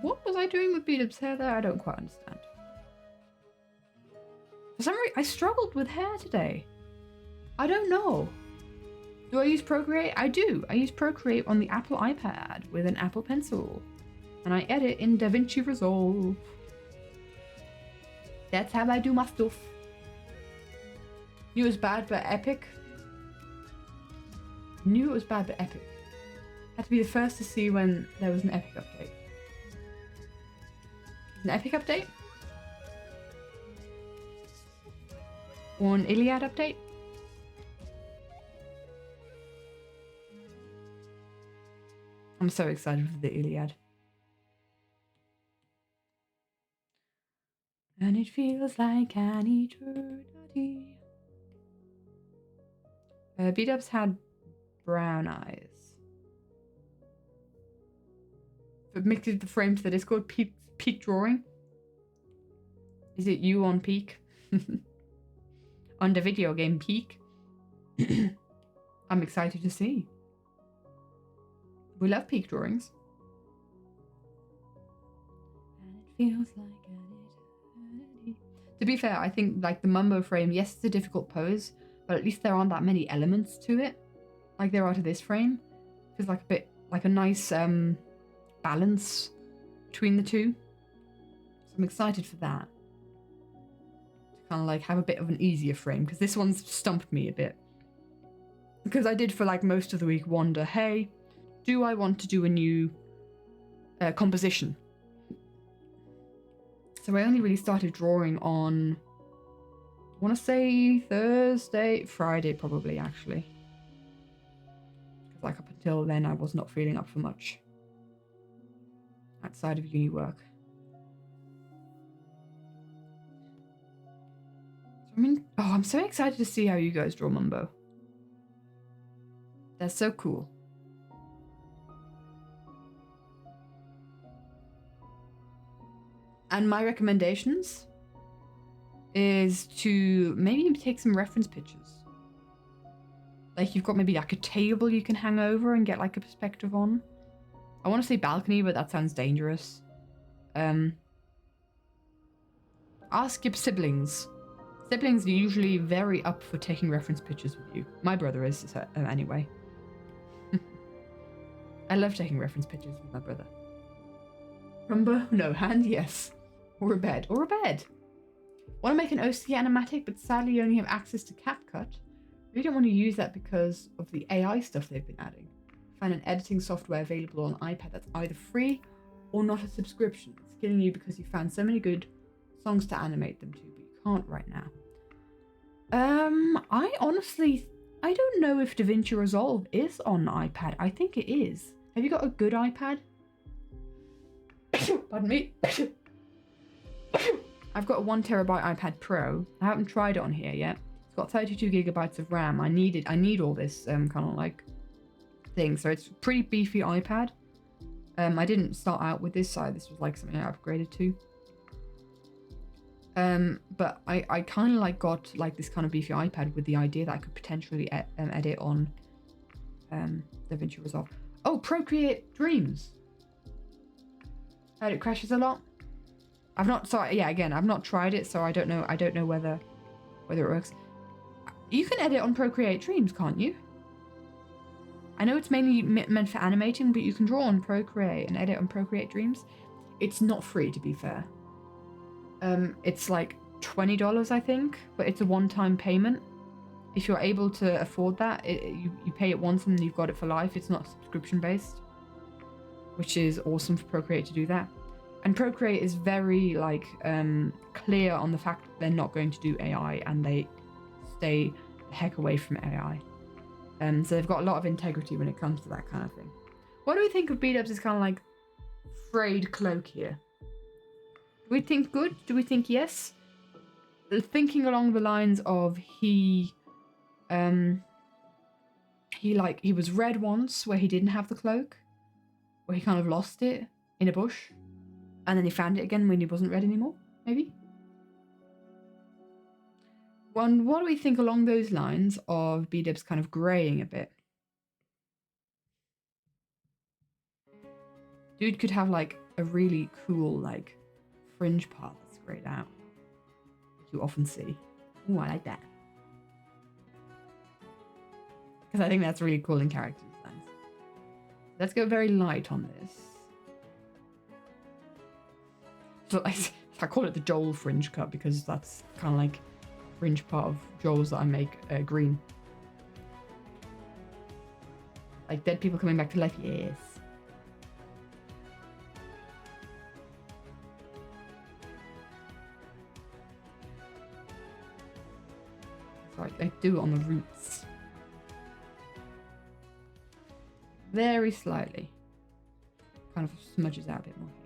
What was I doing with B-Dub's hair there? I don't quite understand. For some reason, I struggled with hair today. I don't know. Do I use Procreate? I do. I use Procreate on the Apple iPad with an Apple Pencil. And I edit in DaVinci Resolve. That's how I do my stuff. Knew it was bad but epic. Knew it was bad but epic. Had to be the first to see when there was an epic update. An epic update? Or an Iliad update? I'm so excited for the Iliad. And it feels like an eternity. B-Dubs had brown eyes. Submitted the frame to the Discord. Peak drawing. Is it you on peak? On the video game peak? I'm excited to see. We love peak drawings. And it feels like an eternity. To be fair, I think like the Mumbo frame, yes, it's a difficult pose, but at least there aren't that many elements to it, like there are to this frame. Feels like a bit like a nice balance between the two. So I'm excited for that. To kind of like have a bit of an easier frame, because this one's stumped me a bit. Because I did for like most of the week wonder, hey, do I want to do a new composition? So I only really started drawing on, I want to say Friday probably actually. Because like up until then I was not feeling up for much outside of uni work. So I mean, oh, I'm so excited to see how you guys draw Mumbo. That's so cool. And my recommendations is to maybe take some reference pictures. Like you've got maybe like a table you can hang over and get like a perspective on. I want to say balcony, but that sounds dangerous. Ask your siblings. Siblings are usually very up for taking reference pictures with you. My brother is, so, anyway. I love taking reference pictures with my brother. Rumba? No. Hand? Yes. Or a bed. Or a bed. Want to make an OC animatic, but sadly you only have access to CapCut. We don't want to use that because of the AI stuff they've been adding. Find an editing software available on iPad that's either free or not a subscription. It's killing you because you found so many good songs to animate them to, but you can't right now. I don't know if DaVinci Resolve is on iPad. I think it is. Have you got a good iPad? Pardon me. I've got a 1TB iPad Pro. I haven't tried it on here yet. It's got 32GB of RAM. I need all this kind of like thing. So it's a pretty beefy iPad. I didn't start out with this side. This was like something I upgraded to. But I kind of like got like this kind of beefy iPad with the idea that I could potentially edit on DaVinci Resolve. Oh, Procreate Dreams. Heard it crashes a lot. I've not tried it, so I don't know whether it works. You can edit on Procreate Dreams, can't you? I know it's mainly meant for animating, but you can draw on Procreate and edit on Procreate Dreams. It's not free, to be fair. It's like $20, I think, but it's a one-time payment. If you're able to afford that, you pay it once and you've got it for life. It's not subscription-based, which is awesome for Procreate to do that. And Procreate is very like clear on the fact that they're not going to do AI, and they stay the heck away from AI. So they've got a lot of integrity when it comes to that kind of thing. What do we think of B-Dubs' kind of like frayed cloak here? Do we think good? Do we think yes? Thinking along the lines of he was red once where he didn't have the cloak, where he kind of lost it in a bush, and then he found it again when he wasn't red anymore, maybe? What do we think along those lines of B-Dubs kind of greying a bit? Dude could have like a really cool like fringe part that's grayed out, which you often see. Ooh, I like that. Because I think that's really cool in character designs. Let's go very light on this. So I call it the Joel fringe cut because that's kind of like fringe part of Joel's that I make green. Like dead people coming back to life, yes. So I do it on the roots. Very slightly. Kind of smudges out a bit more here.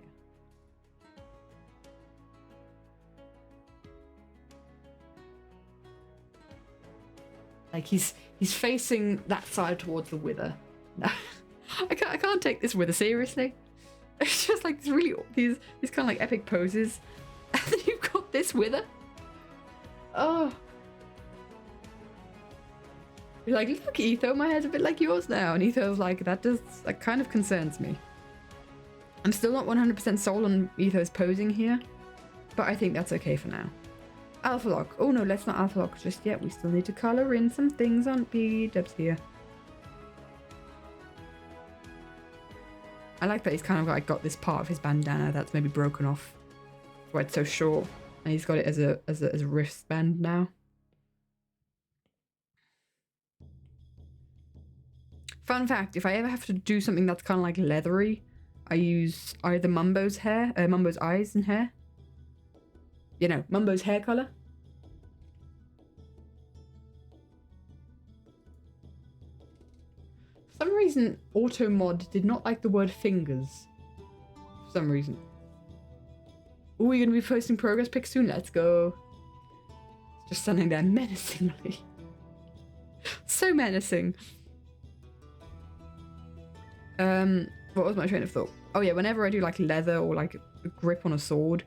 Like he's facing that side towards the wither. No, I can't take this wither seriously. It's just like these kind of like epic poses, and then you've got this wither. Oh, you're like, look, Etho, my head's a bit like yours now, and Etho's like, that kind of concerns me. I'm still not 100% sold on Etho's posing here, but I think that's okay for now. Alpha lock. Oh no, let's not alpha lock just yet. We still need to color in some things on B-Dubs here. I like that he's kind of like got this part of his bandana that's maybe broken off. That's why it's so short, and he's got it as a wristband now. Fun fact: if I ever have to do something that's kind of like leathery, I use either Mumbo's eyes and hair. You know, Mumbo's hair color. For some reason, AutoMod did not like the word fingers. For some reason. Oh, you're going to be posting progress pics soon? Let's go. It's just standing there menacingly. So menacing. What was my train of thought? Oh yeah, whenever I do like leather or like a grip on a sword,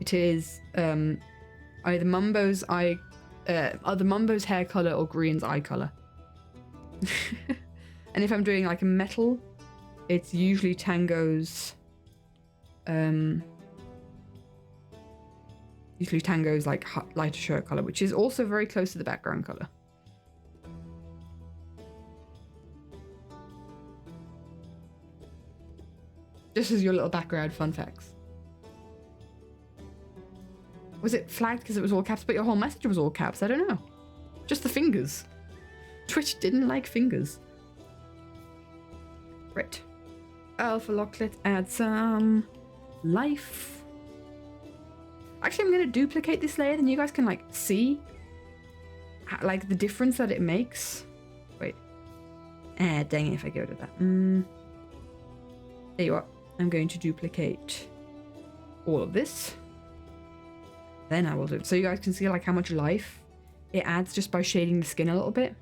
it is either Mumbo's hair color or Green's eye color. And if I'm doing like a metal, it's usually Tango's like lighter shirt color, which is also very close to the background color. This is your little background fun facts. Was it flagged because it was all caps, but your whole message was all caps? I don't know. Just the fingers. Twitch didn't like fingers. Right. Alpha lock, let's add some life. Actually, I'm going to duplicate this layer, then you guys can, like, see, like, the difference that it makes. Wait. Dang it if I go to that. There you are. I'm going to duplicate all of this. Then I will do it. So you guys can see, like, how much life it adds just by shading the skin a little bit.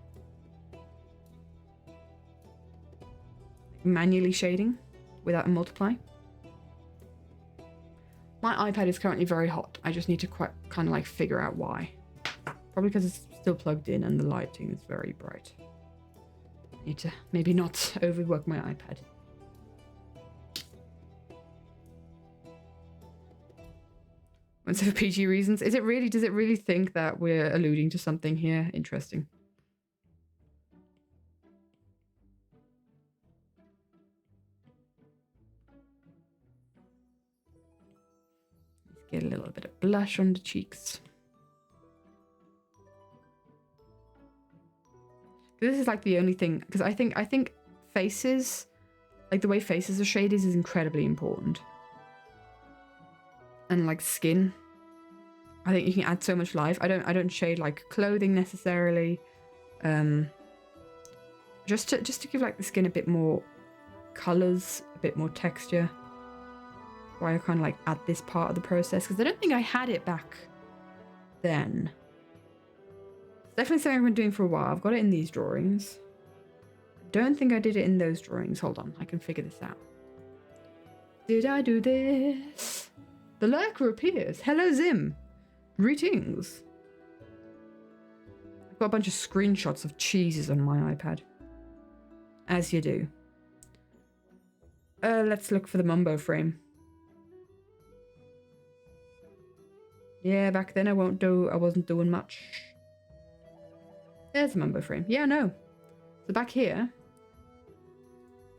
Manually shading without a multiply. My iPad is currently very hot. I just need to kind of like figure out why. Probably because it's still plugged in and the lighting is very bright. I need to maybe not overwork my iPad. And so for PG reasons, does it really think that we're alluding to something here? Interesting. Get a little bit of blush on the cheeks. This is like the only thing, because I think faces, like the way faces are shaded is incredibly important. And like skin, I think you can add so much life. I don't shade like clothing necessarily. Just to give like the skin a bit more colors, a bit more texture. Why I kind of like add this part of the process, because I don't think I had it back then. It's definitely something I've been doing for a while. I've got it in these drawings. I don't think I did it in those drawings. Hold on, I can figure this out. Did I do this? The lurker appears. Hello, Zim. Greetings. I've got a bunch of screenshots of cheeses on my iPad. As you do. Let's look for the Mumbo frame. Yeah, back then I wasn't doing much. There's a Mumbo frame. Yeah, no. So back here,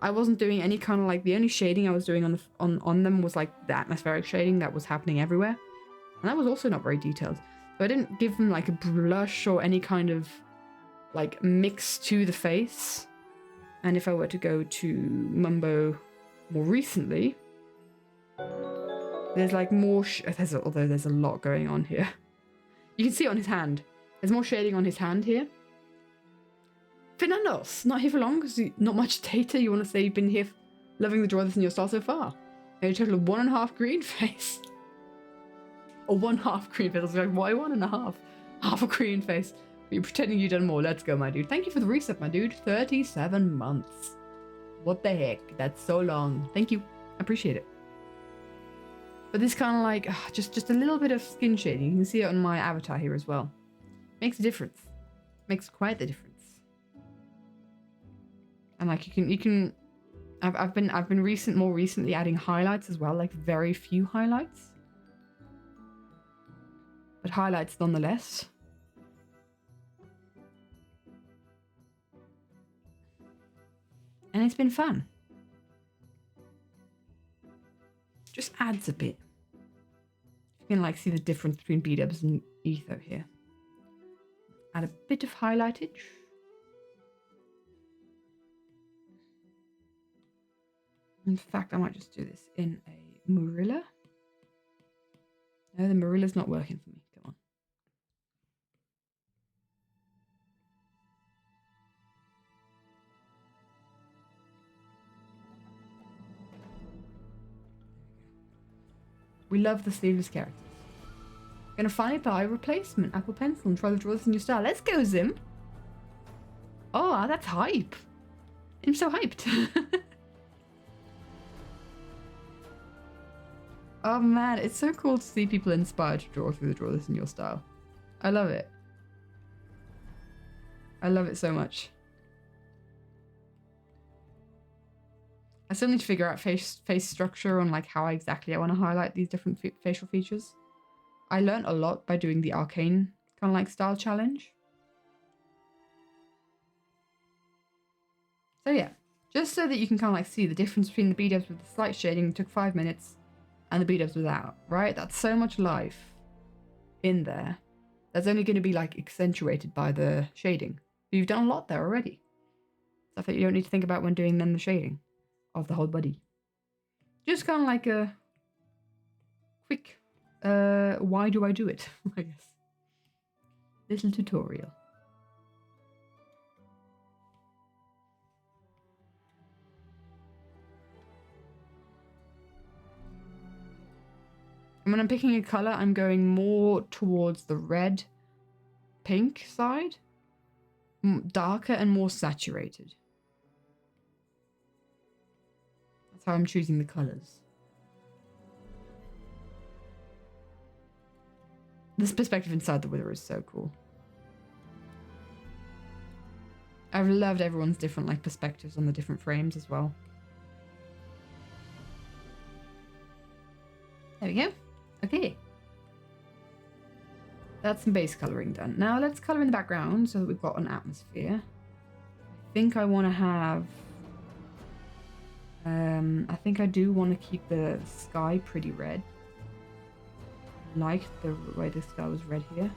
I wasn't doing any kind of like, the only shading I was doing on them was like the atmospheric shading that was happening everywhere. And that was also not very detailed. So I didn't give them like a blush or any kind of like mix to the face. And if I were to go to Mumbo more recently, there's like more, although there's a lot going on here. You can see it on his hand. There's more shading on his hand here. Fernandos, not here for long because not much data. You want to say you've been here loving the draw this in your style so far. A total of 1.5 green face. Or 1/2 green face. I was like, why 1.5? Half a green face. But you're pretending you've done more. Let's go, my dude. Thank you for the reset, my dude. 37 months. What the heck? That's so long. Thank you. I appreciate it. But this kind of like, just a little bit of skin shading. You can see it on my avatar here as well. Makes a difference. Makes quite the difference. And like you can, I've been more recently adding highlights as well, like very few highlights. But highlights nonetheless. And it's been fun. Just adds a bit. You can like see the difference between B-dubs and etho here. Add a bit of highlightage. In fact, I might just do this in a Marilla. No, the Marilla's not working for me. Come on. We love the sleeveless characters. Gonna finally buy a replacement Apple Pencil and try to draw this in your style. Let's go, Zim. Oh, that's hype. I'm so hyped. Oh man, it's so cool to see people inspired to draw through the draw this in your style. I love it. I love it so much. I still need to figure out face structure on like how exactly I want to highlight these different facial features. I learned a lot by doing the arcane kind of like style challenge. So yeah, just so that you can kind of like see the difference between the B-dubs with the slight shading took 5 minutes and the B-dubs without, right? That's so much life. in there, that's only going to be like accentuated by the shading. You've done a lot there already. Stuff that you don't need to think about when doing then the shading of the whole body. Just kind of like a quick, why do I do it? I guess. Little tutorial. And when I'm picking a color, I'm going more towards the red, pink side. Darker and more saturated. That's how I'm choosing the colors. This perspective inside the wither is so cool. I've loved everyone's different like perspectives on the different frames as well. There we go. Okay. That's some base colouring done. Now let's colour in the background so that we've got an atmosphere. I think I want to have... I think I do want to keep the sky pretty red. I like the way the sky was red here.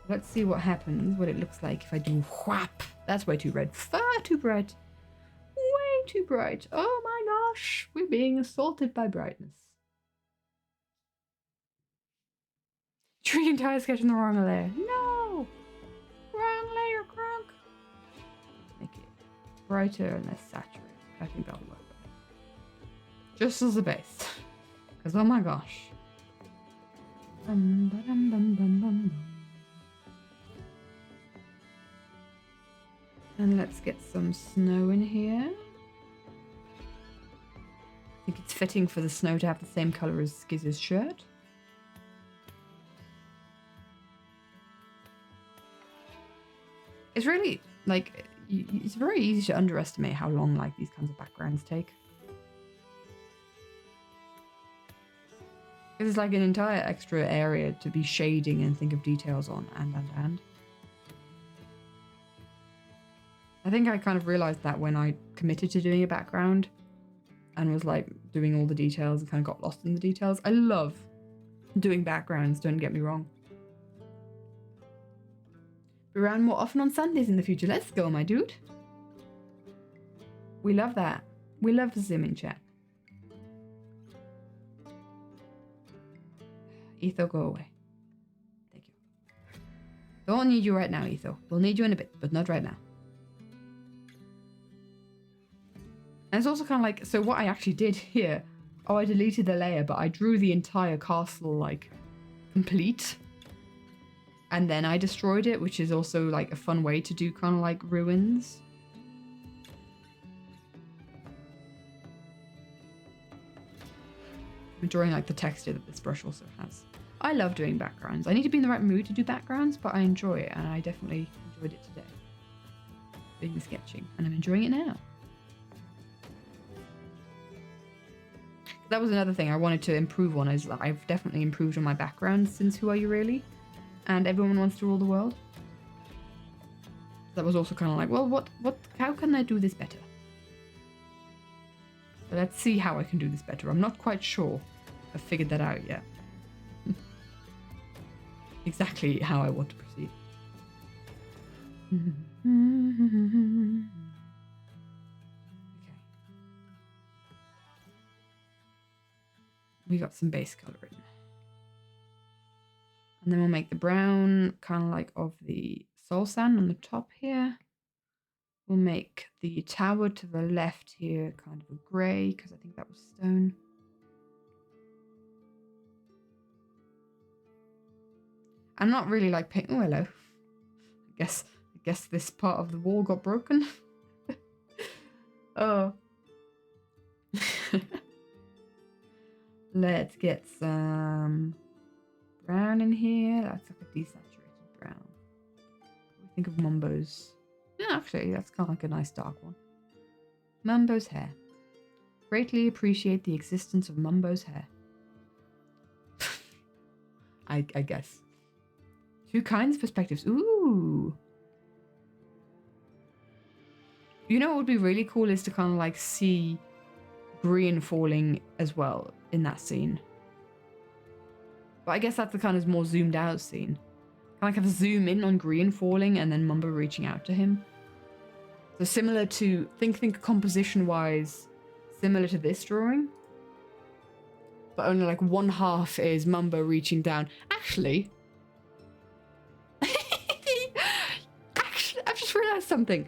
Let's see what happens, what it looks like if I do whap. That's way too red. Far too bright. Way too bright. Oh my gosh. We're being assaulted by brightness. Tree entire sketch in the wrong layer. No! Wrong layer, crunk. Make it brighter and less saturated. I think that'll work. Just as a base. Because oh my gosh. And let's get some snow in here. I think it's fitting for the snow to have the same colour as Skiz's shirt. It's really, like, it's very easy to underestimate how long, like, these kinds of backgrounds take. Because it's like an entire extra area to be shading and think of details on, and. I think I kind of realised that when I committed to doing a background and was, like, doing all the details and kind of got lost in the details. I love doing backgrounds, don't get me wrong. Be around more often on Sundays in the future. Let's go, my dude. We love that. We love the Zim in chat. Etho, go away. Thank you. Don't need you right now, Etho. We'll need you in a bit, but not right now. And it's also kind of like, so what I actually did here, oh, I deleted the layer, but I drew the entire castle, like, complete. And then I destroyed it, which is also like a fun way to do kind of like ruins. I'm drawing like the texture that this brush also has. I love doing backgrounds. I need to be in the right mood to do backgrounds, but I enjoy it, and I definitely enjoyed it today. Doing the sketching, and I'm enjoying it now. That was another thing I wanted to improve on, is that I've definitely improved on my backgrounds since Who Are You Really? And Everyone Wants to Rule the World. That was also kind of like, well, how can I do this better? So let's see how I can do this better. I'm not quite sure I've figured that out yet. Exactly how I want to proceed. Okay. We got some base coloring. And then we'll make the brown kind of like of the soul sand on the top here. We'll make the tower to the left here kind of a grey, because I think that was stone. I'm not really like paint. Oh, hello. I guess this part of the wall got broken. Oh. Let's get some brown in here. That's like a desaturated brown. What do you think of Mumbo's? Yeah, actually, that's kind of like a nice dark one. Mumbo's hair. Greatly appreciate the existence of Mumbo's hair. I guess. Two kinds of perspectives. Ooh. You know what would be really cool is to kind of like see Brian falling as well in that scene. But I guess that's the kind of more zoomed out scene. Kind of like have a zoom in on Green falling and then Mumba reaching out to him. So similar to, think composition wise, similar to this drawing. But only like one half is Mumba reaching down. Actually, I've just realized something.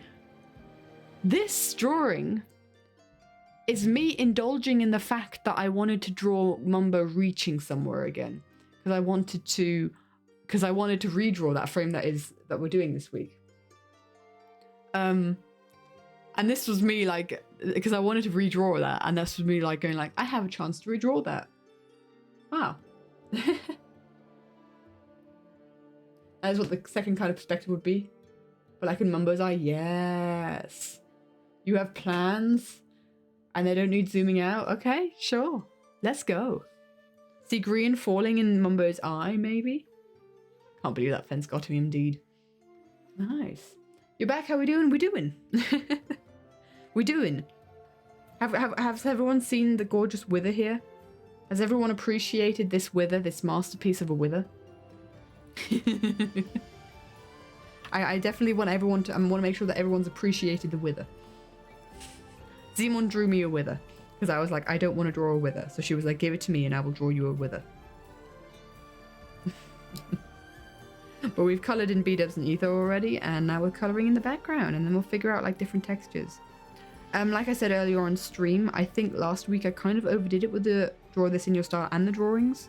This drawing is me indulging in the fact that I wanted to draw Mumba reaching somewhere again. Because I wanted to redraw that frame that we're doing this week. And this was me like, because I wanted to redraw that, and this was me like going like, I have a chance to redraw that. Wow. That is what the second kind of perspective would be. But like in Mumbo's eye, yes. You have plans and they don't need zooming out. Okay, sure. Let's go. See Green falling in Mumbo's eye, maybe? Can't believe that fence got to me indeed. Nice. You're back, how we doing? We doing. We doing. Has everyone seen the gorgeous wither here? Has everyone appreciated this wither, this masterpiece of a wither? I definitely want everyone to, I want to make sure that everyone's appreciated the wither. Zimon drew me a wither because I was like, I don't want to draw a wither. So she was like, give it to me and I will draw you a wither. But we've coloured in B-dubs and ether already, and now we're colouring in the background, and then we'll figure out like different textures. Like I said earlier on stream, I think last week I kind of overdid it with the draw this in your style and the drawings,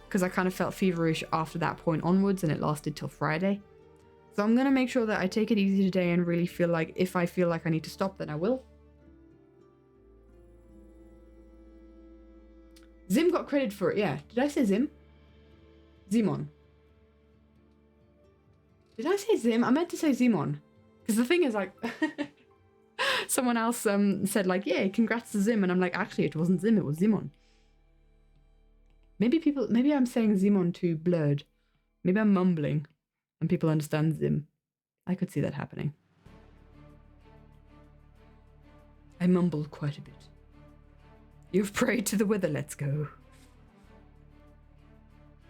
because I kind of felt feverish after that point onwards, and it lasted till Friday. So I'm going to make sure that I take it easy today and really feel like if I feel like I need to stop, then I will. Zim got credit for it, yeah. Did I say Zim? Zimon. Did I say Zim? I meant to say Zimon. Because the thing is, like, someone else said, like, yeah, congrats to Zim. And I'm like, actually, it wasn't Zim, it was Zimon. Maybe I'm saying Zimon too blurred. Maybe I'm mumbling and people understand Zim. I could see that happening. I mumbled quite a bit. You've prayed to the wither, let's go.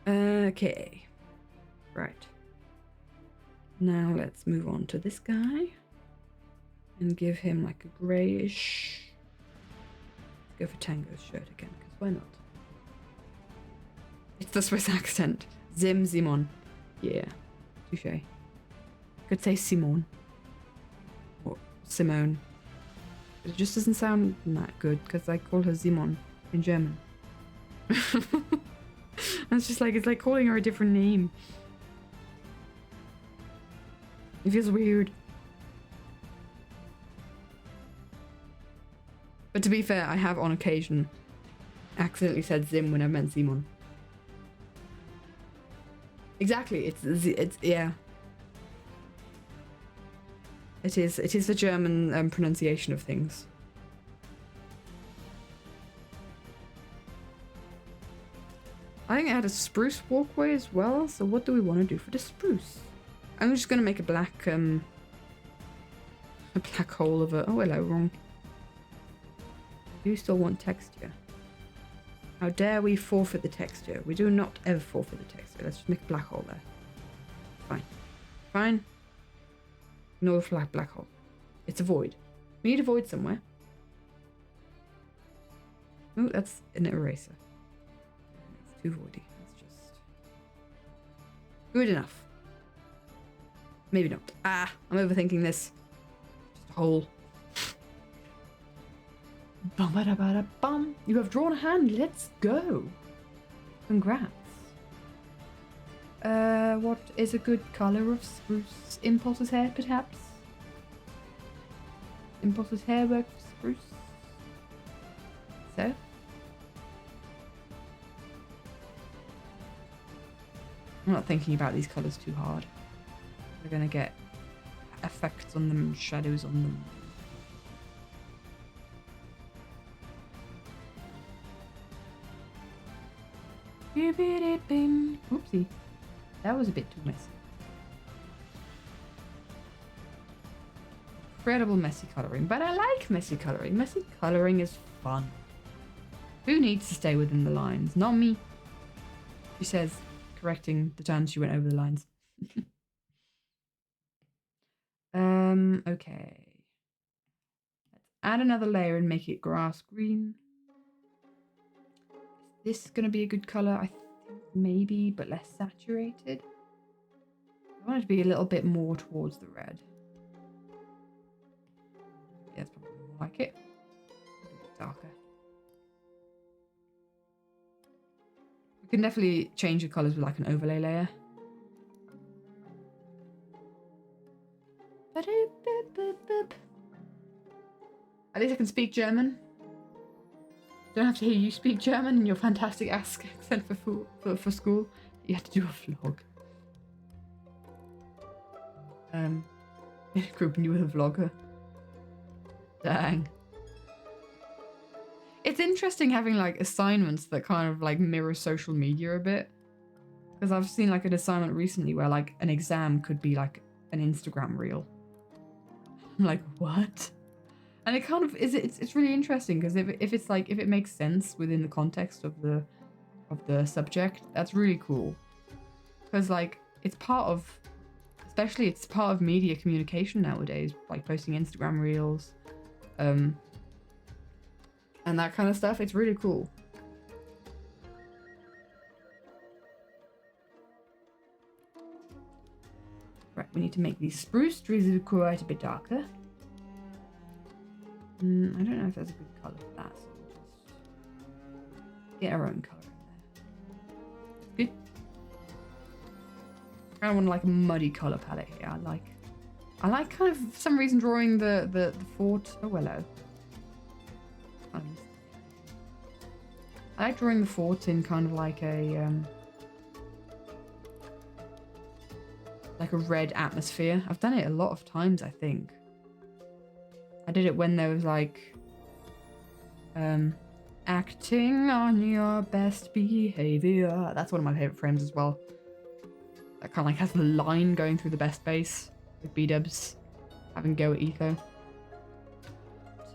Okay. Right. Now let's move on to this guy. And give him like a greyish... Let's go for Tango's shirt again, because why not? It's the Swiss accent. Zimon. Yeah. Touché. Could say Simon. Or Simone. But it just doesn't sound that good because I call her Zimon in German. It's just like, it's like calling her a different name. It feels weird. But to be fair, I have on occasion accidentally said Zim when I meant Simon. Exactly, it's yeah. It is the German pronunciation of things. I think I had a spruce walkway as well, so what do we want to do for the spruce? I'm just going to make a black hole of a... Oh, hello, wrong. Do you still want texture? How dare we forfeit the texture? We do not ever forfeit the texture. Let's just make a black hole there. Fine. Fine. Ignore the black hole. It's a void. We need a void somewhere. Oh, that's an eraser. It's too voidy. It's just... good enough. Maybe not. Ah, I'm overthinking this. Just a hole. Bum. You have drawn a hand. Let's go. Congrats. What is a good color of spruce? Impulse's hair, perhaps? Impulse's hair work for spruce? So? I'm not thinking about these colors too hard. We're gonna get effects on them, shadows on them. Oopsie. That was a bit too messy. Incredible messy colouring, but I like messy colouring. Messy colouring is fun. Who needs to stay within the lines? Not me. She says, correcting the times she went over the lines. Okay. Let's add another layer and make it grass green. Is this gonna be a good color? I think maybe, but less saturated. I want it to be a little bit more towards the red. Yeah, that's probably more like it. A bit darker. We can definitely change the colors with like an overlay layer. At least I can speak German. Don't have to hear you speak German in your fantastic accent for school. You had to do a vlog. Grouping you with a vlogger. Dang. It's interesting having like assignments that kind of like mirror social media a bit. Because I've seen like an assignment recently where like an exam could be like an Instagram reel. I'm like, what? And it kind of is. It's really interesting because if it makes sense within the context of the subject, that's really cool. Because like it's part of media communication nowadays, like posting Instagram reels, and that kind of stuff. It's really cool. Right, we need to make these spruce trees quite a bit darker. I don't know if there's a good colour for that, so we'll just get our own colour in there. Good. I kind of want like a muddy colour palette here. I like kind of for some reason drawing the fort. Oh, hello. I like drawing the fort in kind of like a red atmosphere. I've done it a lot of times, I think. I did it when there was like acting on your best behavior. That's one of my favorite frames as well. That kind of like has the line going through the best base with B-dubs having go at Etho.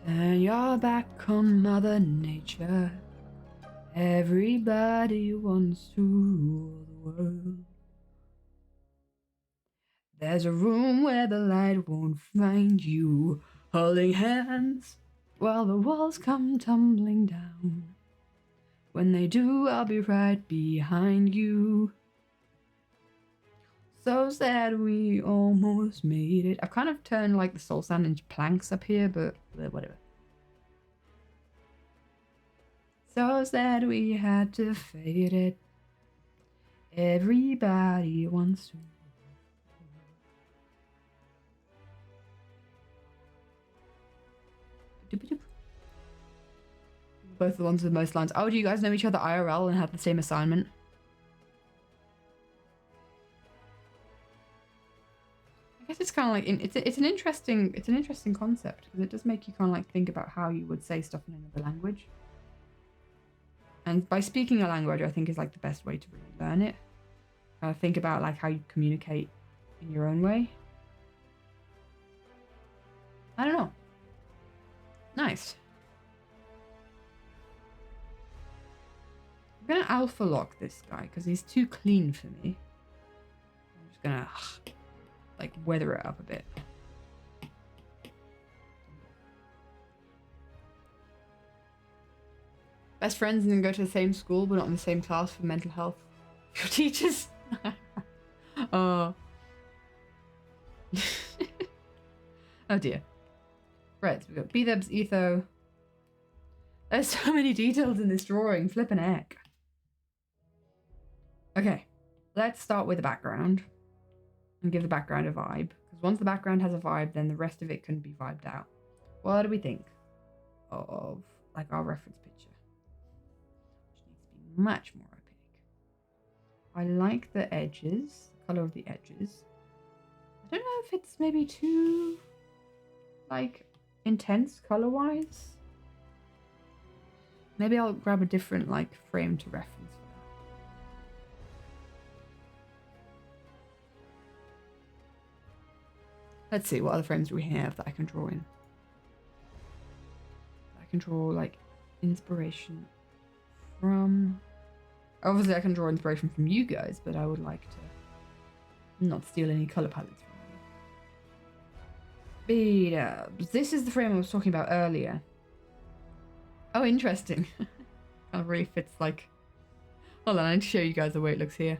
Turn your back on Mother Nature. Everybody wants to rule the world. There's a room where the light won't find you. Holding hands while the walls come tumbling down. When they do, I'll be right behind you. So sad we almost made it. I've kind of turned like the soul sand into planks up here, but whatever. So sad we had to fade it. Everybody wants to. Both the ones with the most lines. Oh, do you guys know each other IRL and have the same assignment? I guess it's kind of like it's an interesting concept because it does make you kind of like think about how you would say stuff in another language. And by speaking a language, I think is like the best way to really learn it. Think about like how you communicate in your own way. I don't know. Nice. I'm gonna alpha lock this guy because he's too clean for me. I'm just gonna like weather it up a bit. Best friends and then go to the same school but not in the same class for mental health. Your teachers. Oh. Oh dear. Right, so we've got B-dubs, Etho. There's so many details in this drawing. Flippin' heck. Okay, let's start with the background and give the background a vibe. Because once the background has a vibe, then the rest of it can be vibed out. What do we think of like our reference picture? Which needs to be much more opaque. I like the edges, the color of the edges. I don't know if it's maybe too like intense color-wise. Maybe I'll grab a different like frame to reference for that. Let's see, what other frames do we have that I can draw in? I can draw like inspiration from. Obviously, I can draw inspiration from you guys, but I would like to not steal any color palettes from you. Beat ups. This is the frame I was talking about earlier. Oh, interesting. Kind of really fits like... Hold on, I need to show you guys the way it looks here.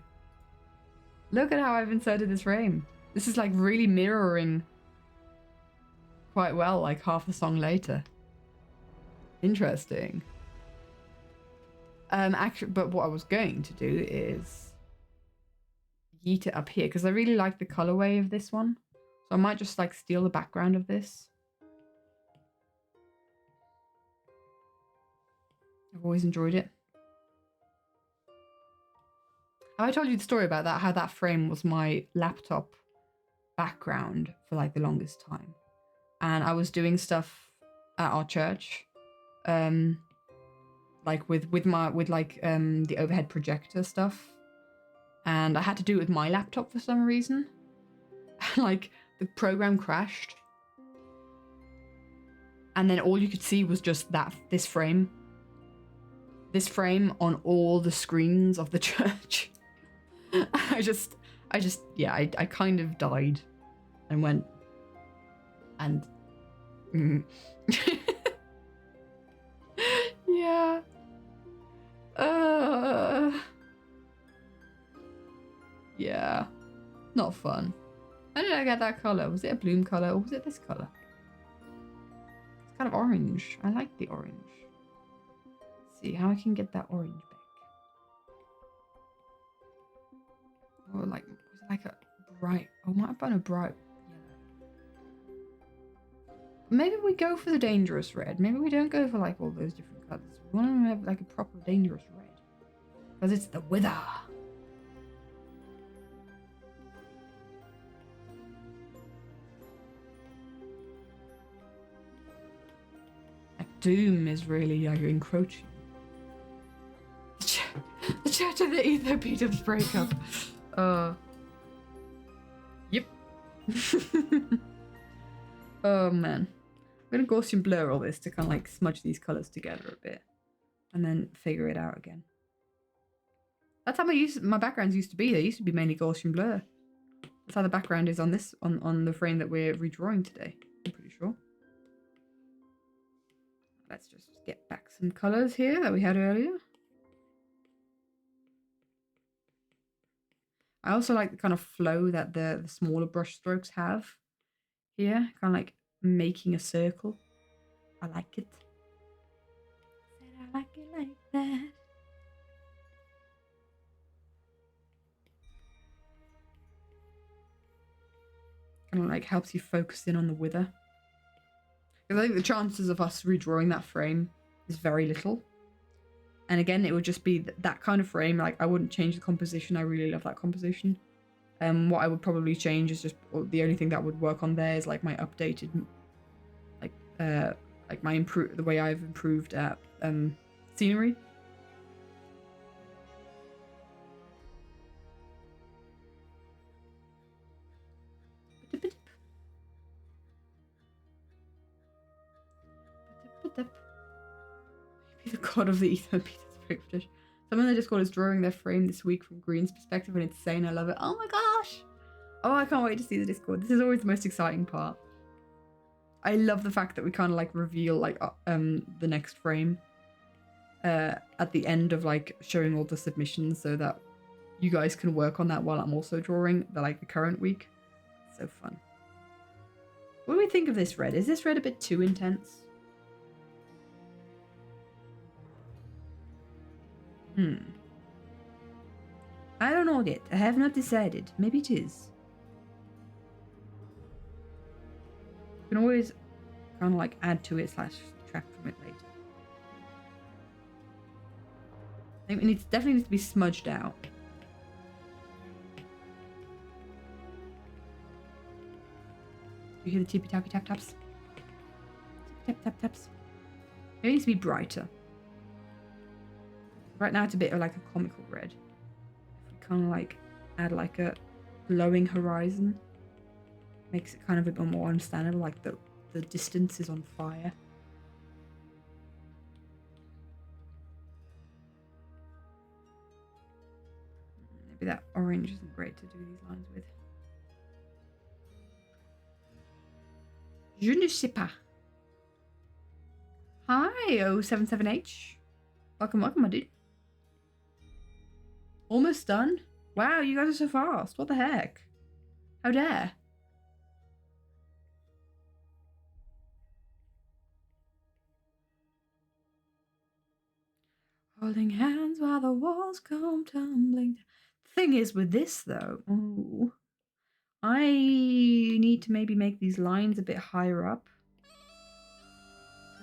Look at how I've inserted this frame. This is like really mirroring quite well, like half the song later. Interesting. Actually, but what I was going to do is yeet it up here because I really like the colorway of this one. So I might just like steal the background of this. I've always enjoyed it. Have I told you the story about that? How that frame was my laptop background for like the longest time. And I was doing stuff at our church. Like with the overhead projector stuff, and I had to do it with my laptop for some reason. Like the program crashed, and then all you could see was just this frame on all the screens of the church. I kind of died and went and yeah. Yeah. Not fun. How did I get that colour? Was it a bloom colour or was it this colour? It's kind of orange. I like the orange. Let's see how I can get that orange back. Or like, was it like a bright... Oh, might have been a bright yellow. Maybe we go for the dangerous red. Maybe we don't go for like all those different colours. We want to have like a proper dangerous red. Because it's the wither. Like doom is really like encroaching. The Church of the Ether Beat-Ups breakup. Yep. Oh man. I'm gonna Gaussian blur all this to kind of like smudge these colours together a bit. And then figure it out again. That's how my backgrounds used to be. They used to be mainly Gaussian blur. That's how the background is on this on the frame that we're redrawing today. I'm pretty sure. Let's just get back some colours here that we had earlier. I also like the kind of flow that the smaller brush strokes have here. Kind of like making a circle. I like it. I like it like that. Kind of like helps you focus in on the wither. Because I think the chances of us redrawing that frame is very little. And again, it would just be that kind of frame. Like, I wouldn't change the composition. I really love that composition. What I would probably change is just the only thing that would work on there is like my updated, like my the way I've improved at scenery. Be the god of the ether. Someone in the Discord is drawing their frame this week from Green's perspective and it's insane. I love it. Oh my gosh. Oh, I can't wait to see the Discord. This is always the most exciting part. I love the fact that we kind of like reveal like the next frame at the end of like showing all the submissions so that you guys can work on that while I'm also drawing the current week. So fun. What do we think of this red? Is this red a bit too intense? I don't know yet. I have not decided. Maybe it is. You can always kind of like add to it / subtract from it later. I think it definitely needs to be smudged out. You hear the tippy tappy tap taps? Tap tap taps. It needs to be brighter. Right now it's a bit of like a comical red. If we kind of like add like a glowing horizon, makes it kind of a bit more understandable, like the distance is on fire. Maybe that orange isn't great to do these lines with. Je ne sais pas. Hi, 077H. Welcome, my dude. Almost done? Wow, you guys are so fast. What the heck? How dare? Holding hands while the walls come tumbling. The thing is with this though, ooh, I need to maybe make these lines a bit higher up.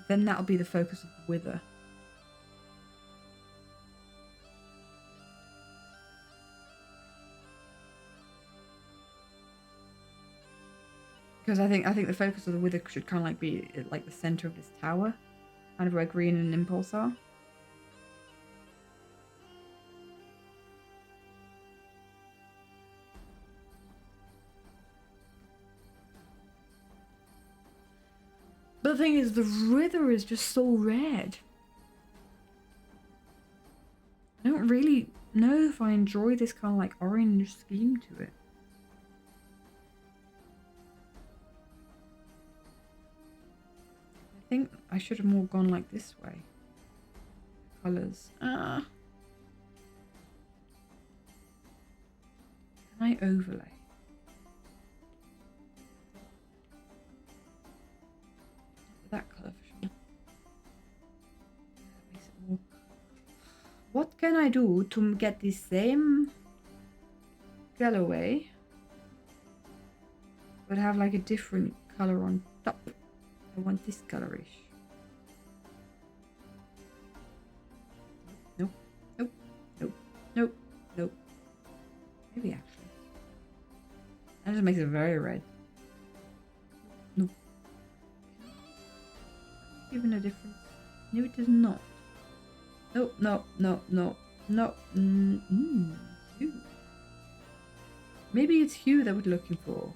Then that'll be the focus of the wither. Because I think the focus of the wither should kind of like be like the center of this tower, kind of where green and impulse are. But the thing is, the wither is just so red. I don't really know if I enjoy this kind of like orange scheme to it. I think I should have more gone like this way. Colors. Can I overlay? That colour for sure. Makes it more... What can I do to get the same colorway but have like a different color on top? I want this colorish. Nope, nope, nope, nope, nope. Maybe actually. That just makes it very red. Nope. Even a difference? No, it does not. No, no, no, no, no. Hue. Maybe it's hue that we're looking for.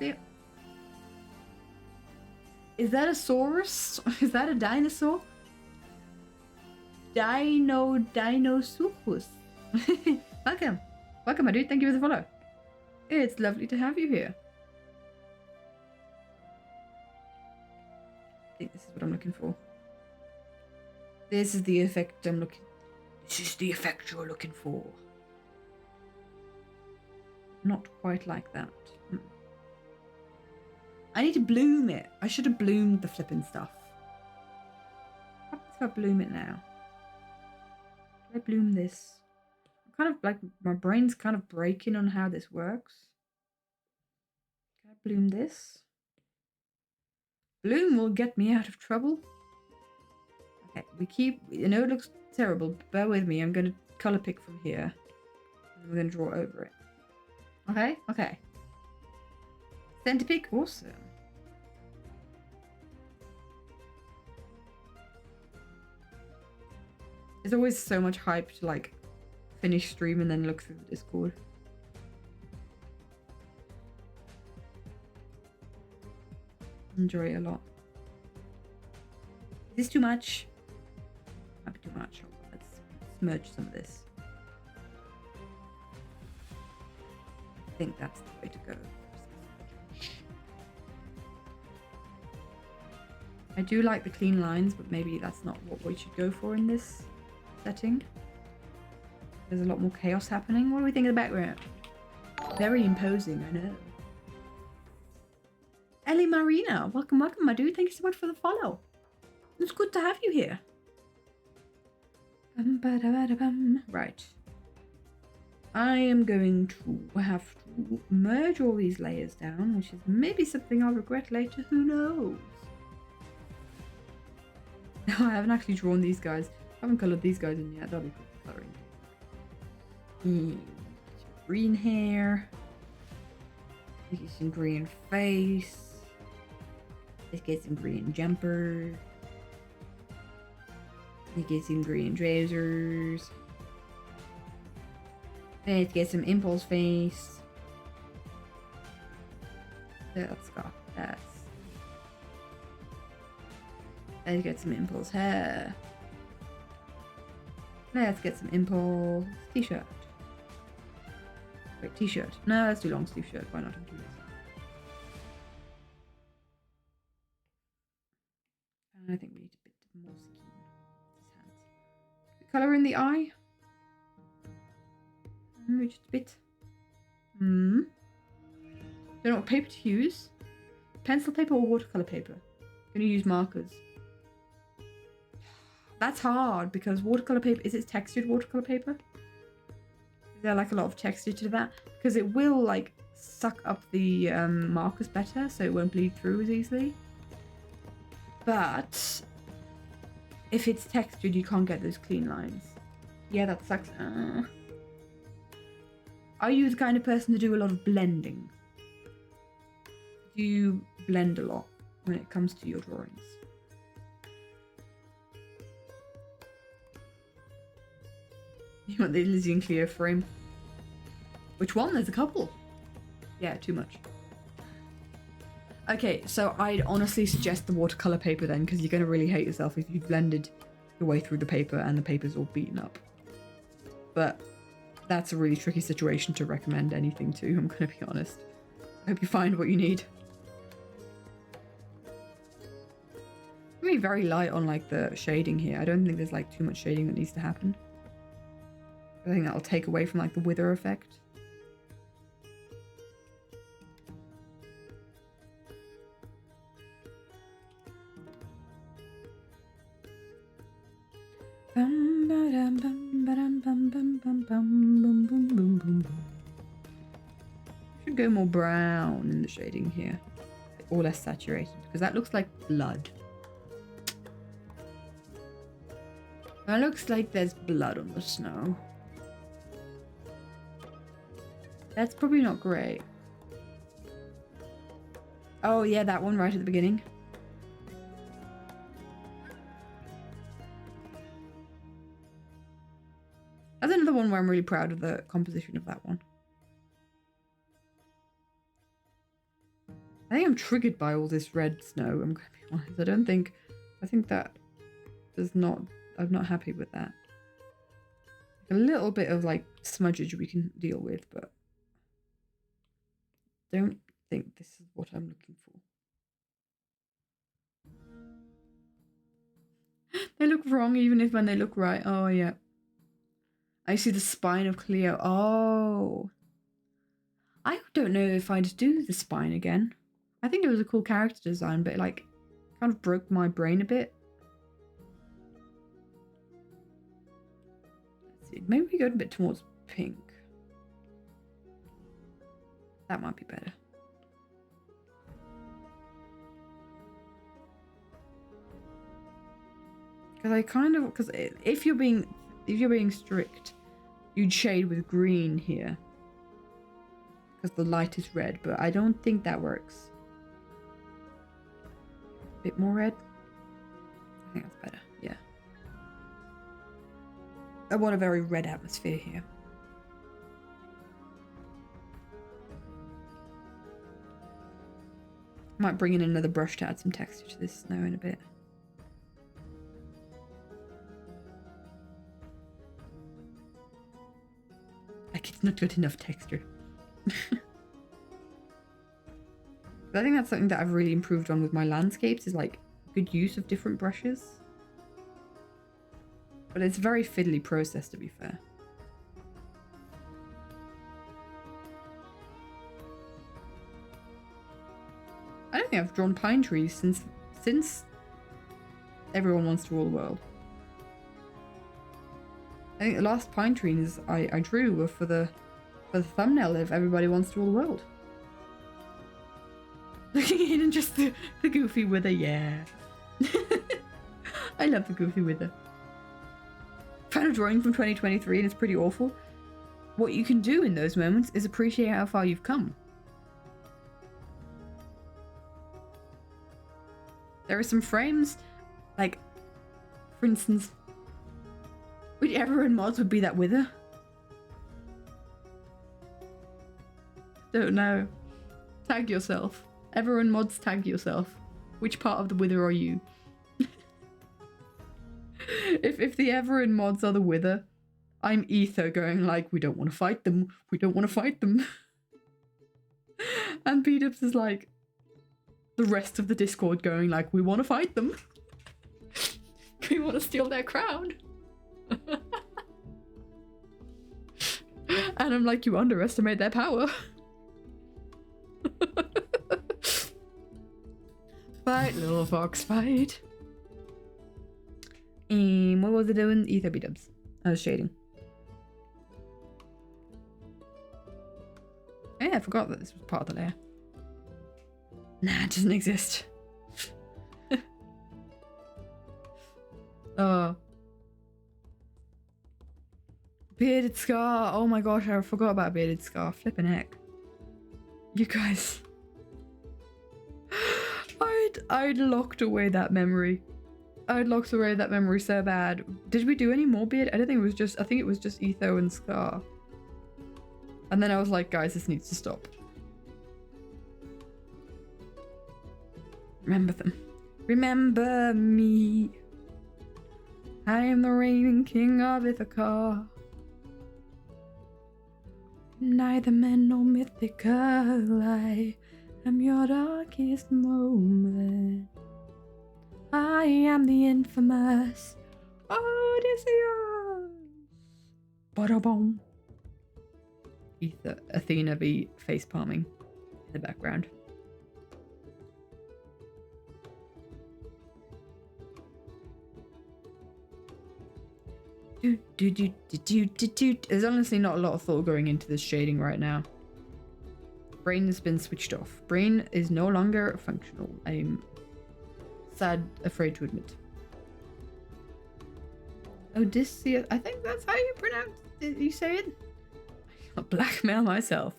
There. Is that a saurus? Is that a dinosaur? Dinosaurus. Welcome. Welcome, my dude. Thank you for the follow. It's lovely to have you here. I think this is what I'm looking for. This is the effect I'm looking... This is the effect you're looking for. Not quite like that. I need to bloom it. I should have bloomed the flipping stuff. What happens if I bloom it now? Did I bloom this? I'm kind of like, my brain's kind of breaking on how this works. Can I bloom this? Bloom will get me out of trouble. Okay, we keep... I know it looks terrible, but bear with me. I'm going to colour pick from here. And we're going to draw over it. Okay, okay. Center pick, awesome. There's always so much hype to like finish stream and then look through the Discord. Enjoy it a lot. Is this too much? Might be too much. Let's merge some of this. I think that's the way to go. I do like the clean lines, but maybe that's not what we should go for in this setting. There's a lot more chaos happening. What do we think of the background? Very imposing, I know. Ellie Marina, welcome, welcome, my dude. Thank you so much for the follow. It's good to have you here. Right. I am going to have to merge all these layers down, which is maybe something I'll regret later. Who knows? No, I haven't actually drawn these guys. I haven't coloured these guys in yet. That'll be good colouring. Green hair. Let's get some green face. Let's get some green jumper. Let's get some green trousers. Let's get some impulse face. Let's go. Let's get some impulse hair. Let's get some impulse. T-shirt. Wait, t-shirt. No, let's do long sleeve shirt. Why not include this? I think we need a bit more skin. His hands. Colour in the eye. Just a bit. Don't know what paper to use. Pencil paper or watercolour paper? I'm gonna use markers. That's hard because watercolour paper, is it textured watercolour paper? Is there like a lot of texture to that? Because it will like suck up the markers better so it won't bleed through as easily. But if it's textured, you can't get those clean lines. Yeah, that sucks. Are you the kind of person to do a lot of blending? Do you blend a lot when it comes to your drawings? You want the Lizzie and Cleo frame? Which one? There's a couple. Yeah, too much. Okay, so I'd honestly suggest the watercolor paper then, because you're going to really hate yourself if you've blended your way through the paper and the paper's all beaten up. But that's a really tricky situation to recommend anything to, I'm going to be honest. I hope you find what you need. I'm being very light on like the shading here. I don't think there's like too much shading that needs to happen. I think that'll take away from like the wither effect. Should go more brown in the shading here, or less saturated, because that looks like blood. That looks like there's blood on the snow. That's probably not great. Oh yeah, that one right at the beginning. That's another one where I'm really proud of the composition of that one. I think I'm triggered by all this red snow, I'm gonna be honest. I think that does not, I'm not happy with that. A little bit of like smudgage we can deal with, but don't think this is what I'm looking for. They look wrong even if when they look right. Oh yeah. I see the spine of Cleo. Oh. I don't know if I'd do the spine again. I think it was a cool character design, but it like kind of broke my brain a bit. Let's see. Maybe we go a bit towards pink. That might be better. Because if you're being strict, you'd shade with green here. Because the light is red, but I don't think that works. A bit more red. I think that's better, yeah. I want a very red atmosphere here. Might bring in another brush to add some texture to this snow in a bit. Like it's not got enough texture. I think that's something that I've really improved on with my landscapes, is like good use of different brushes. But it's a very fiddly process, to be fair. I don't think I've drawn pine trees since Everyone Wants to Rule the World. I think the last pine trees I drew were for the thumbnail of Everybody Wants to Rule the World. Looking in and just the goofy wither, yeah. I love the goofy wither. Found a drawing from 2023 and it's pretty awful. What you can do in those moments is appreciate how far you've come. There are some frames, like, for instance, whichever in mods would be that wither. Don't know. Tag yourself. Everyone mods, tag yourself. Which part of the wither are you? if the ever in mods are the Wither, I'm Ether going like, we don't want to fight them. We don't want to fight them. And B-Dubs is like the rest of the Discord going like, we want to fight them. We want to steal their crown. And I'm like, you underestimate their power. Fight, little fox, fight. What was it doing? Ether B-Dubs. I was shading. Oh yeah, I forgot that this was part of the layer. Nah, it doesn't exist. Oh. Bearded Scar. Oh my gosh, I forgot about Bearded Scar. Flipping heck. You guys. I'd locked away that memory. I'd locked away that memory so bad. Did we do any more beard? I don't think it was just, I think it was just Etho and Scar. And then I was like, guys, this needs to stop. Remember them. Remember me. I am the reigning king of Ithaca. Neither man nor mythical, I am your darkest moment. I am the infamous Odysseus. Ba-da-boom. Athena be face palming in the background. There's honestly not a lot of thought going into this shading right now. Brain has been switched off. Brain is no longer functional. I'm afraid to admit. Odysseus, I think that's how you pronounce it. You say it? I'll blackmail myself.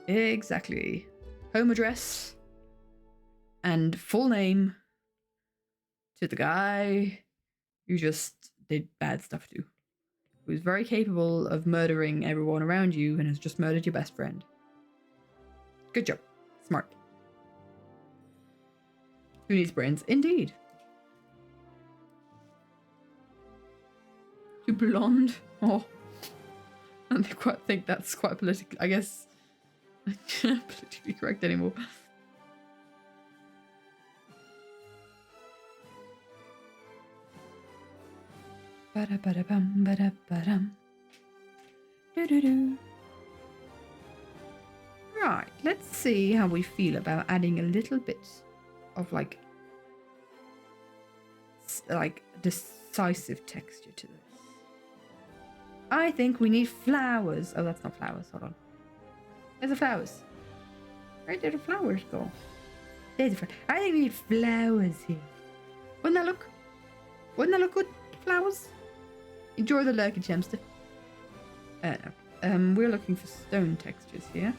Exactly. Home address and full name to the guy who just did bad stuff to. Who was very capable of murdering everyone around you and has just murdered your best friend. Good job. Smart. Who needs brains? Indeed. You blonde? Oh. I don't quite think that's quite political. I guess politically correct anymore. Ba-da-ba-da-bum, ba-da-ba-dum. Do-do-do. Right, let's see how we feel about adding a little bit of like decisive texture to this. I think we need flowers. Oh, that's not flowers. Hold on. There's the flowers. Where did the flowers go? There's the flowers. I think we need flowers here. Wouldn't that look? Wouldn't that look good? Flowers. Enjoy the lurking gemster. No. We're looking for stone textures here.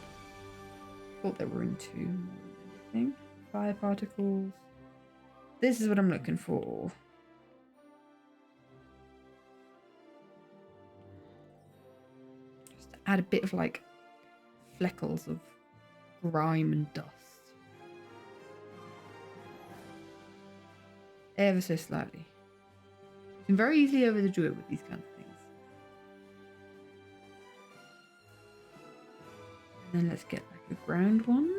Thought they were in two more than anything. Fire particles. This is what I'm looking for. Just to add a bit of like fleckles of grime and dust. Ever so slightly. You can very easily overdo it with these kind of things. And then let's get like a ground one.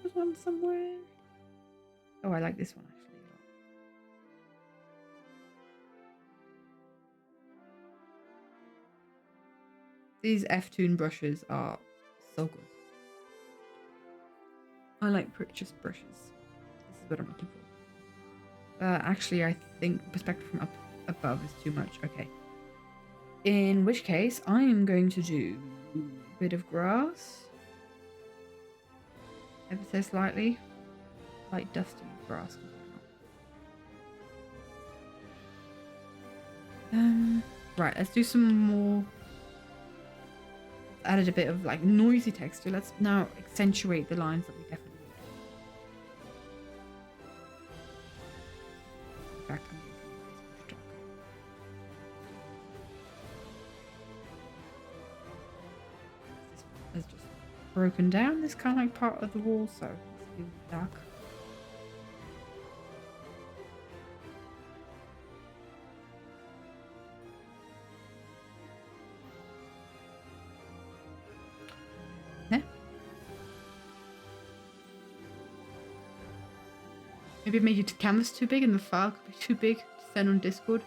There's one somewhere. Oh, I like this one actually a lot. These F-Tune brushes are so good. I like purchase brushes. This is what I'm looking for. Actually, I think perspective from up above is too much. Okay. In which case, I am going to do a bit of grass. Ever so slightly. Light dusty grass. Right, let's do some more. Added a bit of like noisy texture. Let's now accentuate the lines that we definitely need. In fact, I'm going to It's just broken down this kind of like part of the wall, so let's do dark. Maybe I made your canvas too big and the file could be too big to send on Discord.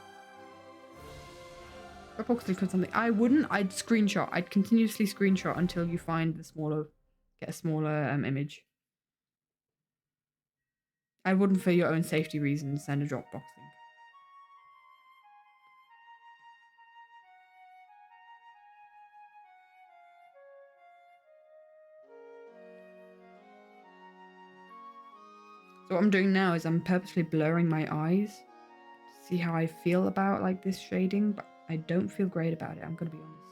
Dropbox link on something. I wouldn't. I'd screenshot. I'd continuously screenshot until you find the smaller, get a smaller image. I wouldn't, for your own safety reasons, send a Dropbox link. So what I'm doing now is I'm purposely blurring my eyes to see how I feel about like this shading, but I don't feel great about it, I'm gonna be honest.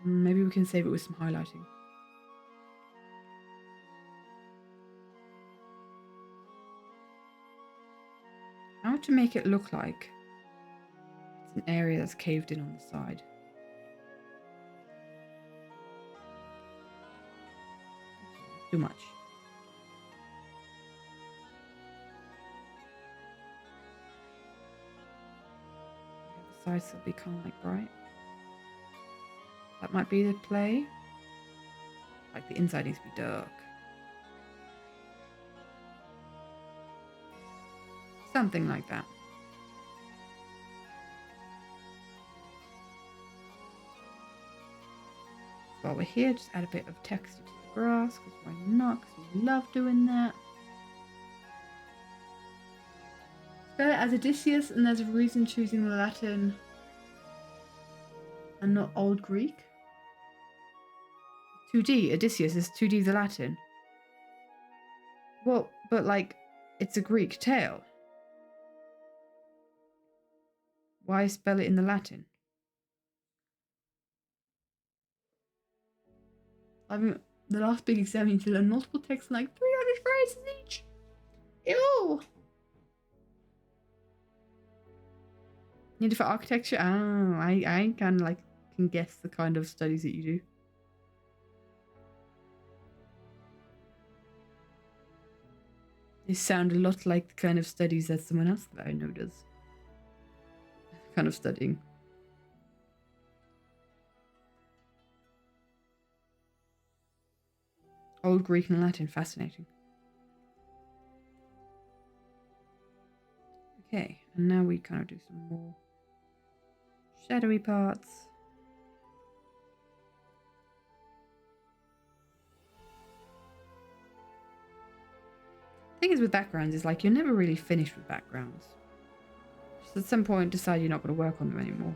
Maybe we can save it with some highlighting. How to make it look like it's an area that's caved in on the side. Too much. The sides will be kind of like bright. That might be the play. Like the inside needs to be dark. Something like that. While we're here, just add a bit of texture to the grass, because why not? Because we love doing that. Spell it as Odysseus, and there's a reason choosing the Latin and not Old Greek. 2D, Odysseus is 2D the Latin. Well, but like, it's a Greek tale. Why spell it in the Latin? I mean, the last big exam, you need to learn multiple texts and like 300 phrases each. Ew! Need it for architecture? Oh, I kind of like can guess the kind of studies that you do. They sound a lot like the kind of studies that someone else that I know does. Kind of studying. Old Greek and Latin, fascinating. Okay, and now we kind of do some more shadowy parts. The thing is with backgrounds is like you're never really finished with backgrounds. Just at some point decide you're not going to work on them anymore.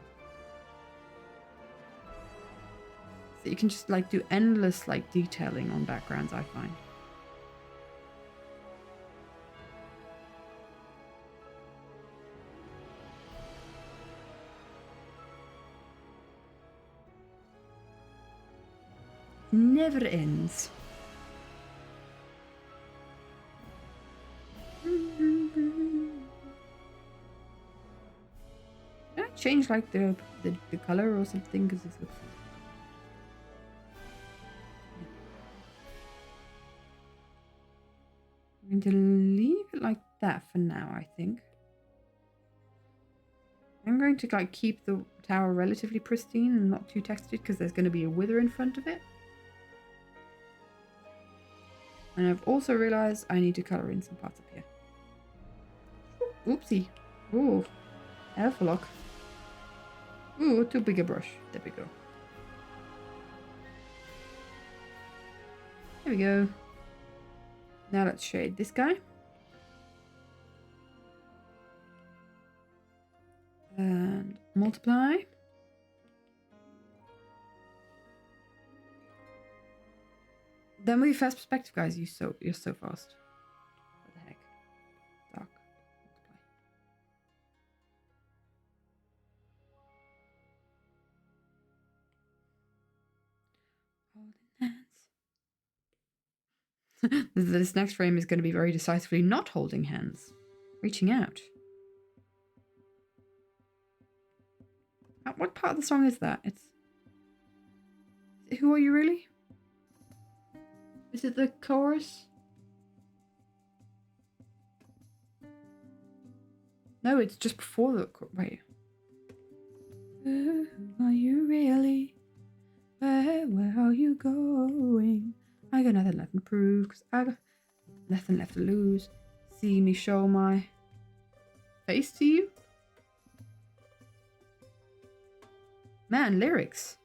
So you can just like do endless like detailing on backgrounds, I find. Never ends. Can I change like the color or something? Because this looks. I'm going to leave it like that for now, I think. I'm going to like keep the tower relatively pristine and not too textured because there's going to be a wither in front of it. And I've also realized I need to color in some parts up here. Oopsie. Ooh. Elf lock. Ooh, too big a brush. There we go. There we go. Now let's shade this guy. And multiply. Then with your first perspective, guys, you're so fast. What the heck? Dark. Multiply. Holding hands. This next frame is going to be very decisively not holding hands. Reaching out. What part of the song is that? It's... Who are you really? Is it the chorus? No, it's just before the wait. Who are you really? Where are you going? I got nothing left to prove, because I got nothing left to lose. See me show my face to you? Man, lyrics.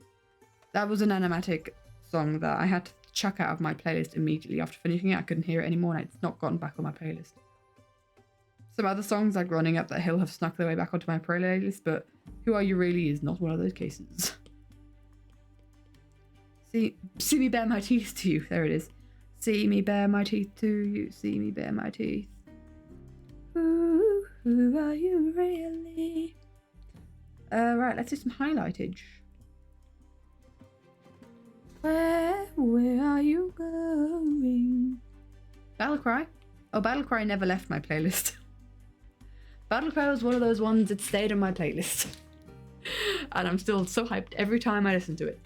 That was an animatic song that I had to chuck out of my playlist immediately after finishing it. I couldn't hear it anymore and it's not gotten back on my playlist. Some other songs like Running Up That Hill have snuck their way back onto my playlist, but Who Are You Really is not one of those cases. See me bare my teeth to you. There it is. See me bare my teeth to you. See me bare my teeth. Ooh, who are you really? Right, let's do some highlightage. Where are you going? Battle Cry? Oh, Battle Cry never left my playlist. Battle Cry was one of those ones that stayed on my playlist. And I'm still so hyped every time I listen to it.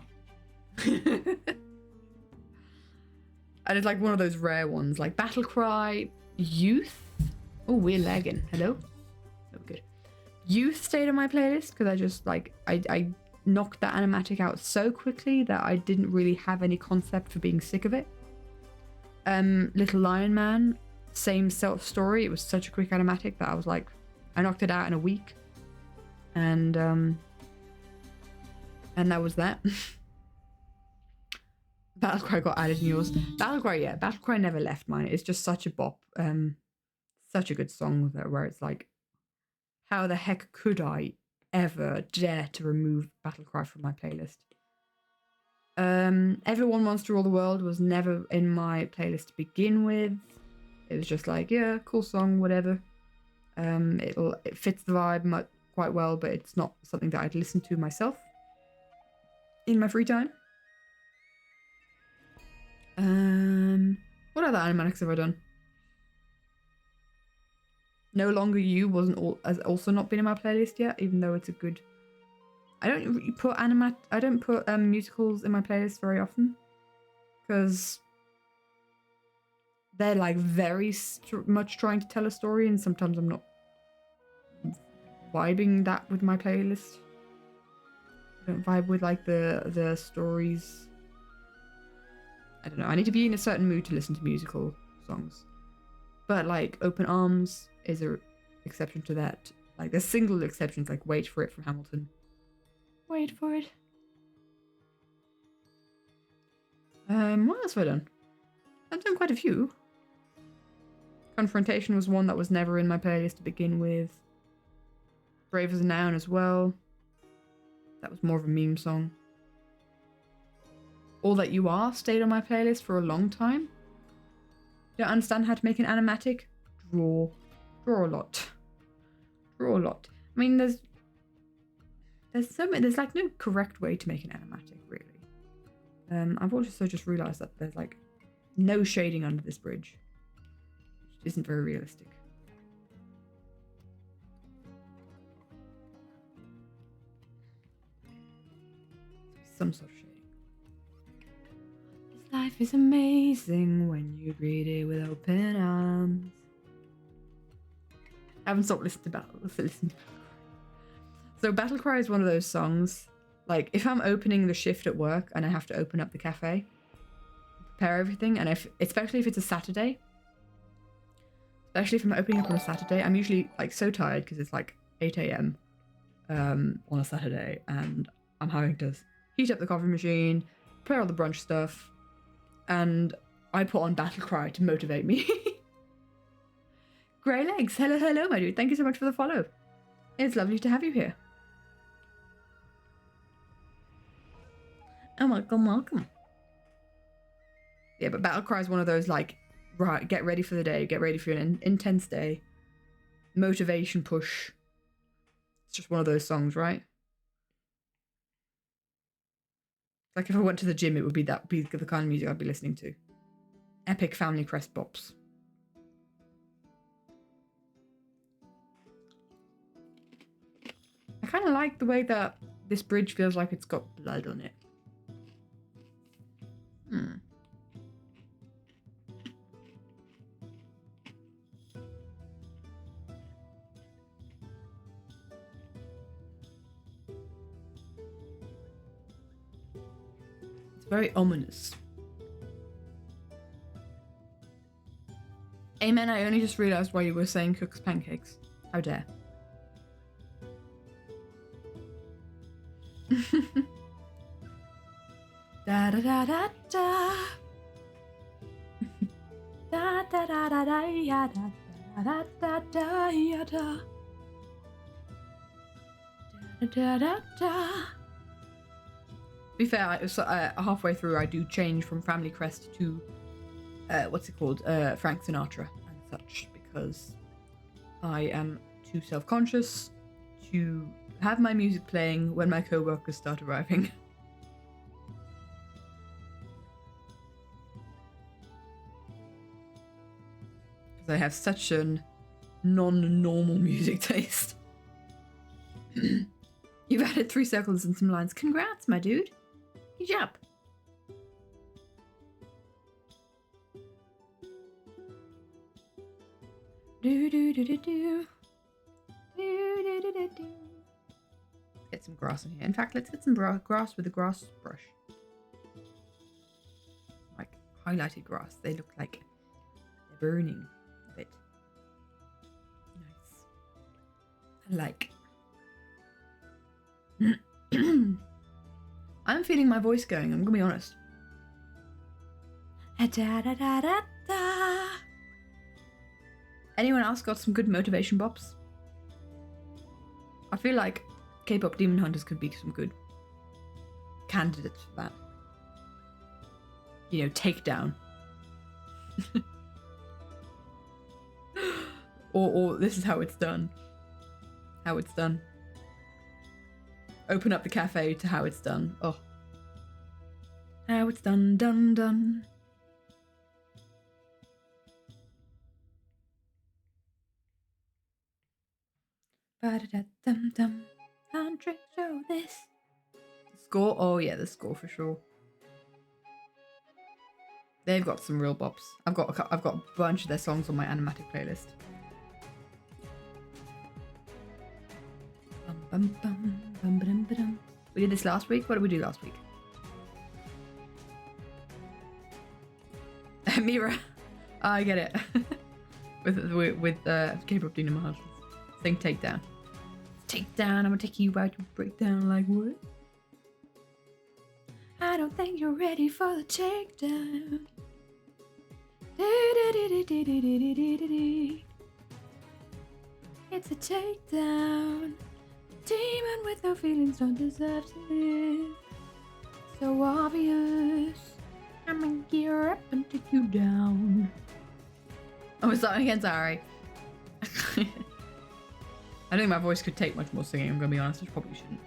And it's like one of those rare ones, like Battle Cry, Youth. Oh, we're lagging. Hello? Oh, good. Youth stayed on my playlist because I just like, I knocked that animatic out so quickly that I didn't really have any concept for being sick of it. Little Lion Man, same sort of story. It was such a quick animatic that I was like, I knocked it out in a week. And that was that. Battle Cry got added in yours. Battle Cry, yeah. Battle Cry never left mine. It's just such a bop. Such a good song where it's like, how the heck could I ever dare to remove Battle Cry from my playlist? Everyone Wants to Rule the World was never in my playlist to begin with. It was just like, yeah, cool song, whatever. It fits the vibe quite well, but it's not something that I'd listen to myself in my free time. What other animatics have I done? No Longer You has also not been in my playlist yet, even though it's a good. I don't put musicals in my playlist very often because they're like very much trying to tell a story, and sometimes I'm not vibing that with my playlist. I don't vibe with like the stories. I don't know. I need to be in a certain mood to listen to musical songs. But like Open Arms is an exception to that. Like there's single exceptions like Wait for It from Hamilton. Wait for it. What else have I done? I've done quite a few. Confrontation was one that was never in my playlist to begin with. Brave as a Noun as well. That was more of a meme song. All That You Are stayed on my playlist for a long time. Don't understand how to make an animatic? Draw a lot. Draw a lot. I mean, there's like no correct way to make an animatic, really. I've also just realised that there's like no shading under this bridge, which isn't very realistic. Some sort of shading. This life is amazing when you greet it with open arms. I haven't stopped listening to Battle Cry. So Battle Cry is one of those songs, like if I'm opening the shift at work and I have to open up the cafe, prepare everything, and especially if it's a Saturday, especially if I'm opening up on a Saturday, I'm usually like so tired because it's like 8 a.m. On a Saturday, and I'm having to heat up the coffee machine, prepare all the brunch stuff, and I put on Battle Cry to motivate me. Grey Legs, hello, my dude. Thank you so much for the follow. It's lovely to have you here. Oh, welcome. Yeah, but Battle Cry is one of those like, right, get ready for the day, get ready for an intense day. Motivation push. It's just one of those songs, right? Like if I went to the gym, it would be the kind of music I'd be listening to. Epic family crest bops. I kind of like the way that this bridge feels like it's got blood on it. It's very ominous. Amen, I only just realised why you were saying cooks pancakes. How dare. Da da da da da. Da da da da da ya da da da da ya da. Da da da da. To be fair, halfway through I do change from Family Crest to what's it called? Frank Sinatra and such, because I am too self-conscious to have my music playing when my co-workers start arriving. Because I have such a non-normal music taste. You've added 3 circles and some lines. Congrats, my dude. Good job. Do do do do do. Do do do do do. Get some grass in here. In fact, let's get some grass with a grass brush. Like highlighted grass. They look like they're burning a bit. Nice. I like. I'm feeling my voice going, I'm gonna be honest. Da, da, da, da, da. Anyone else got some good motivation bops? I feel like K-pop Demon Hunters could be some good candidates for that. You know, takedown. or this is how it's done. How it's done. Open up the cafe to how it's done. Oh. How it's done, done, done. Ba-da-da-dum-dum. Country show this. The score? Oh yeah, the score for sure. They've got some real bops. I've got a bunch of their songs on my animatic playlist. Bum, bum, bum, bum, bum. We did this last week. What did we do last week? Mira. Oh, I get it. with K-pop Demon Hunters. Sing Takedown. Takedown. I'm gonna take you out. You break down like what? I don't think you're ready for the takedown. It's a takedown. Demon with no feelings don't deserve to live. So obvious. I'm gonna gear up and take you down. Oh, sorry again, sorry. I don't think my voice could take much more singing, I'm gonna be honest. I probably shouldn't.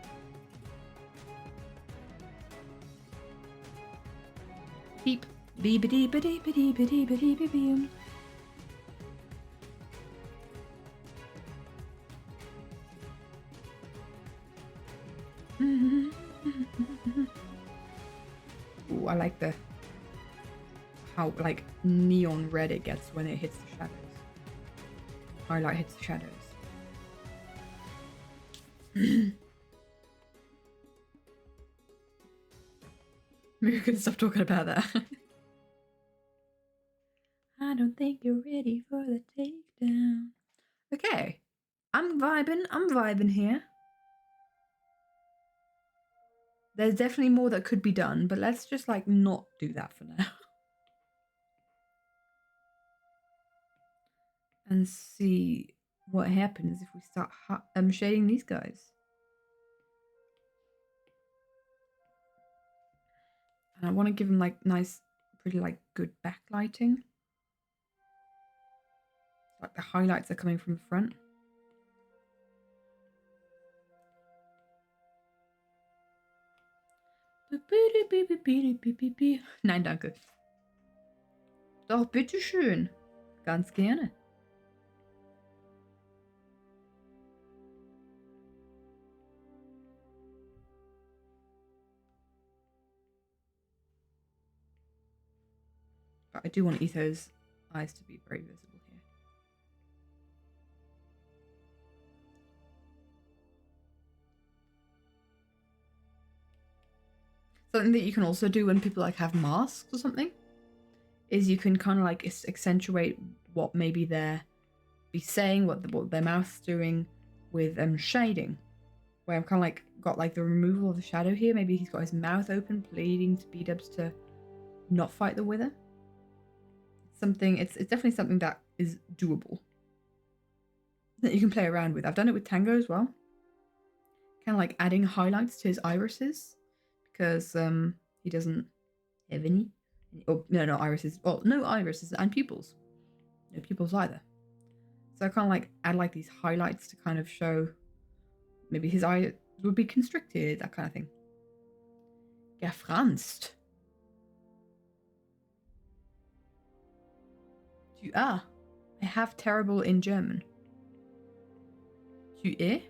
Beep. Beep-a-dee ba-dee-ba-dee-ba-dee-ba-dee-ba-dee-ba-dee. Ooh, I like how like neon red it gets when it hits the shadows. Highlight hits the shadows. Maybe we can stop talking about that. I don't think you're ready for the takedown. Okay. I'm vibing here. There's definitely more that could be done, but let's just like not do that for now. And see what happens if we start shading these guys. And I want to give them like nice, pretty like good backlighting. Like the highlights are coming from the front. Nein, danke. Doch, bitteschön. Ganz gerne. But I do want Etho's eyes to be very visible here. Something that you can also do when people like have masks or something is you can kind of like accentuate what maybe they're saying, what their mouth's doing with shading. Where I'm kind of like got like the removal of the shadow here. Maybe he's got his mouth open, pleading to B-dubs to not fight the Wither. It's definitely something that is doable, that you can play around with. I've done it with Tango as well. Kind of like adding highlights to his irises, because he doesn't have any. Oh, no irises. Well, no irises and pupils. No pupils either. So I kind of like add like these highlights to kind of show maybe his eye would be constricted, that kind of thing. Gefranst. Tu as. I have terrible in German. Tu es.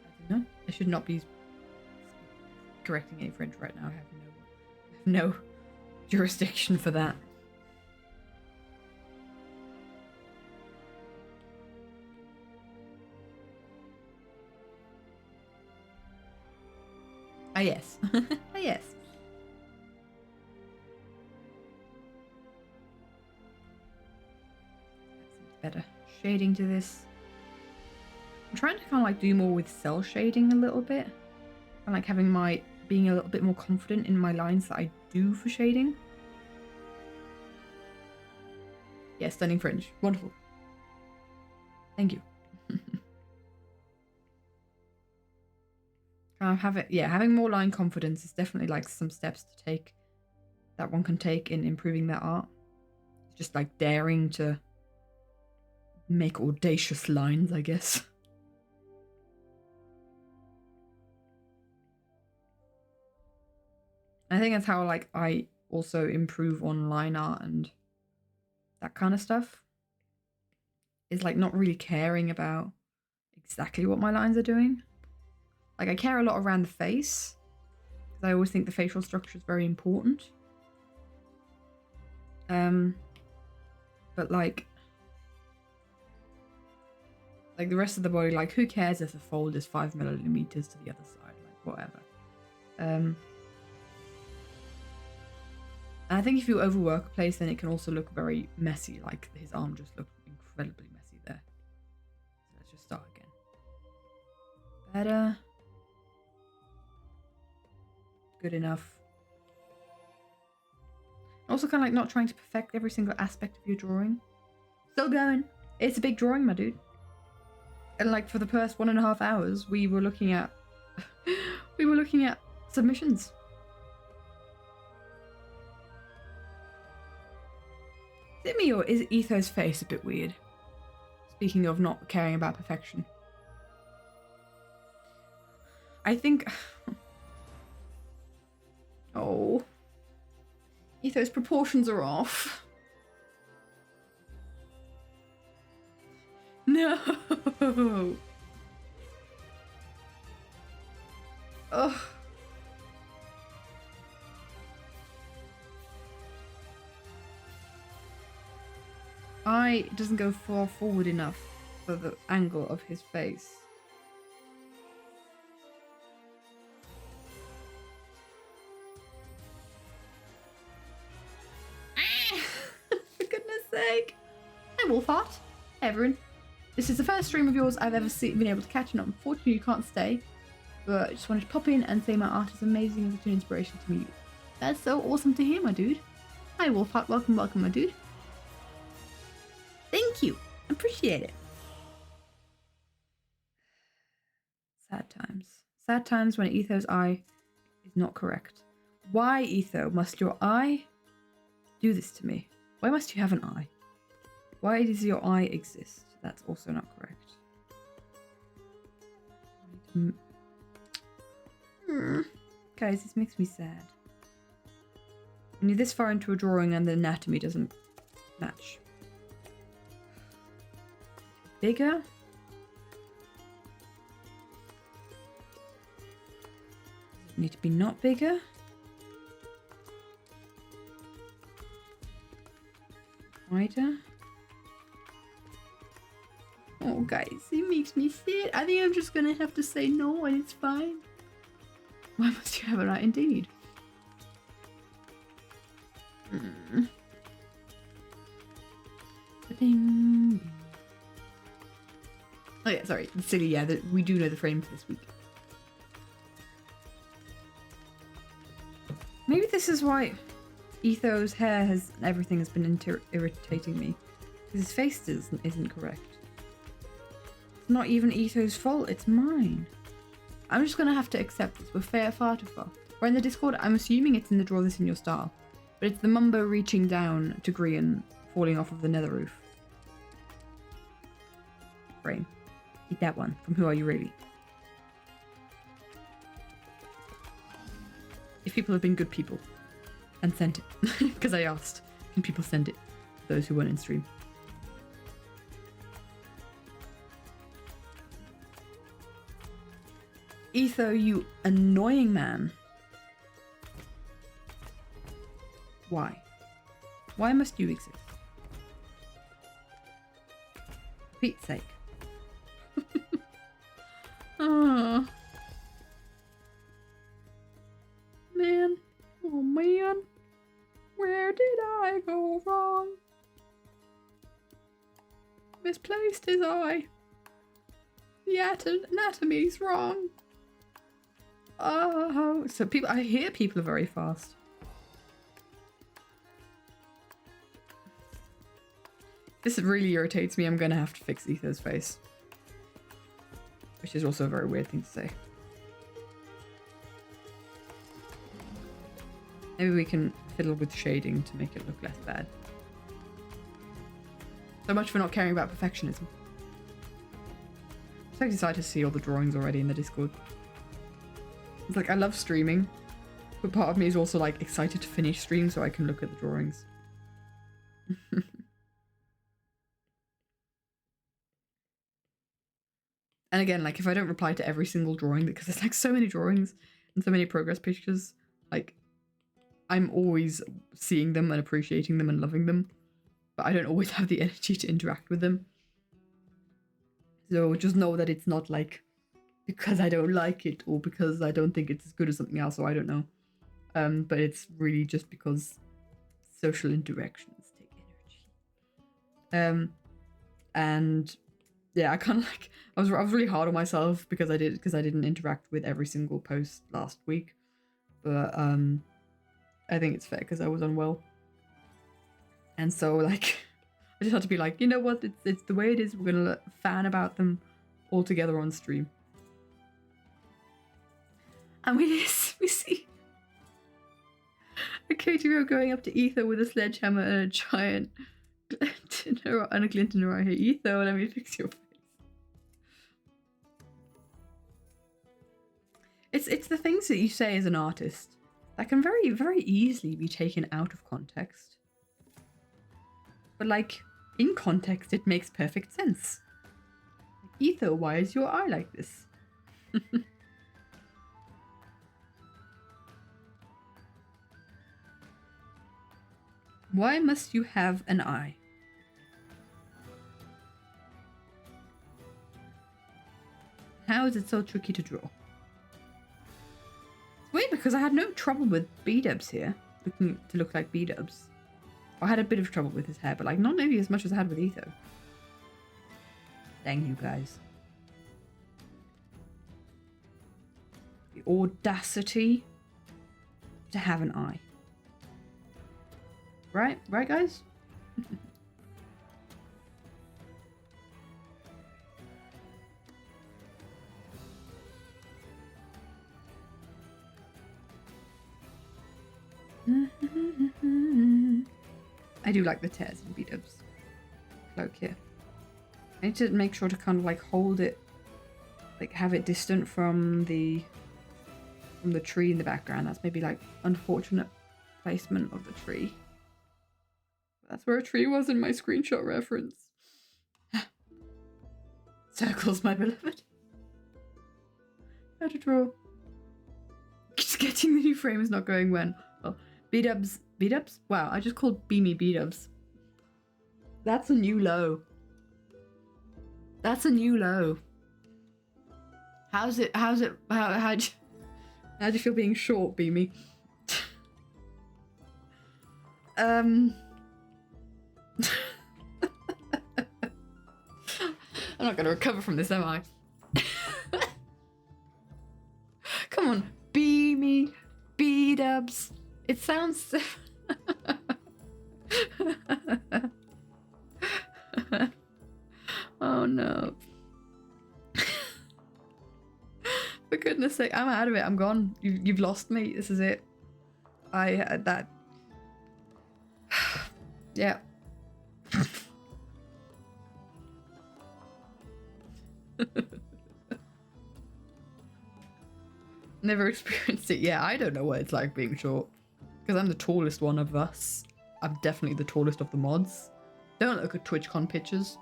I don't know. I should not be correcting any French right now. I have no jurisdiction for that. Ah, yes. Ah, yes. Better shading to this. I'm trying to kind of like do more with cell shading a little bit. And like being a little bit more confident in my lines that I do for shading. Yeah, stunning fringe. Wonderful. Thank you. Having more line confidence is definitely like some steps to take that one can take in improving their art. It's just like daring to make audacious lines, I guess. I think that's how like I also improve on line art and that kind of stuff. Is like not really caring about exactly what my lines are doing. Like I care a lot around the face, because I always think the facial structure is very important. But like the rest of the body, like who cares if the fold is 5 millimeters to the other side, like whatever. And I think if you overwork a place, then it can also look very messy, like his arm just looked incredibly messy there. So let's just start again. Better. Good enough. Also kind of like not trying to perfect every single aspect of your drawing. Still going. It's a big drawing, my dude. And like for the first 1.5 hours, we were looking at submissions. Is it me or is Etho's face a bit weird? Speaking of not caring about perfection. I think... Oh. Etho's proportions are off. No. Ugh. Eye doesn't go far forward enough for the angle of his face. For goodness sake. Hi, Wolfheart. Hey, everyone. This is the first stream of yours I've ever been able to catch, and unfortunately you can't stay. But I just wanted to pop in and say my art is amazing and such an inspiration to me. That's so awesome to hear, my dude. Hi, Wolfheart. Welcome, welcome, my dude. Thank you. Appreciate it. Sad times. Sad times when Etho's eye is not correct. Why, Etho, must your eye do this to me? Why must you have an eye? Why does your eye exist? That's also not correct. Guys, this makes me sad. When you're this far into a drawing and the anatomy doesn't match. Bigger? Need to be not bigger? Wider? Oh guys. It makes me sad. I think I'm just gonna have to say no and it's fine. Why must you have an eye? Indeed. Oh yeah, sorry. Silly, yeah, we do know the frame for this week. Maybe this is why Etho's hair everything has been irritating me. Because his face isn't correct. It's not even Etho's fault, it's mine. I'm just gonna have to accept this. We're far too far. We're in the Discord. I'm assuming it's in the draw this in your style. But it's the Mumbo reaching down to Grian, falling off of the nether roof. Frame. Eat that one. From Who Are You Really? If people have been good people and sent it. Because I asked, can people send it? Those who weren't in stream. Etho, you annoying man. Why? Why must you exist? For Pete's sake. Oh. Man. Oh man. Where did I go wrong? Misplaced his eye. The anatomy's wrong. Oh, so I hear people are very fast. This really irritates me. I'm gonna have to fix Etho's face. Which is also a very weird thing to say. Maybe we can fiddle with shading to make it look less bad. So much for not caring about perfectionism. I'm so excited to see all the drawings already in the Discord. It's like, I love streaming, but part of me is also like excited to finish stream so I can look at the drawings. And again, like if I don't reply to every single drawing, because there's like so many drawings and so many progress pictures, like I'm always seeing them and appreciating them and loving them, but I don't always have the energy to interact with them. So just know that it's not like because I don't like it or because I don't think it's as good as something else, or I don't know. But it's really just because social interactions take energy. And yeah, I kind of like I was really hard on myself because I didn't interact with every single post last week, but I think it's fair because I was unwell, and so like I just had to be like, you know what, it's the way it is. We're gonna fan about them all together on stream. And we see a KTO going up to Etho with a sledgehammer and a giant glint in her eye. Hey, Etho, let me fix your face. It's the things that you say as an artist that can very, very easily be taken out of context. But like, in context, it makes perfect sense. Etho, why is your eye like this? Why must you have an eye? How is it so tricky to draw? It's weird because I had no trouble with B-dubs here, looking to look like B-dubs. I had a bit of trouble with his hair, but like not nearly as much as I had with Etho. Dang you guys. The audacity to have an eye. Right? Right, guys? I do like the tears in B-dubs cloak here. I need to make sure to kind of like hold it, like have it distant from the tree in the background. That's maybe like unfortunate placement of the tree. That's where a tree was in my screenshot reference. Circles, my beloved. How to draw. Just getting the new frame is not going when. Well, B-dubs. B-dubs? Wow, I just called Beamy B-dubs. That's a new low. That's a new low. How do you feel being short, Beamy? I'm not gonna recover from this, am I? Come on, Beamy, B-dubs. It sounds so... Oh no. For goodness sake, I'm out of it. I'm gone. You've lost me. This is it. I had that. Yeah. Never experienced it. Yeah, I don't know what it's like being short. Because I'm the tallest one of us. I'm definitely the tallest of the mods. Don't look at TwitchCon pictures.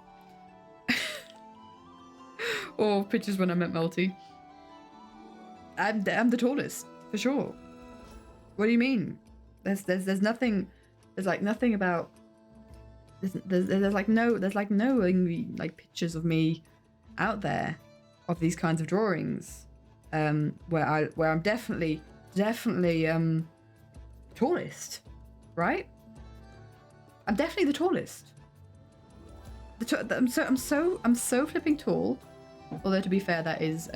Or pictures when I'm at Multi. I'm the tallest, for sure. What do you mean? There's nothing, there's like nothing about, there's like no like pictures of me out there of these kinds of drawings, where I'm definitely tallest, right? I'm definitely the tallest. I'm so flipping tall. Although to be fair, that is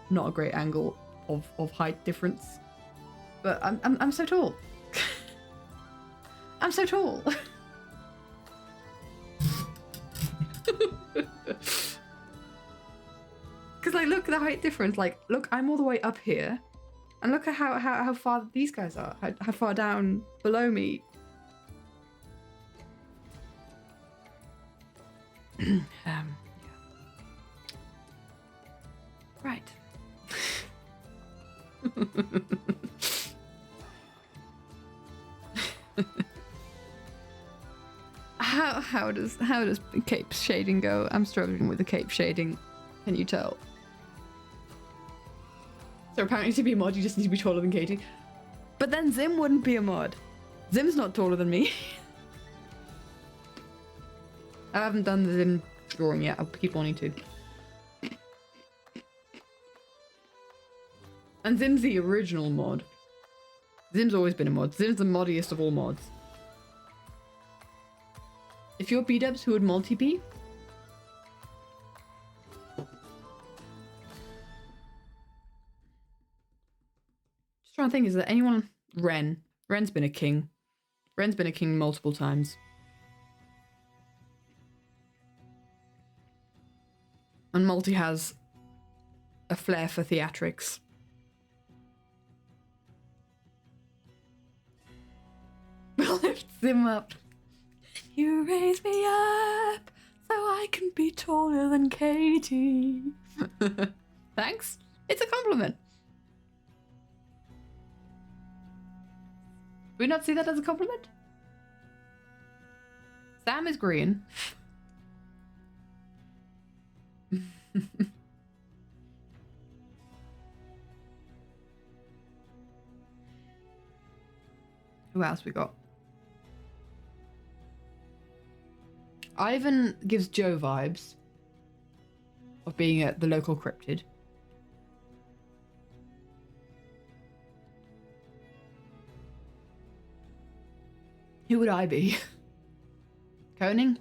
not a great angle of height difference. But I'm so tall. I'm so tall. Because like, look at the height difference. Like, look, I'm all the way up here, and look at how far these guys are. How far down below me. Yeah. Right. How does cape shading go? I'm struggling with the cape shading. Can you tell? So apparently to be a mod you just need to be taller than Katie. But then Zim wouldn't be a mod. Zim's not taller than me. I haven't done the Zim drawing yet. I'll keep wanting to. And Zim's the original mod. Zim's always been a mod. Zim's the moddiest of all mods. If you're B-dubs, who would multi be? Just trying to think, is there anyone? Ren. Ren's been a king. Ren's been a king multiple times. And multi has a flair for theatrics. Lift Zim up. You raise me up so I can be taller than Katie. Thanks. It's a compliment. Do we not see that as a compliment? Sam is green. Who else we got? Ivan gives Joe vibes of being at the local cryptid. Who would I be? Koning?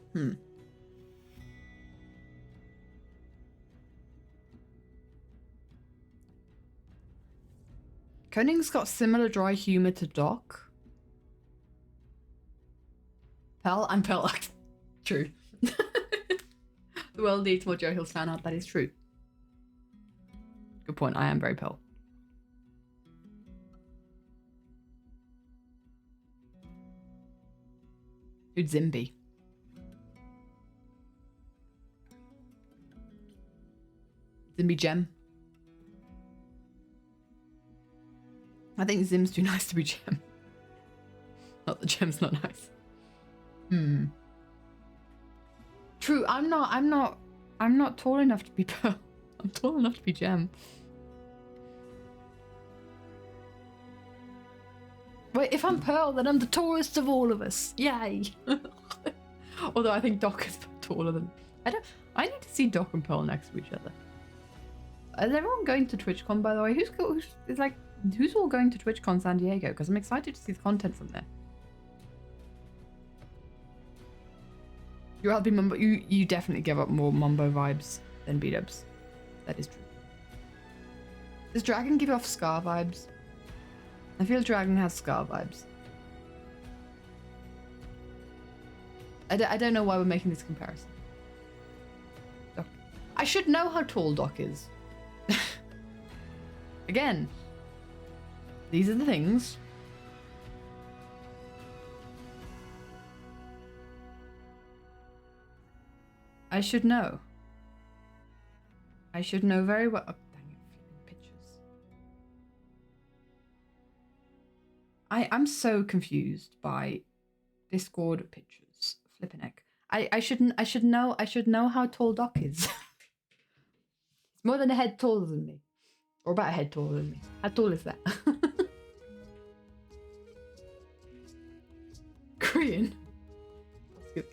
Koning's got similar dry humor to Doc. Pell? I'm Pell. True. The world needs more Joe Hills fan art. That is true. Good point. I am very Pell. Who'd Zim be? Zim be Gem? I think Zim's too nice to be Gem. Not that Gem's not nice. True, I'm not tall enough to be Pearl. I'm tall enough to be Gem. Wait, if I'm Pearl, then I'm the tallest of all of us. Yay! Although I think Doc is taller than... I need to see Doc and Pearl next to each other. Is everyone going to TwitchCon, by the way? Who's all going to TwitchCon San Diego? Because I'm excited to see the content from there. You definitely give up more Mumbo vibes than B-dubs. That is true. Does Dragon give off Scar vibes? I feel Dragon has Scar vibes. I don't know why we're making this comparison. Doc. I should know how tall Doc is. Again, these are the things. I should know. I should know very well. Oh, dang it, flipping pictures. I'm so confused by Discord pictures. Flipping heck. I should know how tall Doc is. It's more than a head taller than me. Or about a head taller than me. How tall is that? Green.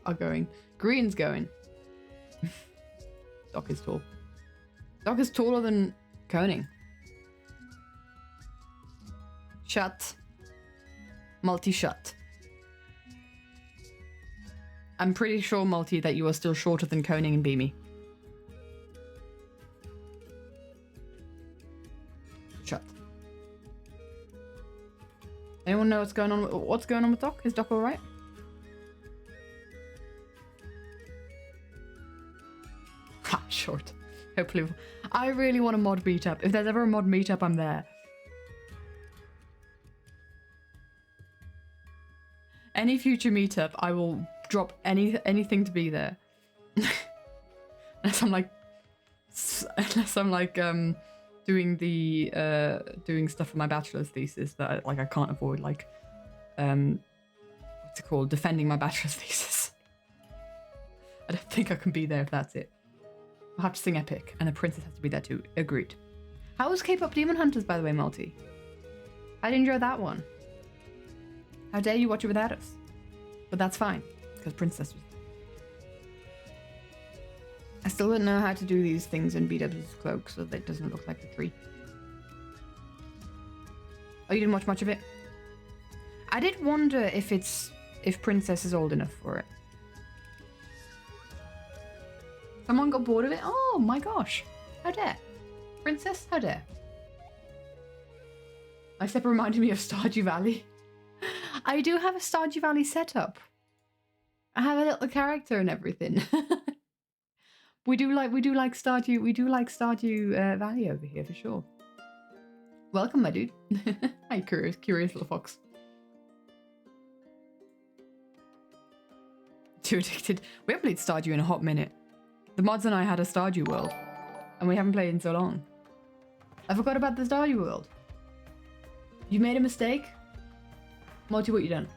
Are going. Green's going. Doc is tall. Doc is taller than Koning. Shut. Multi-shut. I'm pretty sure, Multi, that you are still shorter than Koning and Beamy. Shut. Anyone know what's going on with Doc? Is Doc alright? Ha, short. Hopefully. I really want a mod meetup. If there's ever a mod meetup, I'm there. Any future meetup, I will drop anything to be there. Unless I'm like doing stuff for my bachelor's thesis that I can't avoid, like what's it called, defending my bachelor's thesis. I don't think I can be there if that's it. I'll have to sing Epic, and the princess has to be there too. Agreed. How was K-pop Demon Hunters, by the way, Multi? I did enjoy that one. How dare you watch it without us? But that's fine, because princess was there. I still don't know how to do these things in B-Dub's cloak so that it doesn't look like the tree. Oh, you didn't watch much of it? I did wonder if Princess is old enough for it. Someone got bored of it? Oh my gosh. How dare. Princess, how dare. My step reminded me of Stardew Valley. I do have a Stardew Valley setup. I have a little character and everything. we do like Stardew Valley over here for sure. Welcome, my dude. Hi, curious little fox. Too addicted. We haven't played Stardew in a hot minute. The mods and I had a Stardew world, and we haven't played in so long. I forgot about the Stardew world. You made a mistake? Multi, what you done?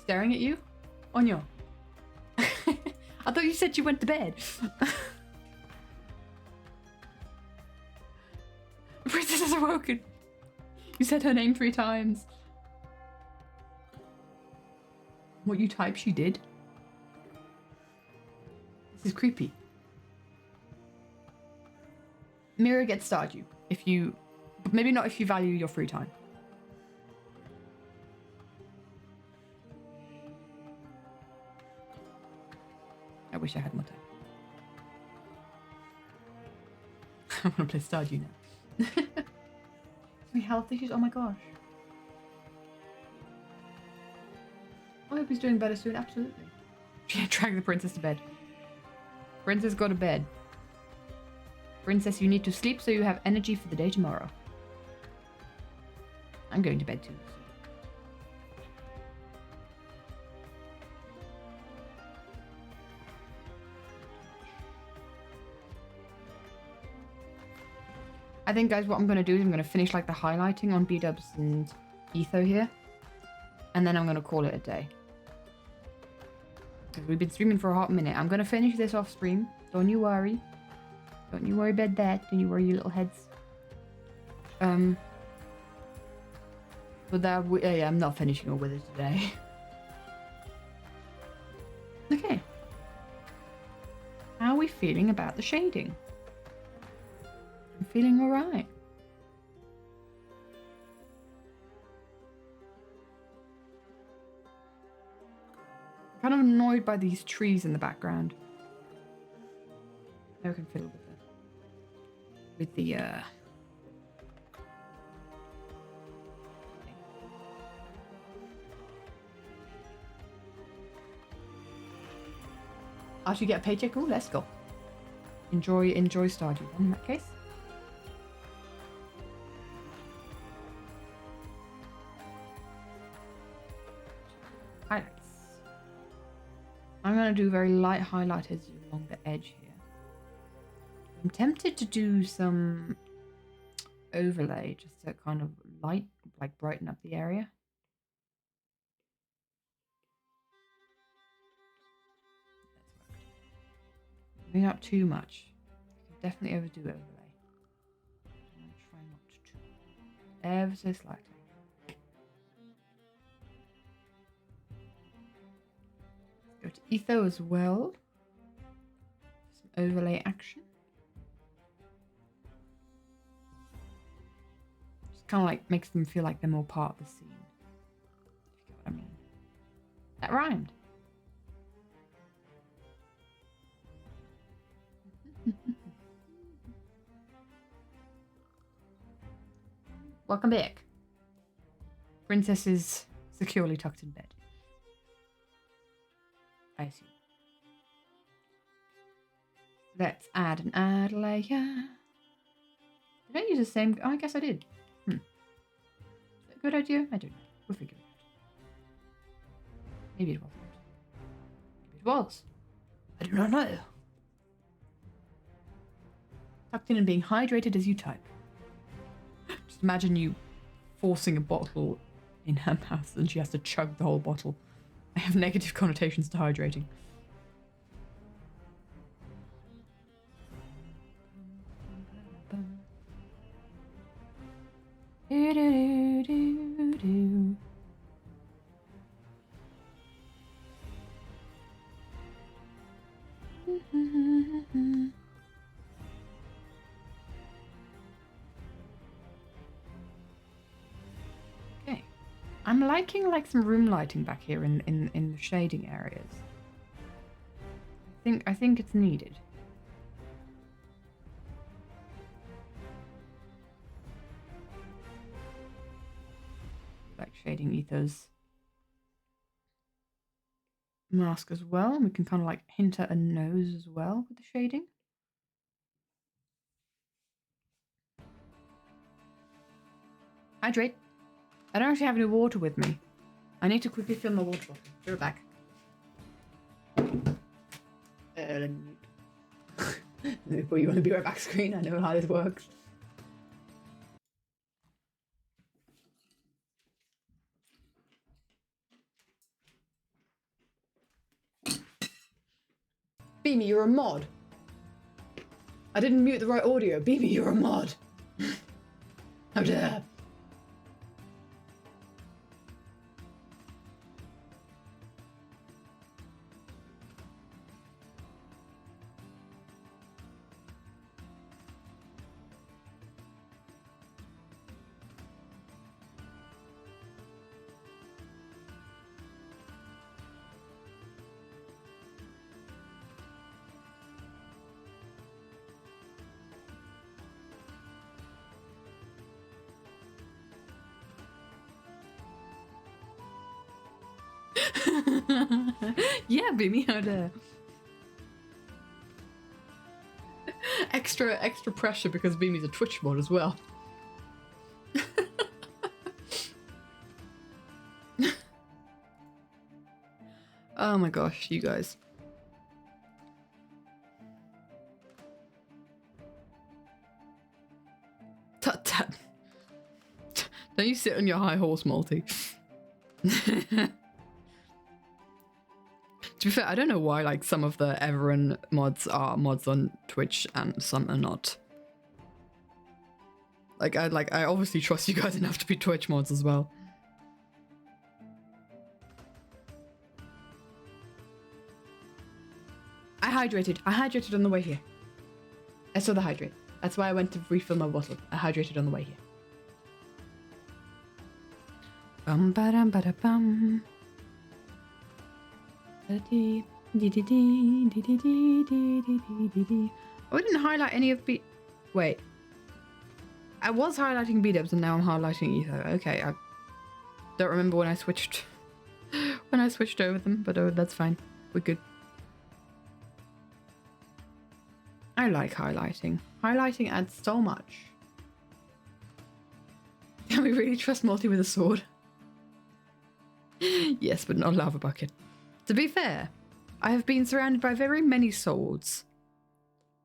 Staring at you? Onyo. I thought you said you went to bed. The princess has awoken. You said her name 3 times. What you typed, she did. This is creepy. Mirror gets Stardew if you, but maybe not if you value your free time. I wish I had more time. I want to play Stardew now. Any health issues? Oh my gosh. I hope he's doing better soon. Absolutely. Yeah, drag the princess to bed. Princess, go to bed. Princess, you need to sleep so you have energy for the day tomorrow. I'm going to bed too. I think, guys, what I'm going to do is I'm going to finish like the highlighting on B-dubs and Etho here. And then I'm going to call it a day. Because we've been streaming for a hot minute. I'm going to finish this off stream. Don't you worry. Don't you worry about that. Don't you worry, you little heads. But that, yeah, I'm not finishing all with it today. Okay. we feeling about the shading? I'm feeling all right. I'm kind of annoyed by these trees in the background. I can fiddle with the After you get a paycheck, oh, let's go. Enjoy Stardew then, in that case. Highlights. I'm going to do very light highlighters along the edge here. I'm tempted to do some overlay just to kind of brighten up the area. Maybe not too much. I can definitely overdo overlay. I'm going to try not to. Ever so slightly. Let's go to Etho as well. Some overlay action. Just kind of like makes them feel like they're more part of the scene. If you get what I mean. That rhymed. Welcome back. Princess is securely tucked in bed. I assume. Let's add an ad layer. Did I use the same? Oh, I guess I did. Is that a good idea? I don't know. We'll figure it out. Maybe it wasn't. Maybe it was. I do not know. Tucked in and being hydrated as you type. Just imagine you forcing a bottle in her mouth and she has to chug the whole bottle. I have negative connotations to hydrating. Okay, I'm liking like some room lighting back here in the shading areas. I think it's needed. Like shading Ether's mask as well. And we can kind of like hint at a nose as well with the shading. Hydrate. I don't actually have any water with me. I need to quickly fill my water bottle. Be right back. Let me put you on the be right back screen. I know how this works. Beamy, you're a mod. I didn't mute the right audio. Beamy, you're a mod. How dare. Yeah, Beamy, how dare. Extra pressure because Beamy's a Twitch mod as well. Oh my gosh, you guys. Tut tut. Don't you sit on your high horse, Multi. To be fair, I don't know why like some of the Everin mods are mods on Twitch and some are not. I obviously trust you guys enough to be Twitch mods as well. I hydrated. I hydrated on the way here. I saw the hydrate. That's why I went to refill my bottle. I hydrated on the way here. Bum ba dum ba da bum. Oh, I didn't highlight any of B. Wait. I was highlighting B-dubs and now I'm highlighting etho. Okay, I don't remember when I switched over them, but oh, that's fine. We're good. I like highlighting. Highlighting adds so much. Can we really trust Multi with a sword? Yes, but not a lava bucket. To be fair, I have been surrounded by very many swords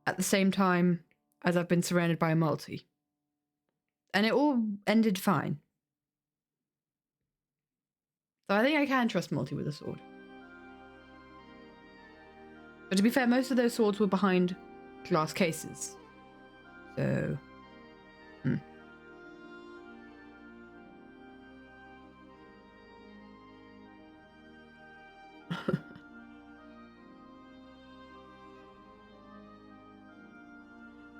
at the same time as I've been surrounded by a multi. And it all ended fine. So I think I can trust multi with a sword. But to be fair, most of those swords were behind glass cases. So...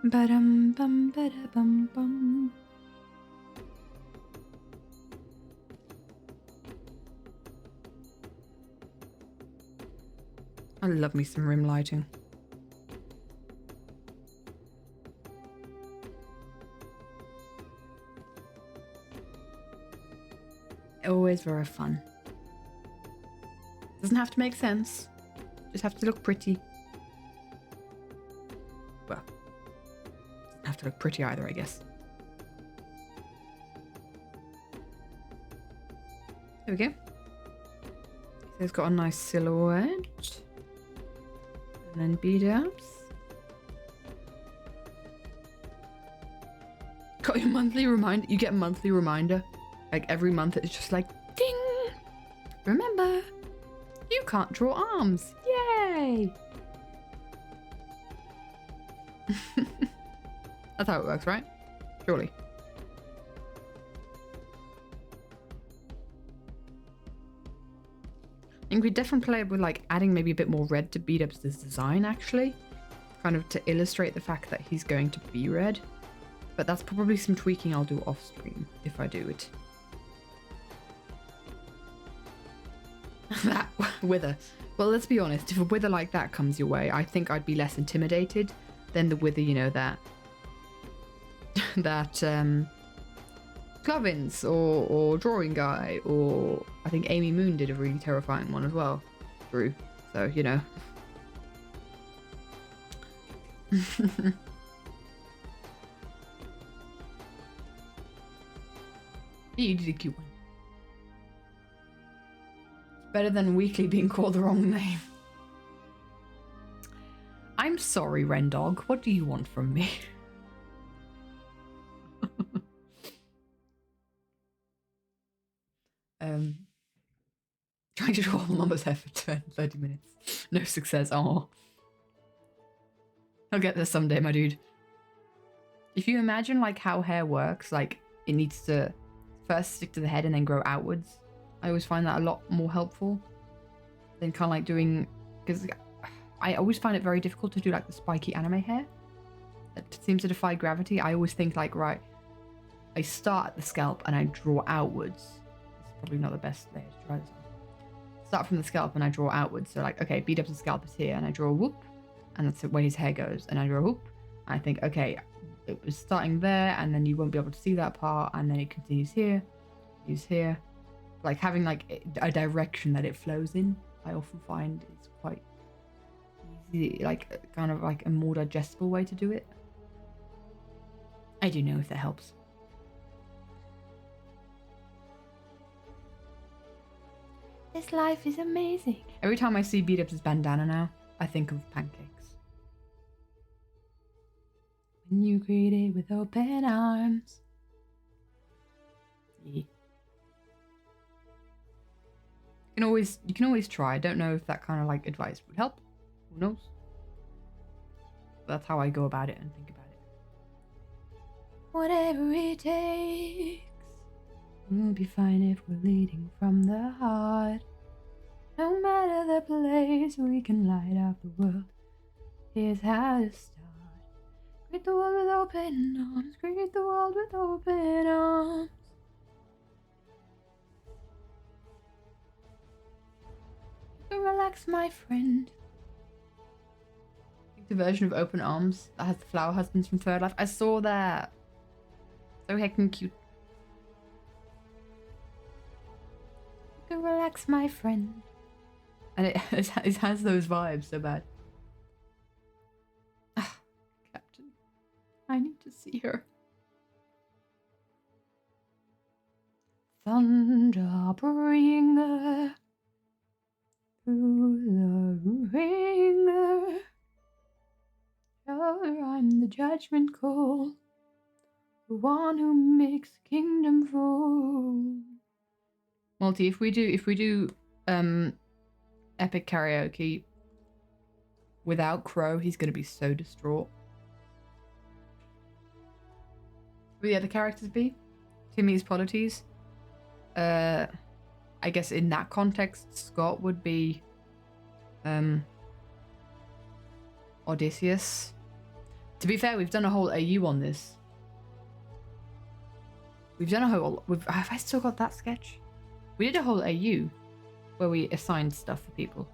Ba-dum bum ba-da bum bum. I love me some rim lighting. Always very fun. Doesn't have to make sense. Just have to look pretty. Well, doesn't have to look pretty either, I guess. There we go. So it's got a nice silhouette. And then bead-ups. Got your monthly reminder. You get a monthly reminder. Like every month it's just like, ding! Remember, you can't draw arms. Yay! That's how it works, right? Surely. I think we definitely play with like adding maybe a bit more red to beat-up's design actually. Kind of to illustrate the fact that he's going to be red. But that's probably some tweaking I'll do off stream if I do it. That wither. Well, let's be honest, if a wither like that comes your way, I think I'd be less intimidated than the wither, you know, that Clovins or Drawing Guy, or I think Amy Moon did a really terrifying one as well. Drew. So, you know. You did a cute one. Better than Weekly being called the wrong name. I'm sorry, Rendog. What do you want from me? Trying to draw all Mama's hair for 30 minutes. No success. Oh. I'll get there someday, my dude. If you imagine like how hair works, like it needs to first stick to the head and then grow outwards. I always find that a lot more helpful than kind of like doing, because I always find it very difficult to do like the spiky anime hair that seems to defy gravity. I always think like, right, I start at the scalp and I draw outwards. It's probably not the best way to try this one. Start from the scalp and I draw outwards. So like, okay, beat up the scalp is here and I draw a whoop, and that's the way his hair goes. And I draw a whoop. And I think, okay, it was starting there and then you won't be able to see that part, and then it continues here, here. Like having like a direction that it flows in, I often find it's quite easy, like kind of like a more digestible way to do it. I do know if that helps. This life is amazing. Every time I see Beat-Up's bandana now, I think of pancakes. When you greet it with open arms. Yeah. You can always try. I don't know if that kind of like advice would help. Who knows? That's how I go about it and think about it. Whatever it takes, we'll be fine if we're leading from the heart. No matter the place, we can light up the world Here's how to start. Greet the world with open arms. Greet the world with open arms. You can relax, my friend. The version of Open Arms that has the flower husbands from Third Life. I saw that. So heckin' cute. You can relax, my friend. And it has those vibes so bad. Ah, Captain. I need to see her. Thunder bringer through the ringer. I'm the judgment call, the one who makes the kingdom fall. Multi, if we do epic karaoke without Crow, he's gonna be so distraught. Who the other characters be? Timmy's Polities. I guess in that context, Scott would be Odysseus. To be fair, we've done a whole AU on this. We've done a whole... have I still got that sketch? We did a whole AU where we assigned stuff for people.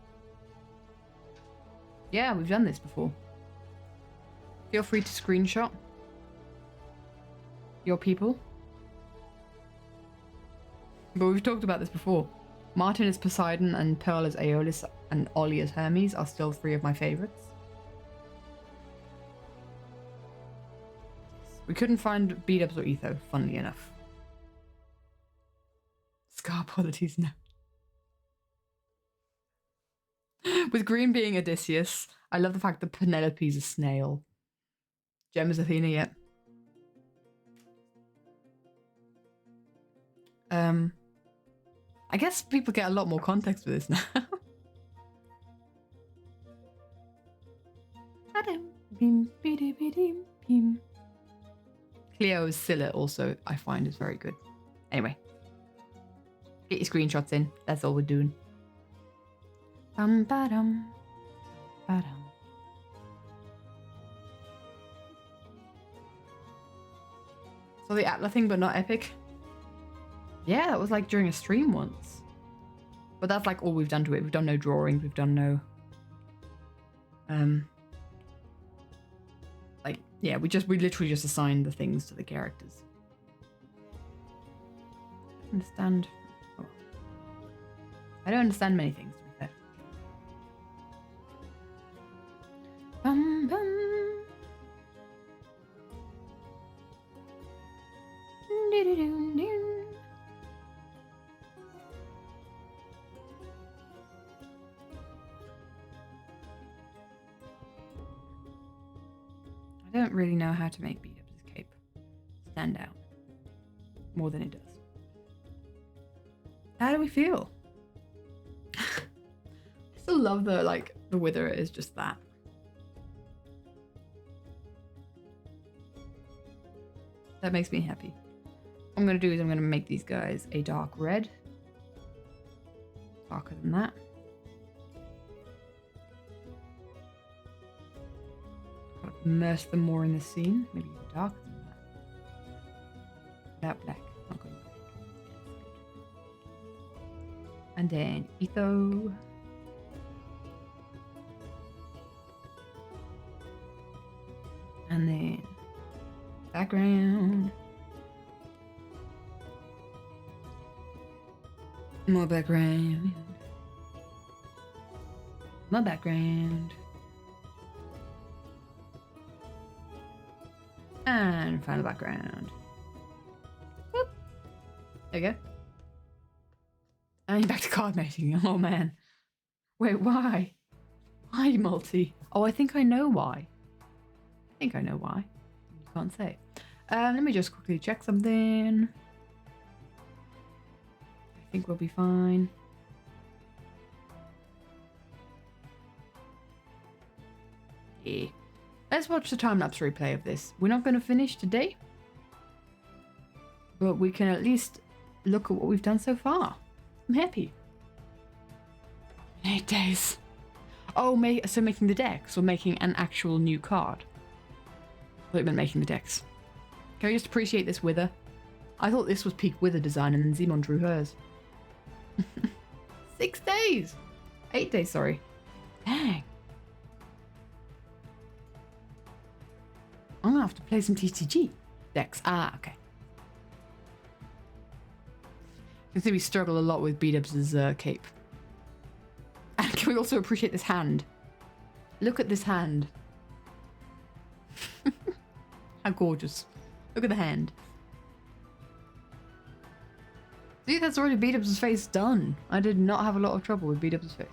Yeah, we've done this before. Feel free to screenshot your people. But we've talked about this before. Martin as Poseidon and Pearl as Aeolus and Ollie as Hermes are still 3 of my favorites. We couldn't find B-dubs or Etho, funnily enough. Scar Polities, no. With Green being Odysseus, I love the fact that Penelope's a snail. Gem is Athena, yet. I guess people get a lot more context for this now. Cleo's Scylla also, I find, is very good. Anyway. Get your screenshots in. That's all we're doing. Ba-dum. Ba-dum. So the Atla thing, but not epic? Yeah, that was like during a stream once. But that's like all we've done to it. We've done no drawings. We've done no... like, yeah, we literally just assigned the things to the characters. Understand... oh. I don't understand many things, to be fair. Bum, bum. I don't really know how to make B-dubs' cape stand out more than it does. How do we feel? I still love the wither is just that. That makes me happy. What I'm going to do is I'm going to make these guys a dark red. Darker than that. Immerse them more in the scene. Maybe darker than that. Without black. Not going black. And then Etho. And then background. More background. More background. And final background. Whoop. There you go. And back to card making. Oh man. Wait, why? Why, Multi? Oh, I think I know why. I think I know why. You can't say. Let me just quickly check something. I think we'll be fine. Yeah. Let's watch the time-lapse replay of this. We're not going to finish today, but we can at least look at what we've done so far. I'm happy. 8 days. Oh, so making the decks or making an actual new card? I thought it meant making the decks. Can we just appreciate this wither? I thought this was peak wither design and then Zemon drew hers. 6 days! 8 days, sorry. Dang. I'm gonna have to play some TCG decks. Ah, okay. You can see we struggle a lot with B-Dubs' cape. And can we also appreciate this hand? Look at this hand. How gorgeous. Look at the hand. See, that's already B-Dubs' face done. I did not have a lot of trouble with B-Dubs' face.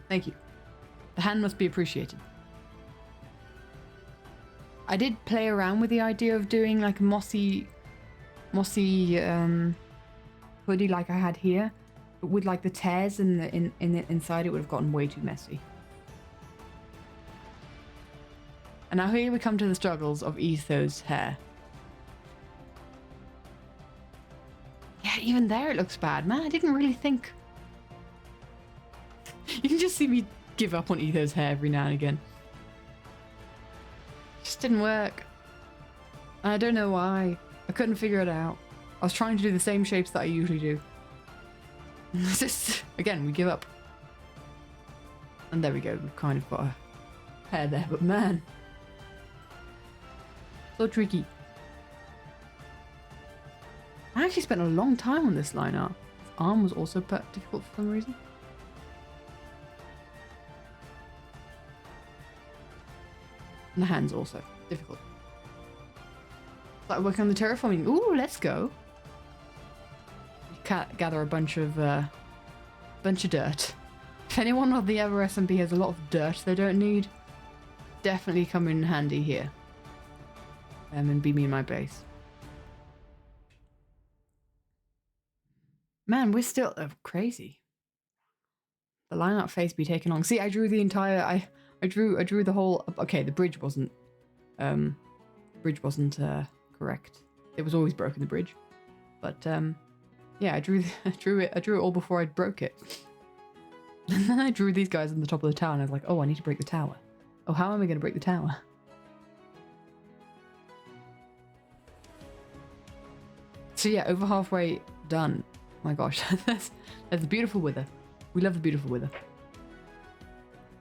Thank you. The hand must be appreciated. I did play around with the idea of doing like a mossy hoodie like I had here, but with like the tears in the inside, it would have gotten way too messy. And now here we come to the struggles of Etho's hair. Yeah, even there it looks bad. Man, I didn't really think. You can just see me give up on Etho's hair every now and again. Just didn't work. I don't know why. I couldn't figure it out. I was trying to do the same shapes that I usually do. It's just, again, we give up. And there we go. We've kind of got a hair there, but man. So tricky. I actually spent a long time on this line art. His arm was also difficult for some reason. And the hands also difficult. Started working on the terraforming. Ooh, let's go. You can't gather a bunch of dirt. If anyone of the other SMP has a lot of dirt they don't need, definitely come in handy here. And be me in my base. Man, we're still crazy. The line art phase be taken long. See, I drew the entire. I drew the whole. Okay, the bridge wasn't. Correct. It was always broken, the bridge. But yeah, I drew it all before I broke it. And then I drew these guys on the top of the tower, and I was like, oh, I need to break the tower. Oh, how am I going to break the tower? So yeah, over halfway done. Oh my gosh, that's a beautiful wither. We love the beautiful wither.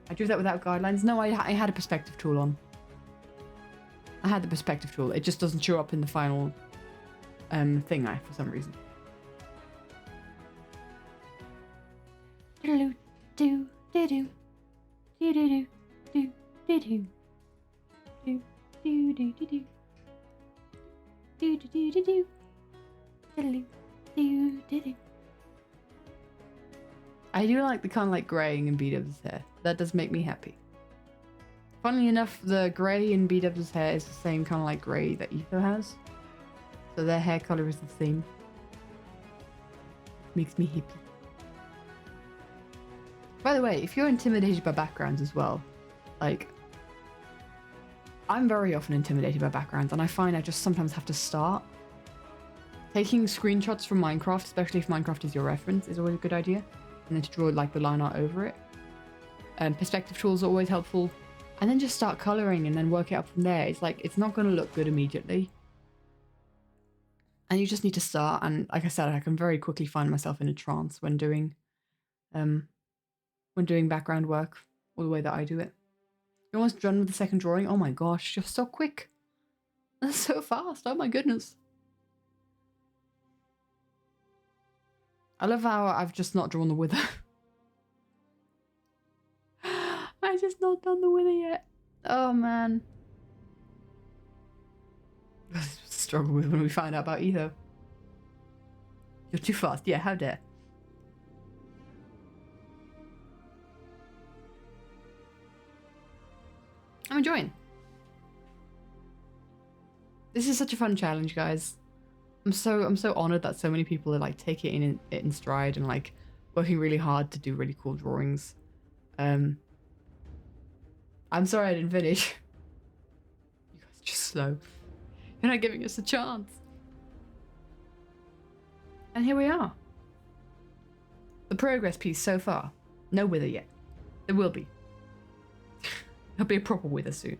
I drew that without guidelines. No, I had a perspective tool on. I had the perspective tool. It just doesn't show up in the final thing for some reason. Do do do do do do do do do do do do do do do do do do. I do like the kind of like greying in B-Dubs' hair. That does make me happy. Funnily enough, the grey in B-Dubs' hair is the same kind of like grey that Etho has. So their hair colour is the same. Makes me happy. By the way, if you're intimidated by backgrounds as well, like, I'm very often intimidated by backgrounds, and I find I just sometimes have to start. Taking screenshots from Minecraft, especially if Minecraft is your reference, is always a good idea. And then to draw like the line art over it. Perspective tools are always helpful. And then just start colouring and then work it up from there. It's like, it's not going to look good immediately. And you just need to start. And like I said, I can very quickly find myself in a trance when doing background work, or the way that I do it. You're almost done with the second drawing. Oh my gosh, you're so quick. That's so fast. Oh my goodness. I love how I've just not drawn the wither. I just not done the wither yet. Oh man. This was a struggle with when we find out about Etho. You're too fast. Yeah, how dare. I'm enjoying. This is such a fun challenge, guys. I'm so honored that so many people are like taking it in stride and like working really hard to do really cool drawings. I'm sorry I didn't finish. You guys are just slow. You're not giving us a chance. And here we are. The progress piece so far. No wither yet. There will be. There'll be a proper wither soon.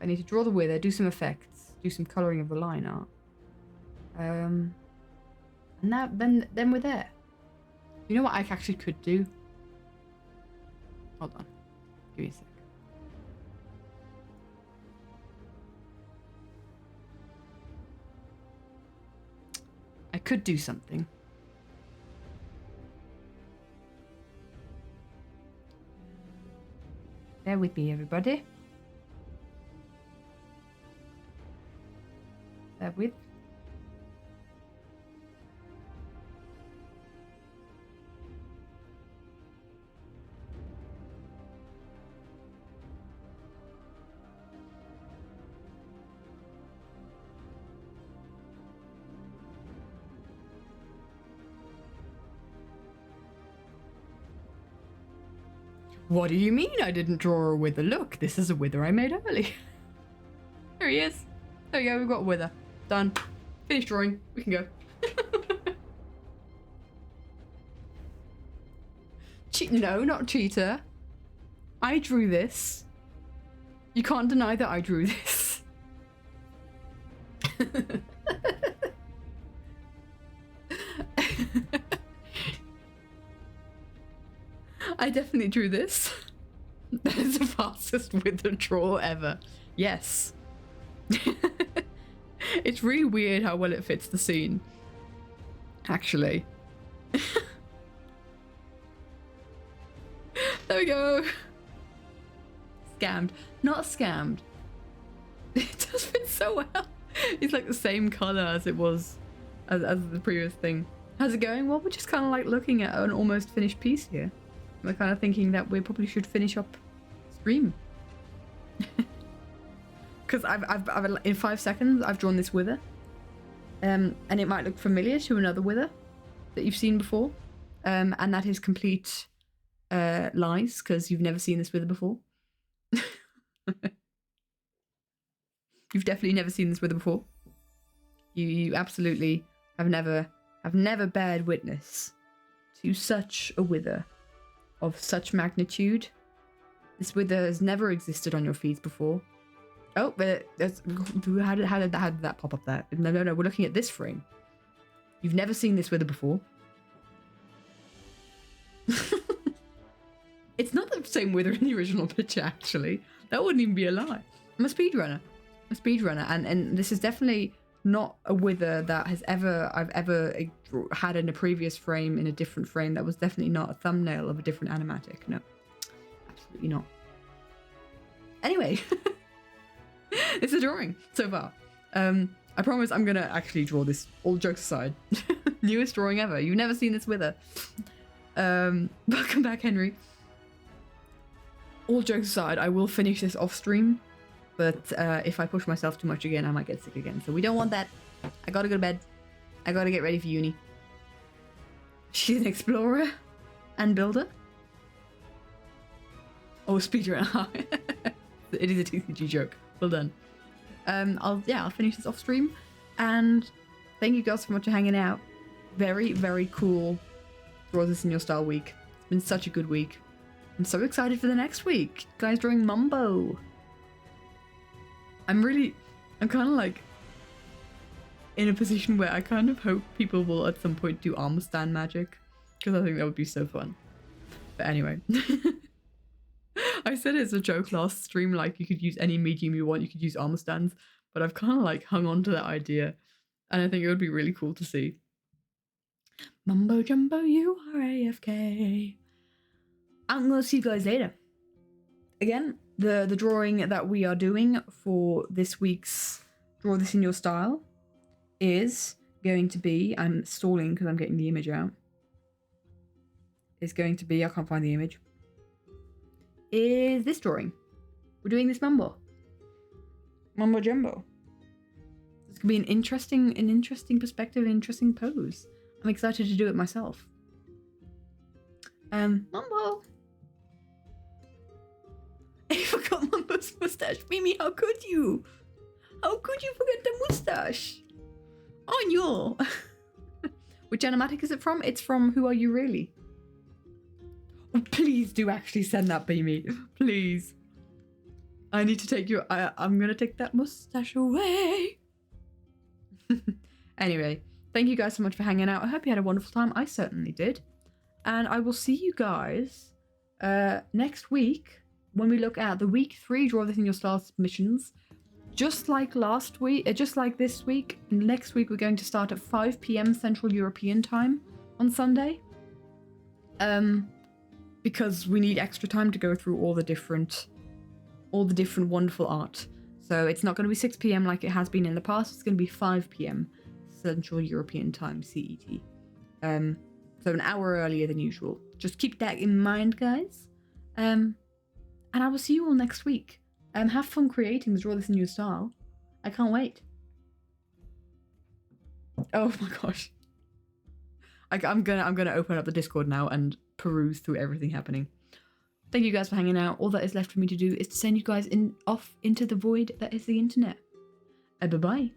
I need to draw the wither, do some effects, do some colouring of the line art. And then we're there. You know what I actually could do? Hold on. Give me a sec. I could do something. Bear with me, everybody. Bear with. What do you mean I didn't draw a wither? Look, this is a wither I made early. There he is. There we go, we've got a wither. Done. Finished drawing. We can go. No, not cheater. I drew this. You can't deny that I drew this. I definitely drew this. That is the fastest wither draw ever. Yes. It's really weird how well it fits the scene. Actually. There we go. Scammed. Not scammed. It does fit so well. It's like the same colour as it was as the previous thing. How's it going? Well, we're just kind of like looking at an almost finished piece here. We're kind of thinking that we probably should finish up stream. Because I've in 5 seconds I've drawn this wither, and it might look familiar to another wither that you've seen before, and that is complete lies, because you've never seen this wither before. You've definitely never seen this wither before. You absolutely have never bared witness to such a wither of such magnitude. This wither has never existed on your feeds before. Oh, but how did that pop up there? No, we're looking at this frame. You've never seen this wither before. It's not the same wither in the original picture, actually. That wouldn't even be a lie. I'm a speedrunner. And this is definitely not a wither that I've ever had in a previous frame, in a different frame. That was definitely not a thumbnail of a different animatic. No, absolutely not. Anyway, it's a drawing so far. I promise I'm gonna actually draw this, all jokes aside. Newest drawing ever. You've never seen this wither. Welcome back, Henry. All jokes aside, I will finish this off stream. But if I push myself too much again, I might get sick again. So we don't want that. I gotta go to bed. I gotta get ready for uni. She's an explorer and builder. Oh, speedrunner. It is a TCG joke. Well done. I'll finish this off stream. And thank you guys so much for hanging out. Very, very cool. Draw this in your style week. It's been such a good week. I'm so excited for the next week. Guys drawing Mumbo. I'm kind of like in a position where I kind of hope people will at some point do armor stand magic, because I think that would be so fun. But anyway, I said it as a joke last stream, like you could use any medium you want, you could use armor stands, but I've kind of like hung on to that idea, and I think it would be really cool to see. Mumbo jumbo, you are AFK. I'm gonna see you guys later. Again, the drawing that we are doing for this week's Draw This in Your Style is going to be, I'm stalling because I'm getting the image out. It's going to be, I can't find the image, is this drawing. We're doing this Mumbo jumbo. It's gonna be an interesting perspective, an interesting pose. I'm excited to do it myself. Mumbo. I forgot Mumbo's mustache. Mimi, how could you? How could you forget the mustache? Oh no. Which animatic is it from? It's from Who Are You Really? Oh, please do actually send that by me. Please. I need to take your... I'm going to take that mustache away. Anyway, thank you guys so much for hanging out. I hope you had a wonderful time. I certainly did. And I will see you guys next week when we look at the week 3 Draw This in Your Style submissions. Just like last week, just like this week, next week we're going to start at 5 p.m. Central European time on Sunday. Because we need extra time to go through all the different wonderful art. So it's not going to be 6 p.m. like it has been in the past. It's going to be 5 p.m. Central European time, CET. So an hour earlier than usual. Just keep that in mind, guys. And I will see you all next week. Have fun creating the Draw This in Your Style. I can't wait. Oh my gosh. I'm gonna open up the Discord now and peruse through everything happening. Thank you guys for hanging out. All that is left for me to do is to send you guys off into the void that is the internet. Bye-bye.